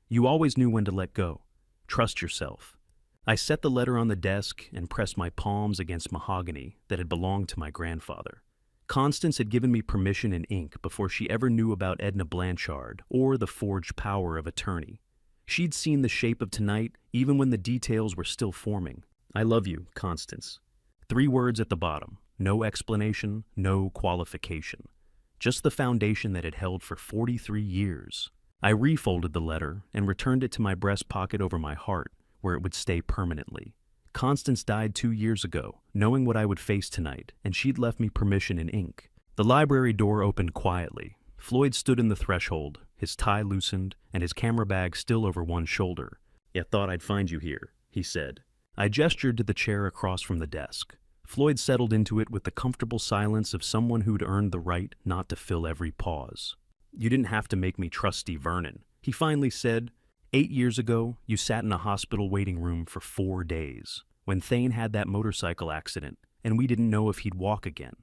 A: You always knew when to let go. Trust yourself." I set the letter on the desk and pressed my palms against mahogany that had belonged to my grandfather. Constance had given me permission in ink before she ever knew about Edna Blanchard or the forged power of attorney. She'd seen the shape of tonight even when the details were still forming. "I love you, Constance." 3 words at the bottom. No explanation, no qualification. Just the foundation that had held for 43 years. I refolded the letter and returned it to my breast pocket over my heart, where it would stay permanently. Constance died 2 years ago, knowing what I would face tonight, and she'd left me permission in ink. The library door opened quietly. Floyd stood in the threshold, his tie loosened, and his camera bag still over one shoulder. "I thought I'd find you here," he said. I gestured to the chair across from the desk. Floyd settled into it with the comfortable silence of someone who'd earned the right not to fill every pause. "You didn't have to make me trustee Vernon," he finally said. 8 years ago, you sat in a hospital waiting room for 4 days, when Thane had that motorcycle accident, and we didn't know if he'd walk again.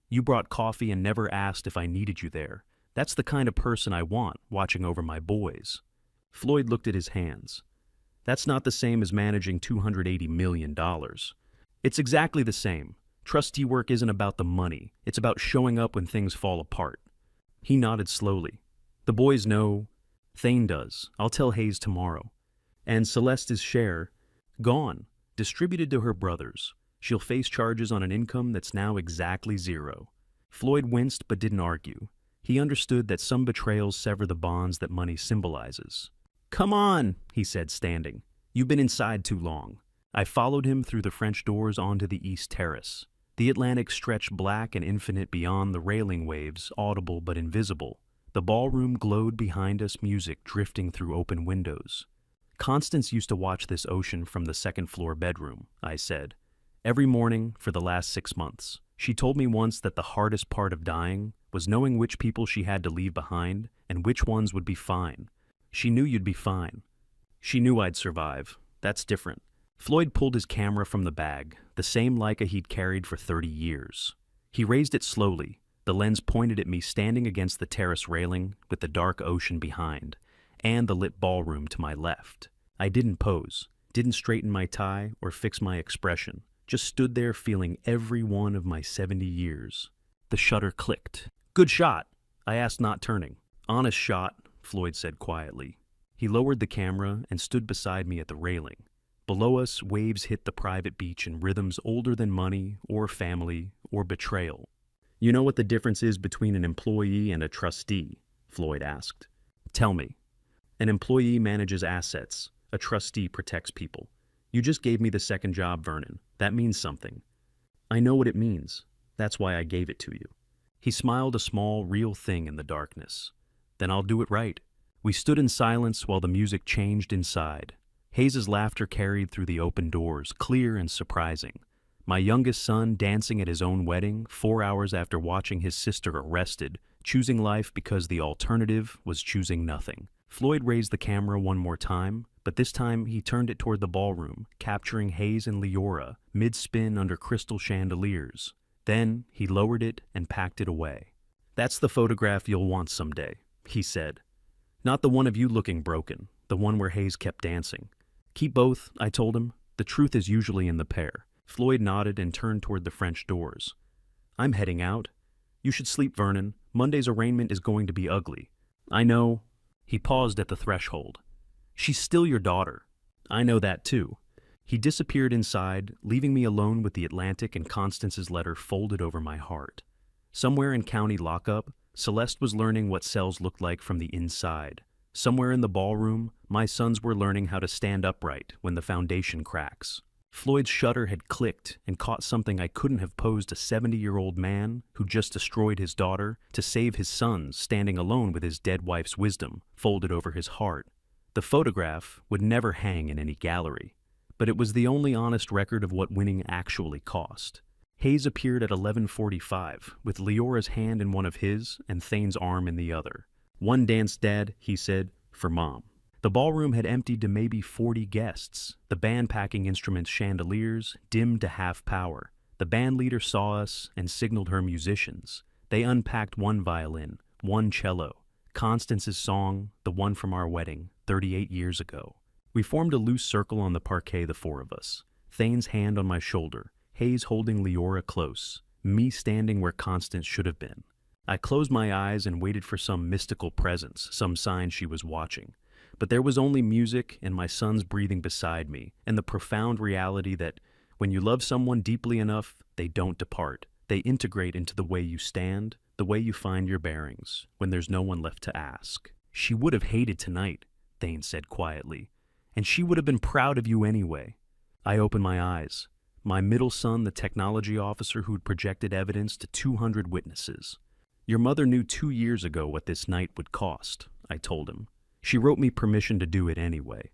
A: You brought coffee and never asked if I needed you there. That's the kind of person I want, watching over my boys." Floyd looked at his hands. "That's not the same as managing $280 million. It's exactly the same. Trustee work isn't about the money. It's about showing up when things fall apart." He nodded slowly. "The boys know. Thane does. I'll tell Hayes tomorrow. And Celeste's share, gone, distributed to her brothers. She'll face charges on an income that's now exactly 0. Floyd winced but didn't argue. He understood that some betrayals sever the bonds that money symbolizes. "Come on," he said, standing. "You've been inside too long." I followed him through the French doors onto the east terrace. The Atlantic stretched black and infinite beyond the railing waves, audible but invisible. The ballroom glowed behind us, music drifting through open windows. Constance used to watch this ocean from the second-floor bedroom, I said. Every morning for the last 6 months. She told me once that the hardest part of dying was knowing which people she had to leave behind and which ones would be fine. She knew you'd be fine. She knew I'd survive. That's different. Floyd pulled his camera from the bag, the same Leica he'd carried for 30 years. He raised it slowly, the lens pointed at me standing against the terrace railing with the dark ocean behind, and the lit ballroom to my left. I didn't pose, didn't straighten my tie or fix my expression, just stood there feeling every one of my 70 years. The shutter clicked. "Good shot," I asked, not turning. "Honest shot," Floyd said quietly. He lowered the camera and stood beside me at the railing. Below us, waves hit the private beach in rhythms older than money or family or betrayal. "You know what the difference is between an employee and a trustee?" Floyd asked. "Tell me." "An employee manages assets. A trustee protects people. You just gave me the second job, Vernon. That means something." "I know what it means. That's why I gave it to you." He smiled, a small, real thing in the darkness. "Then I'll do it right." We stood in silence while the music changed inside. Hayes's laughter carried through the open doors, clear and surprising. My youngest son dancing at his own wedding 4 hours after watching his sister arrested, choosing life because the alternative was choosing nothing. Floyd raised the camera one more time, but this time he turned it toward the ballroom, capturing Hayes and Leora, mid-spin under crystal chandeliers. Then he lowered it and packed it away. "That's the photograph you'll want someday," he said. "Not the one of you looking broken, the one where Hayes kept dancing. Keep both," I told him. "The truth is usually in the pair." Floyd nodded and turned toward the French doors. "I'm heading out. You should sleep, Vernon. Monday's arraignment is going to be ugly." "I know." He paused at the threshold. "She's still your daughter." "I know that too." He disappeared inside, leaving me alone with the Atlantic and Constance's letter folded over my heart. Somewhere in county lockup, Celeste was learning what cells looked like from the inside. Somewhere in the ballroom, my sons were learning how to stand upright when the foundation cracks. Floyd's shutter had clicked and caught something I couldn't have posed a 70-year-old man who just destroyed his daughter to save his sons, standing alone with his dead wife's wisdom folded over his heart. The photograph would never hang in any gallery, but it was the only honest record of what winning actually cost. Hayes appeared at 11:45, with Leora's hand in one of his and Thane's arm in the other. "One dance, Dad," he said, "for Mom." The ballroom had emptied to maybe 40 guests, the band packing instruments' chandeliers dimmed to half power. The band leader saw us and signaled her musicians. They unpacked one violin, one cello, Constance's song, the one from our wedding, 38 years ago. We formed a loose circle on the parquet, the four of us. Thane's hand on my shoulder, Hayes holding Leora close, me standing where Constance should have been. I closed my eyes and waited for some mystical presence, some sign she was watching. But there was only music and my sons breathing beside me, and the profound reality that when you love someone deeply enough, they don't depart. They integrate into the way you stand, the way you find your bearings, when there's no one left to ask. "She would have hated tonight," Thane said quietly, "and she would have been proud of you anyway." I opened my eyes. My middle son, the technology officer who'd projected evidence to 200 witnesses. "Your mother knew 2 years ago what this night would cost," I told him. "She wrote me permission to do it anyway."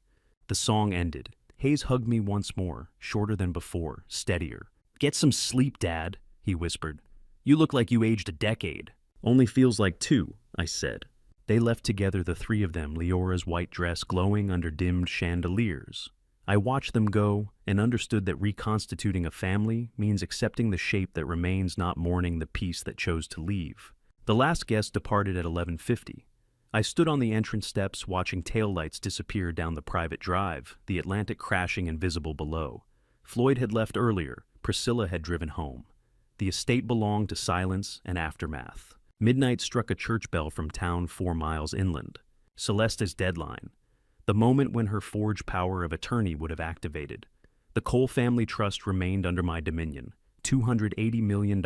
A: The song ended. Hayes hugged me once more, shorter than before, steadier. "Get some sleep, Dad," he whispered. "You look like you aged a decade." "Only feels like 2, I said. They left together, the three of them, Leora's white dress glowing under dimmed chandeliers. I watched them go and understood that reconstituting a family means accepting the shape that remains, not mourning the piece that chose to leave. The last guest departed at 11:50. I stood on the entrance steps watching taillights disappear down the private drive, the Atlantic crashing invisible below. Floyd had left earlier. Priscilla had driven home. The estate belonged to silence and aftermath. Midnight struck a church bell from town 4 miles inland. Celeste's deadline. The moment when her forged power of attorney would have activated. The Cole Family Trust remained under my dominion. $280 million,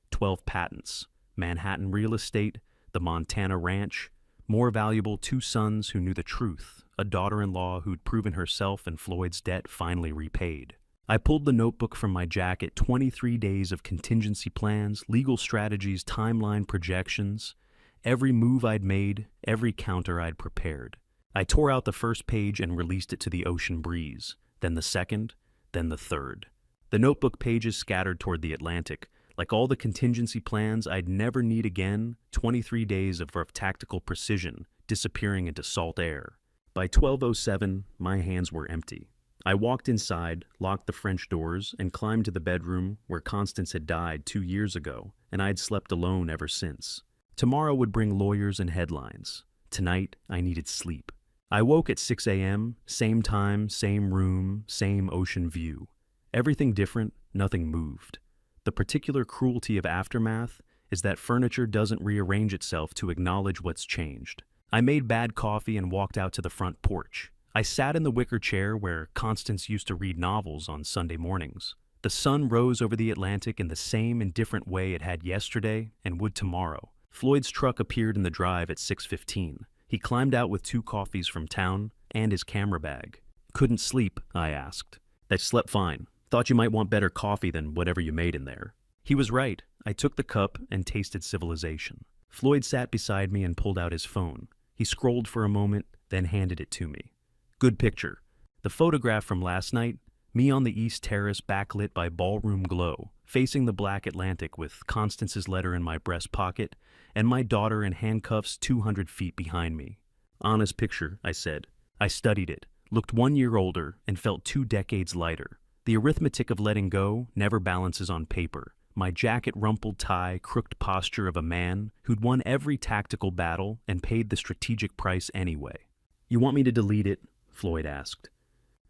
A: 12 patents. Manhattan real estate, the Montana ranch. More valuable, 2 sons who knew the truth, a daughter-in-law who'd proven herself and Floyd's debt finally repaid. I pulled the notebook from my jacket, 23 days of contingency plans, legal strategies, timeline projections, every move I'd made, every counter I'd prepared. I tore out the first page and released it to the ocean breeze, then the second, then the third. The notebook pages scattered toward the Atlantic, like all the contingency plans I'd never need again, 23 days of tactical precision disappearing into salt air. By 12:07, my hands were empty. I walked inside, locked the French doors, and climbed to the bedroom where Constance had died 2 years ago, and I'd slept alone ever since. Tomorrow would bring lawyers and headlines. Tonight, I needed sleep. I woke at 6 a.m., same time, same room, same ocean view. Everything different, nothing moved. The particular cruelty of aftermath is that furniture doesn't rearrange itself to acknowledge what's changed. I made bad coffee and walked out to the front porch. I sat in the wicker chair where Constance used to read novels on Sunday mornings. The sun rose over the Atlantic in the same indifferent way it had yesterday and would tomorrow. Floyd's truck appeared in the drive at 6:15. He climbed out with 2 coffees from town and his camera bag. "Couldn't sleep?" I asked. "I slept fine. Thought you might want better coffee than whatever you made in there." He was right. I took the cup and tasted civilization. Floyd sat beside me and pulled out his phone. He scrolled for a moment, then handed it to me. "Good picture. The photograph from last night, me on the East Terrace backlit by ballroom glow, facing the black Atlantic with Constance's letter in my breast pocket and my daughter in handcuffs 200 feet behind me." "Honest picture," I said. I studied it, looked 1 year older, and felt 2 decades lighter. The arithmetic of letting go never balances on paper. My jacket rumpled tie, crooked posture of a man who'd won every tactical battle and paid the strategic price anyway. "You want me to delete it?" Floyd asked.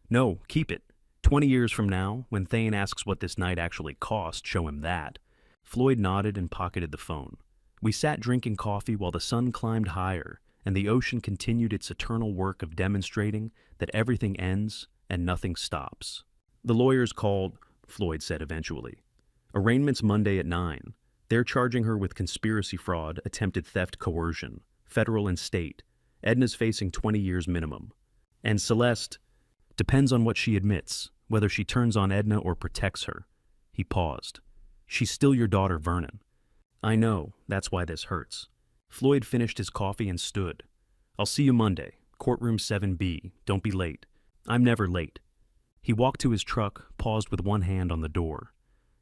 A: "No, keep it. 20 years from now, when Thane asks what this night actually cost, show him that." Floyd nodded and pocketed the phone. We sat drinking coffee while the sun climbed higher, and the ocean continued its eternal work of demonstrating that everything ends and nothing stops. "The lawyers called," Floyd said eventually. "Arraignment's Monday at 9. They're charging her with conspiracy fraud, attempted theft, coercion, federal and state. Edna's facing 20 years minimum. And Celeste, depends on what she admits, whether she turns on Edna or protects her." He paused. "She's still your daughter, Vernon." "I know, that's why this hurts." Floyd finished his coffee and stood. "I'll see you Monday, courtroom 7B, don't be late." "I'm never late." He walked to his truck, paused with one hand on the door.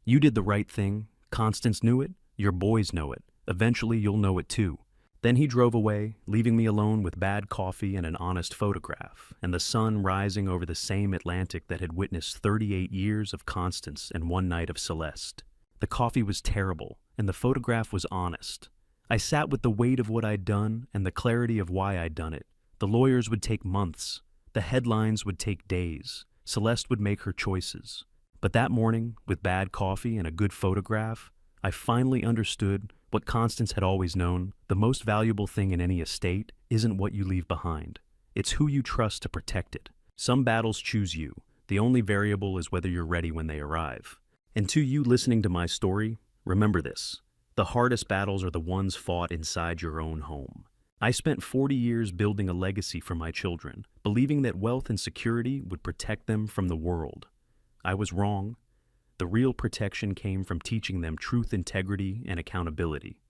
A: "You did the right thing. Constance knew it. Your boys know it. Eventually you'll know it too." Then he drove away, leaving me alone with bad coffee and an honest photograph, and the sun rising over the same Atlantic that had witnessed 38 years of Constance and 1 night of Celeste. The coffee was terrible, and the photograph was honest. I sat with the weight of what I'd done and the clarity of why I'd done it. The lawyers would take months. The headlines would take days. Celeste would make her choices. But that morning, with bad coffee and a good photograph, I finally understood what Constance had always known: the most valuable thing in any estate isn't what you leave behind. It's who you trust to protect it. Some battles choose you. The only variable is whether you're ready when they arrive. And to you listening to my story, remember this: the hardest battles are the ones fought inside your own home. I spent 40 years building a legacy for my children, believing that wealth and security would protect them from the world. I was wrong. The real protection came from teaching them truth, integrity, and accountability.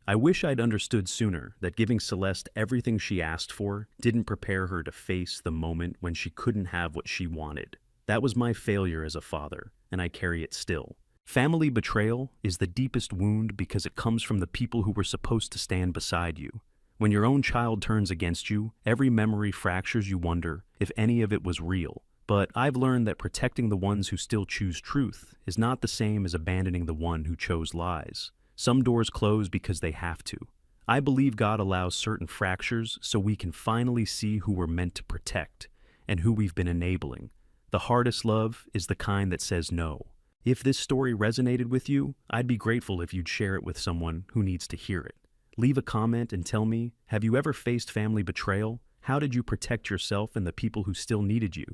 A: I wish I'd understood sooner that giving Celeste everything she asked for didn't prepare her to face the moment when she couldn't have what she wanted. That was my failure as a father, and I carry it still. Family betrayal is the deepest wound because it comes from the people who were supposed to stand beside you. When your own child turns against you, every memory fractures. You wonder if any of it was real. But I've learned that protecting the ones who still choose truth is not the same as abandoning the one who chose lies. Some doors close because they have to. I believe God allows certain fractures so we can finally see who we're meant to protect and who we've been enabling. The hardest love is the kind that says no. If this story resonated with you, I'd be grateful if you'd share it with someone who needs to hear it. Leave a comment and tell me, have you ever faced family betrayal? How did you protect yourself and the people who still needed you?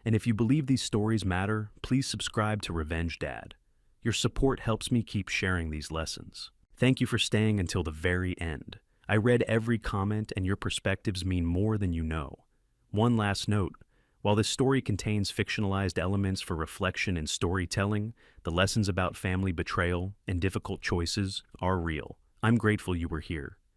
A: And if you believe these stories matter, please subscribe to Revenge Dad. Your support helps me keep sharing these lessons. Thank you for staying until the very end. I read every comment, and your perspectives mean more than you know. One last note: while this story contains fictionalized elements for reflection and storytelling, the lessons about family betrayal and difficult choices are real. I'm grateful you were here.